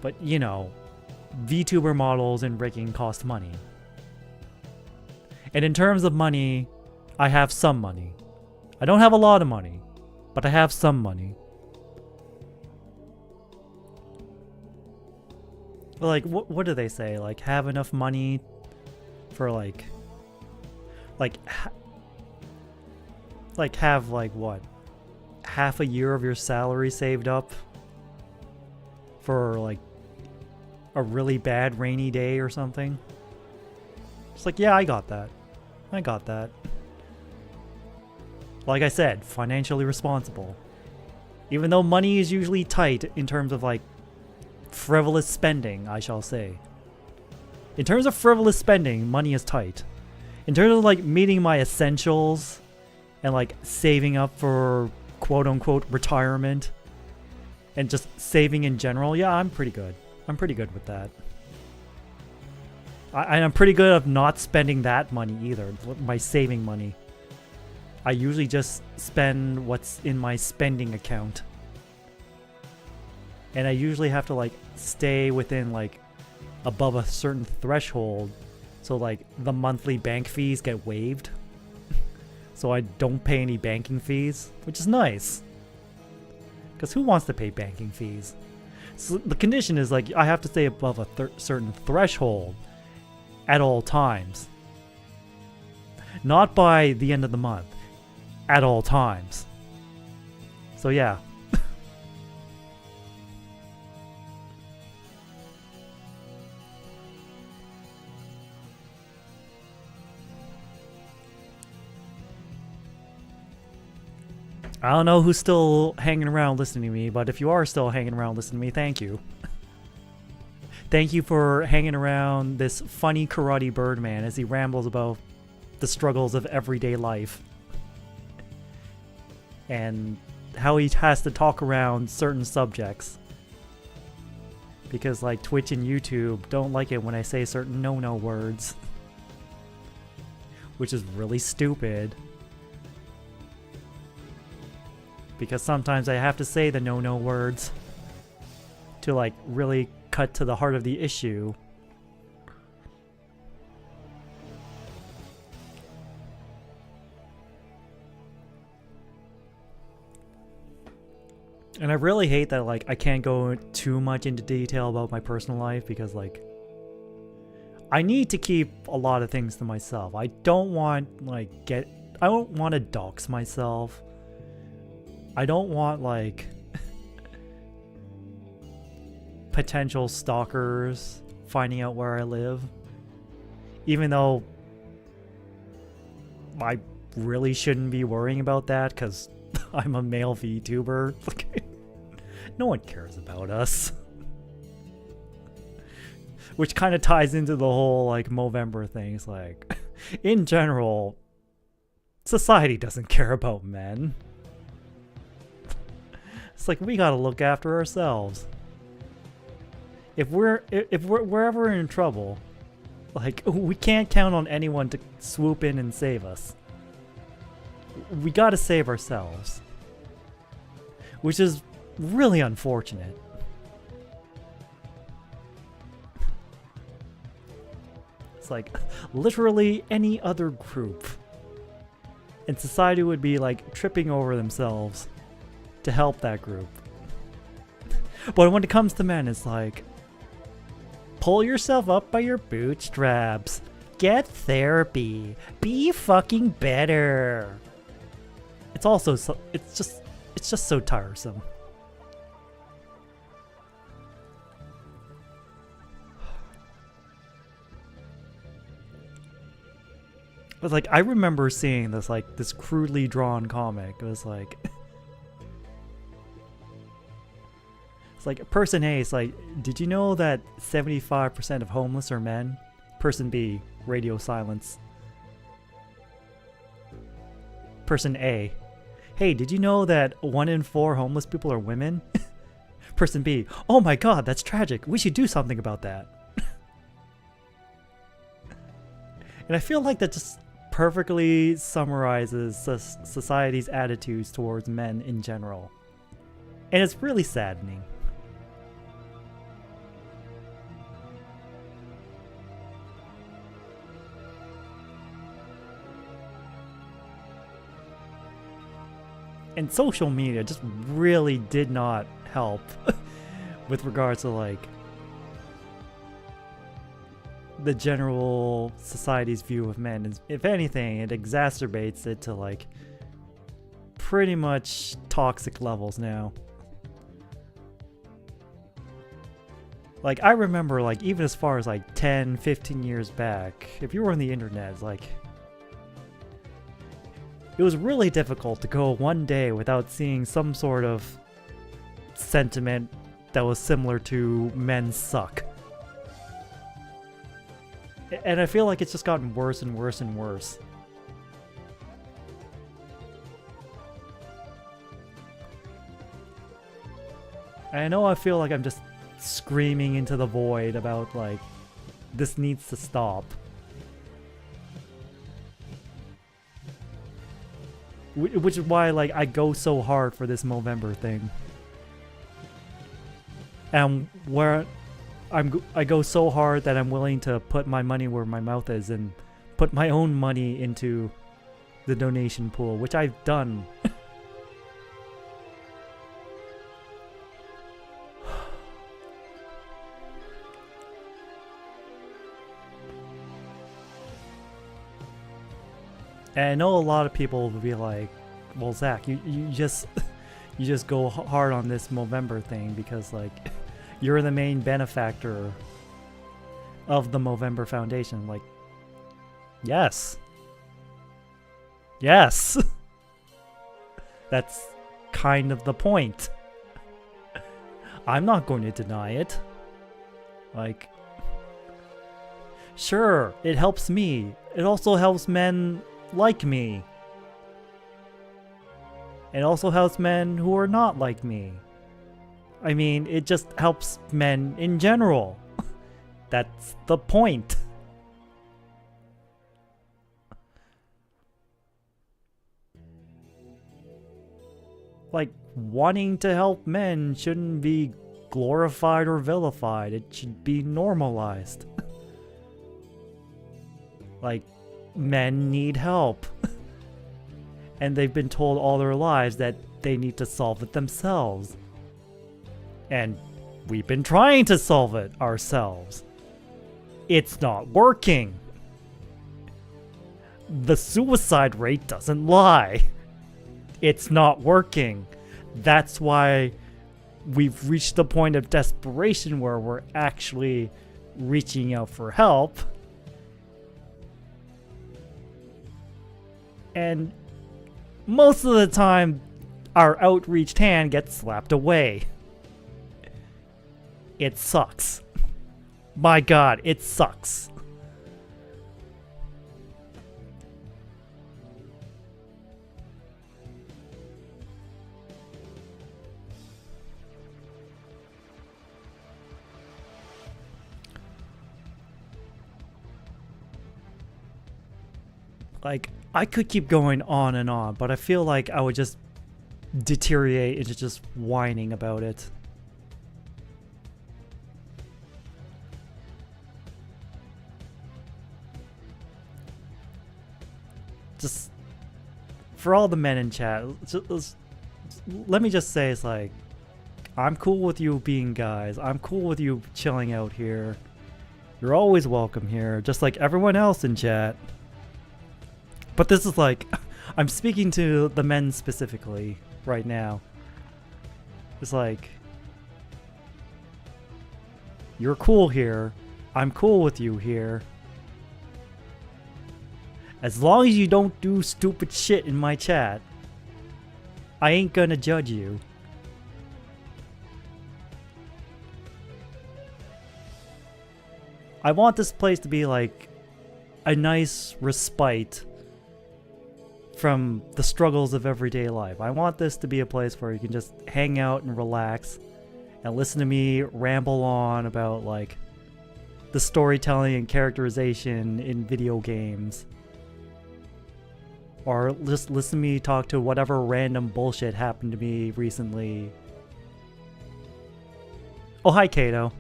But you know, VTuber models and rigging cost money. And in terms of money, I have some money. I don't have a lot of money, but I have some money. Like, what do they say? Like, have enough money for like have like what? Half a year of your salary saved up for like a really bad rainy day or something. It's like, yeah, I got that. I got that. Like I said, financially responsible. Even though money is usually tight in terms of like frivolous spending, I shall say. In terms of frivolous spending, money is tight. In terms of like meeting my essentials and like saving up for quote-unquote retirement and just saving in general, yeah, I'm pretty good. I'm pretty good with that. I'm pretty good at not spending that money either, my saving money. I usually just spend what's in my spending account. And I usually have to like stay within like above a certain threshold, so like the monthly bank fees get waived. So I don't pay any banking fees, which is nice. Because who wants to pay banking fees? So the condition is like I have to stay above a certain threshold at all times. Not by the end of the month. At all times. So yeah. I don't know who's still hanging around listening to me, but if you are still hanging around listening to me, thank you. Thank you for hanging around this funny karate birdman as he rambles about the struggles of everyday life. And how he has to talk around certain subjects. Because like Twitch and YouTube don't like it when I say certain no-no words. Which is really stupid. Because sometimes I have to say the no-no words to like really cut to the heart of the issue. And I really hate that like I can't go too much into detail about my personal life because like I need to keep a lot of things to myself. I don't want I don't want to dox myself. I don't want like potential stalkers finding out where I live. Even though I really shouldn't be worrying about that because I'm a male VTuber. No one cares about us. Which kind of ties into the whole like Movember thing. It's like, in general, society doesn't care about men. It's like we gotta look after ourselves. If we're ever in trouble, like we can't count on anyone to swoop in and save us. We gotta save ourselves. Which is really unfortunate. It's like literally any other group. And society would be like tripping over themselves to help that group. But when it comes to men, it's like, pull yourself up by your bootstraps. Get therapy. Be fucking better. It's also so, it's just so tiresome. But like, I remember seeing this like this crudely drawn comic. It was like, it's like person A is like, did you know that 75% of homeless are men? Person B, radio silence. Person A, hey, did you know that 1 in 4 homeless people are women? Person B, oh my god, that's tragic. We should do something about that. And I feel like that just perfectly summarizes society's attitudes towards men in general. And it's really saddening. And social media just really did not help with regards to like the general society's view of men. If anything, it exacerbates it to like pretty much toxic levels now. Like I remember like even as far as like 10, 15 years back, if you were on the internet, like it was really difficult to go one day without seeing some sort of sentiment that was similar to men suck. And I feel like it's just gotten worse and worse and worse. And I know I feel like I'm just screaming into the void about like, this needs to stop. Which is why like I go so hard for this Movember thing. And where I go so hard that I'm willing to put my money where my mouth is and put my own money into the donation pool, which I've done. And I know a lot of people will be like, well, Zach, you just you just go hard on this Movember thing because like you're the main benefactor of the Movember Foundation. Like, yes. Yes. That's kind of the point. I'm not going to deny it. Like, sure, it helps me. It also helps men like me. It also helps men who are not like me. I mean, it just helps men in general. That's the point. Like, wanting to help men shouldn't be glorified or vilified. It should be normalized. Like, men need help. And they've been told all their lives that they need to solve it themselves. And we've been trying to solve it ourselves. It's not working. The suicide rate doesn't lie. It's not working. That's why we've reached the point of desperation where we're actually reaching out for help. And most of the time, our outreached hand gets slapped away. It sucks. My God, it sucks. Like, I could keep going on and on, but I feel like I would just deteriorate into just whining about it. just for all the men in chat, let me just say, it's like, I'm cool with you being guys. I'm cool with you chilling out here. You're always welcome here, just like everyone else in chat. But this is like, I'm speaking to the men specifically right now. It's like, you're cool here. I'm cool with you here. As long as you don't do stupid shit in my chat, I ain't gonna judge you. I want this place to be like a nice respite from the struggles of everyday life. I want this to be a place where you can just hang out and relax and listen to me ramble on about like the storytelling and characterization in video games. Or just listen to me talk to whatever random bullshit happened to me recently. Oh, hi, Kato.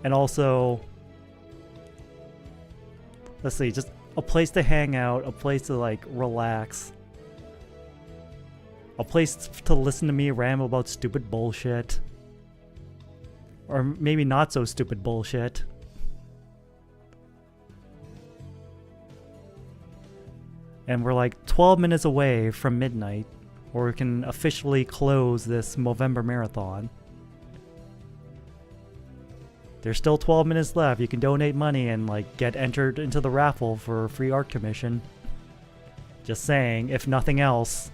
And also, let's see, just a place to hang out, a place to like relax, a place to listen to me ramble about stupid bullshit, or maybe not so stupid bullshit. And we're like 12 minutes away from midnight, where we can officially close this Movember Marathon. There's still 12 minutes left. You can donate money and like get entered into the raffle for a free art commission. Just saying, if nothing else.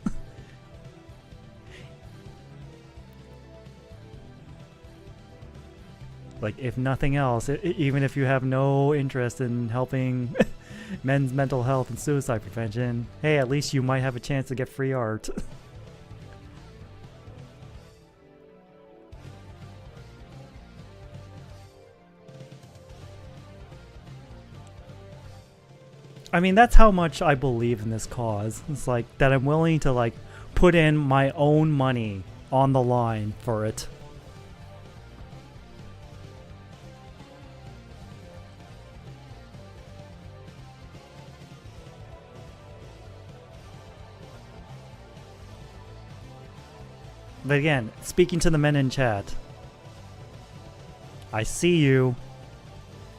Like, if nothing else, even if you have no interest in helping men's mental health and suicide prevention, hey, at least you might have a chance to get free art. I mean, that's how much I believe in this cause. It's like that I'm willing to like put in my own money on the line for it. But again, speaking to the men in chat, I see you.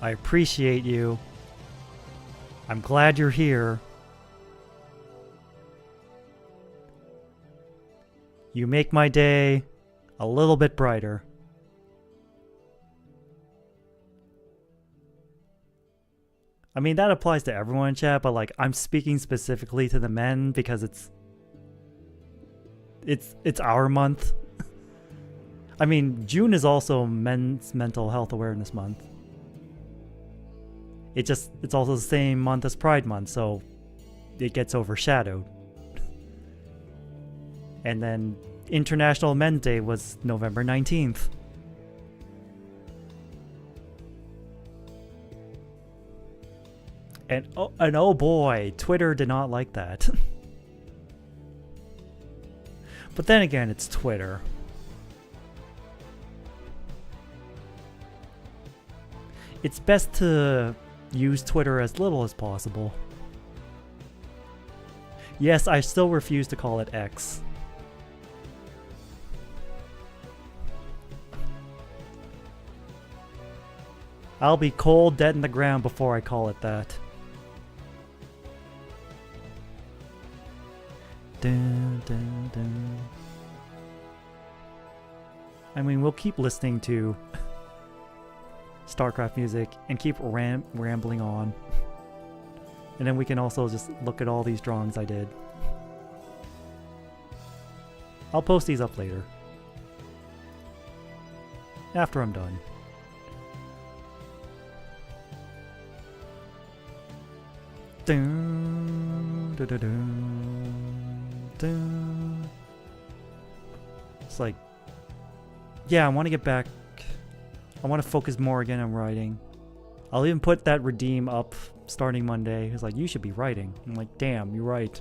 I appreciate you. I'm glad you're here. You make my day a little bit brighter. I mean, that applies to everyone in chat, but like, I'm speaking specifically to the men because it's our month. I mean, June is also Men's Mental Health Awareness Month. It's also the same month as Pride Month, so it gets overshadowed. And then International Men's Day was November 19th. And oh boy, Twitter did not like that. But then again, it's Twitter. It's best to use Twitter as little as possible. Yes, I still refuse to call it X. I'll be cold dead in the ground before I call it that. Dun, dun, dun. I mean, we'll keep listening to StarCraft music and keep rambling on. And then we can also just look at all these drawings I did. I'll post these up later. After I'm done. Dun, dun, dun, dun, dun. It's like, yeah, I want to get back. I want to focus more again on writing. I'll even put that redeem up starting Monday. It's like, you should be writing. I'm like, damn, you're right.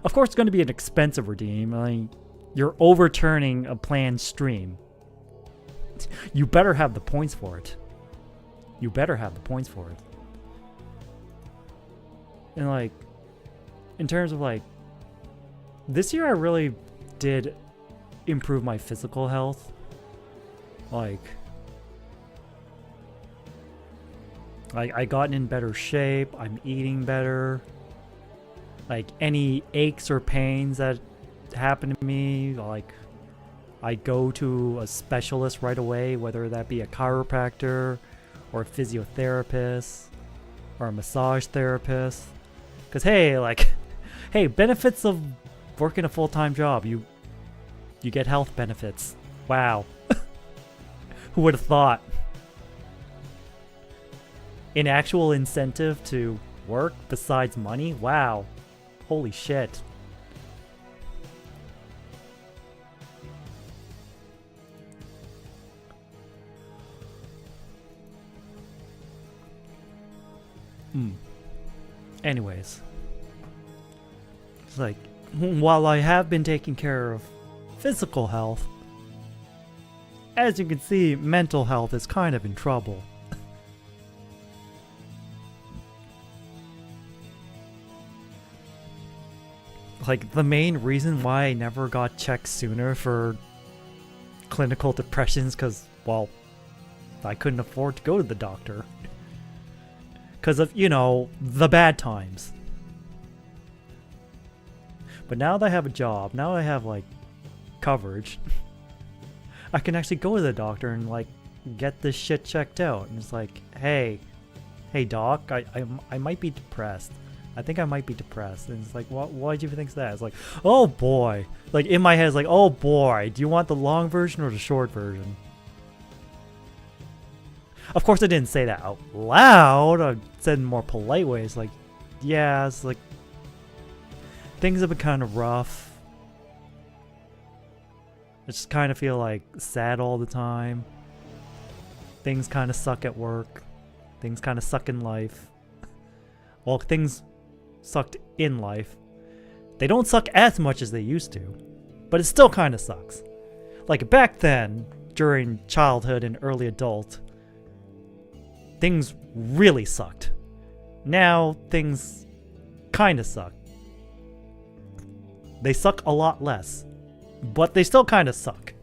Of course, it's going to be an expensive redeem. I mean, you're overturning a planned stream. You better have the points for it. You better have the points for it. And like, in terms of like, this year I really did improve my physical health. Like I gotten in better shape, I'm eating better. Like any aches or pains that happen to me, like I go to a specialist right away, whether that be a chiropractor or a physiotherapist or a massage therapist. Cause hey, like, hey, benefits of working a full-time job, you get health benefits. Wow. Who would have thought? An actual incentive to work besides money? Wow. Holy shit. Anyways. It's like, while I have been taking care of physical health, as you can see, mental health is kind of in trouble. Like, the main reason why I never got checked sooner for clinical depressions, because, well, I couldn't afford to go to the doctor. Because of, you know, the bad times. But now that I have a job, now I have, like, coverage, I can actually go to the doctor and, like, get this shit checked out. And it's like, hey doc, I might be depressed. I think I might be depressed. And it's like, why do you think that? It's like, oh boy. Like, in my head, it's like, oh boy, do you want the long version or the short version? Of course, I didn't say that out loud. I said in more polite ways, like, yeah, it's like, things have been kind of rough. I just kind of feel like sad all the time. Things kind of suck at work. Things kind of suck in life. Well, things sucked in life. They don't suck as much as they used to, but it still kind of sucks. Like back then, during childhood and early adult, things really sucked. Now, things kind of suck. They suck a lot less, but they still kind of suck.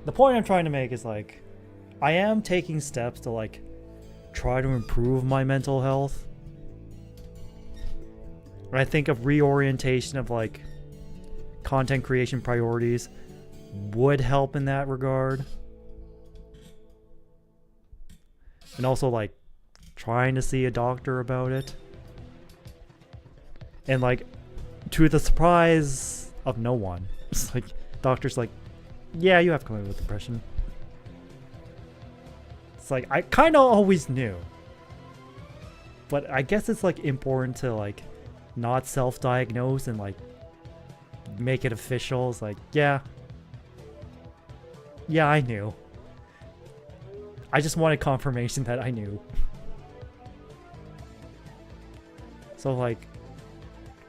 The point I'm trying to make is like, I am taking steps to like try to improve my mental health. I think of reorientation of like content creation priorities would help in that regard. And also like trying to see a doctor about it. And like to the surprise of no one, it's like doctor's like, yeah, you have clinical depression. It's like I kind of always knew. But I guess it's like important to like not self-diagnose and like make it official. It's like, yeah, I knew. I just wanted confirmation that I knew. So like,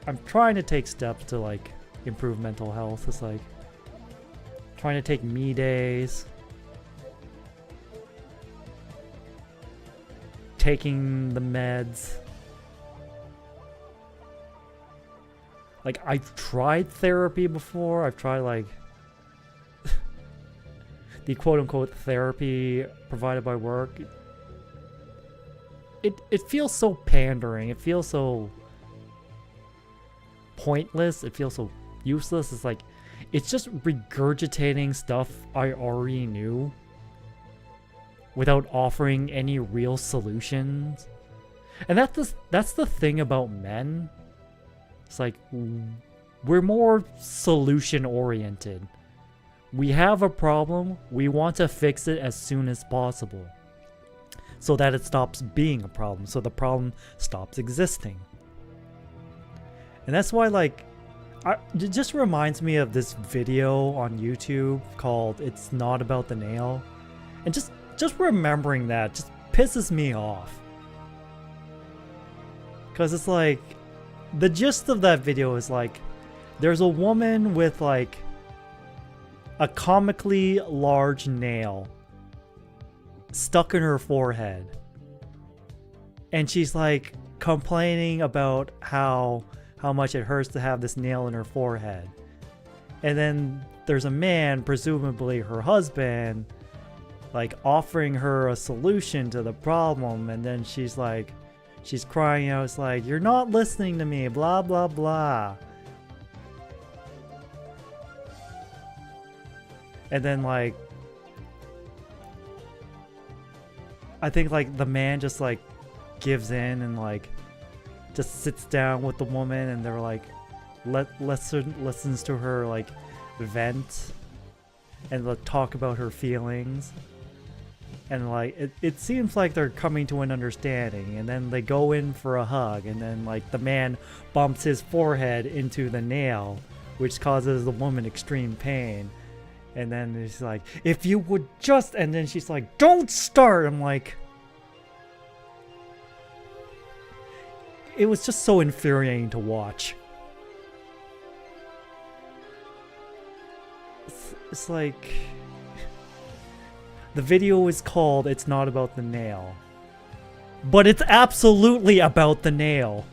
I'm trying to take steps to like improve mental health. It's like trying to take me days, taking the meds. Like, I've tried therapy before. I've tried, like, the quote-unquote therapy provided by work. It feels so pandering. It feels so pointless. It feels so useless. It's like, it's just regurgitating stuff I already knew without offering any real solutions. And that's the thing about men. It's like, we're more solution-oriented. We have a problem, we want to fix it as soon as possible, so that it stops being a problem, so the problem stops existing. And that's why, like, it just reminds me of this video on YouTube called It's Not About the Nail. And just remembering that just pisses me off. Because it's like, the gist of that video is like, there's a woman with like a comically large nail stuck in her forehead. And she's like complaining about how much it hurts to have this nail in her forehead. And then there's a man, presumably her husband, like offering her a solution to the problem, and then she's crying out, it's like, you're not listening to me, blah blah blah. And then like, I think like the man just like gives in and like just sits down with the woman, and they're like listens to her like vent and like, talk about her feelings. And like it seems like they're coming to an understanding, and then they go in for a hug, and then like the man bumps his forehead into the nail, which causes the woman extreme pain. And then he's like, if you would just, and then she's like, don't start. I'm like, it was just so infuriating to watch. It's like, the video is called It's Not About the Nail, but it's absolutely about the nail.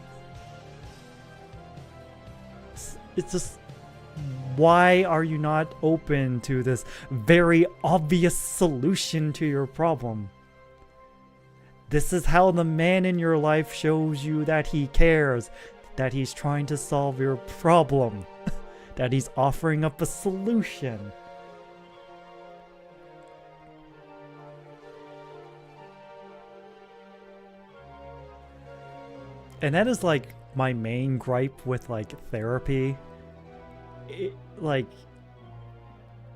It's just, why are you not open to this very obvious solution to your problem? This is how the man in your life shows you that he cares, that he's trying to solve your problem, that he's offering up a solution. And that is like my main gripe with like therapy. Like,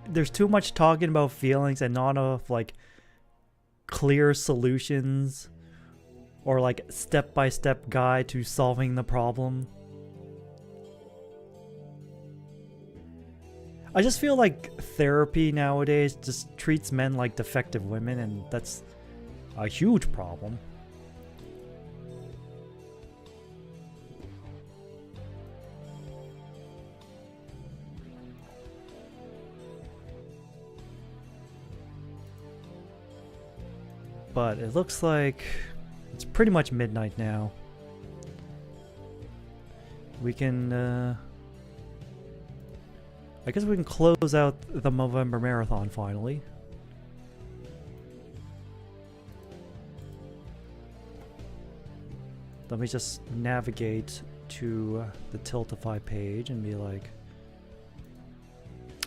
there's too much talking about feelings and not enough like clear solutions or like step-by-step guide to solving the problem. I just feel like therapy nowadays just treats men like defective women, and that's a huge problem. But it looks like it's pretty much midnight now. We can, I guess we can close out the Movember Marathon finally. Let me just navigate to the Tiltify page and be like,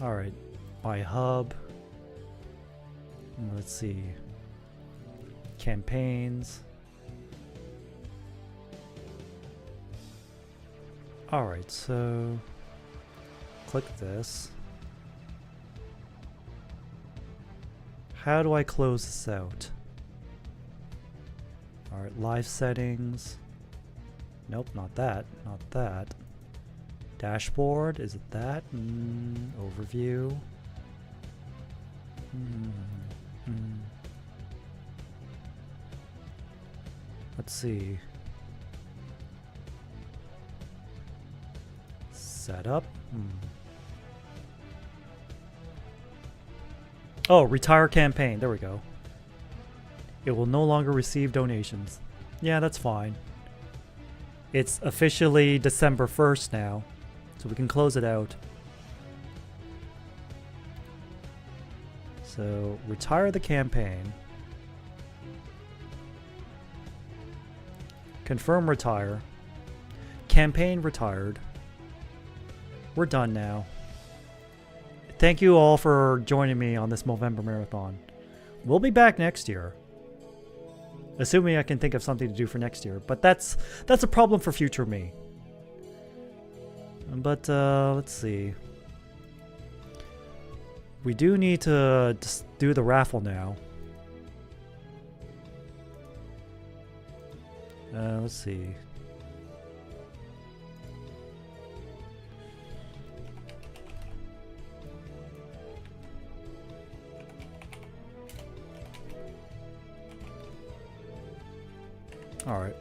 alright, my hub. Let's see. Campaigns. Alright, so click this. How do I close this out? Alright, live settings. Nope, not that. Not that. Dashboard, is it that? Overview. Let's see. Setup. Oh, retire campaign. There we go. It will no longer receive donations. Yeah, that's fine. It's officially December 1st now, so we can close it out. So, retire the campaign. Confirm retire. Campaign retired. We're done now. Thank you all for joining me on this Movember Marathon. We'll be back next year. Assuming I can think of something to do for next year. But that's a problem for future me. But, let's see. We do need to just do the raffle now. Let's see. All right.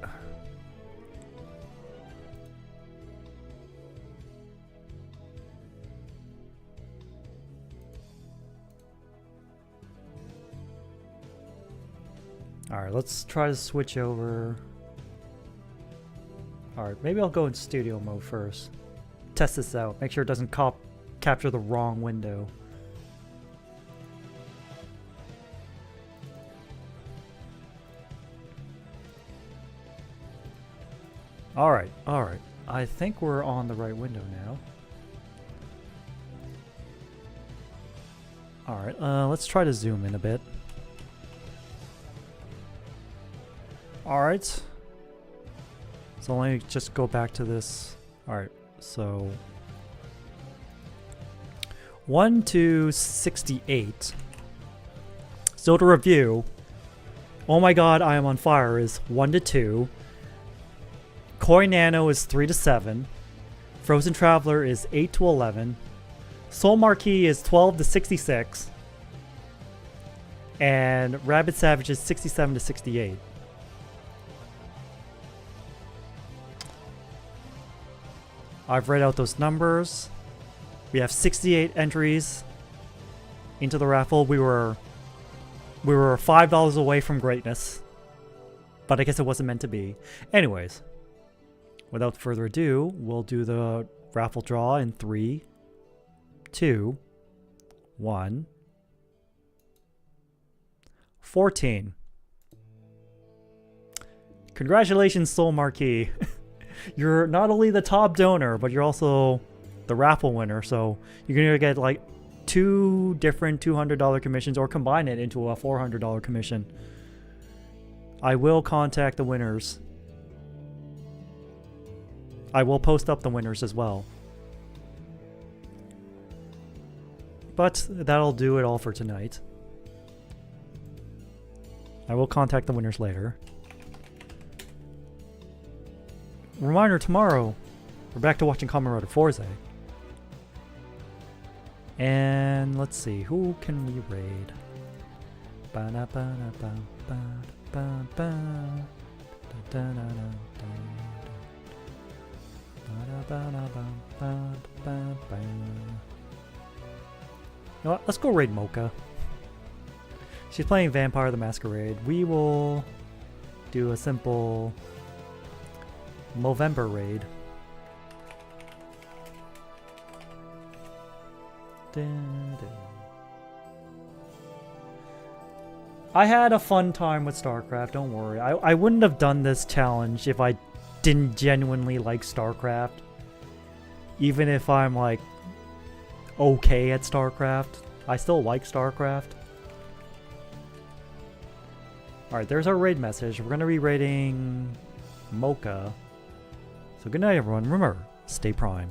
All right, let's try to switch over. Alright, maybe I'll go in studio mode first. Test this out. Make sure it doesn't capture the wrong window. Alright, alright. I think we're on the right window now. Alright, let's try to zoom in a bit. Alright. So let me just go back to this. Alright, so 1 to 68. So to review, Oh My God, I Am on Fire is 1 to 2. Koi Nano is 3 to 7. Frozen Traveler is 8 to 11. Soul Marquee is 12 to 66. And Rabid Savage is 67 to 68. I've read out those numbers. We have 68 entries into the raffle. We were $5 away from greatness, but I guess it wasn't meant to be. Anyways, without further ado, we'll do the raffle draw in 3, 2, 1. 14. Congratulations, Soul Marquee. You're not only the top donor, but you're also the raffle winner. So you're going to get like 2 different $200 commissions or combine it into a $400 commission. I will contact the winners. I will post up the winners as well. But that'll do it all for tonight. I will contact the winners later. Reminder, tomorrow we're back to watching Kamen Rider Forze. And let's see, who can we raid? You know what? Let's go raid Mocha. She's playing Vampire the Masquerade. We will do a simple Movember raid. I had a fun time with StarCraft, don't worry. I wouldn't have done this challenge if I didn't genuinely like StarCraft. Even if I'm like okay at StarCraft, I still like StarCraft. Alright, there's our raid message. We're going to be raiding Mocha. So good night, everyone. Remember, stay prime.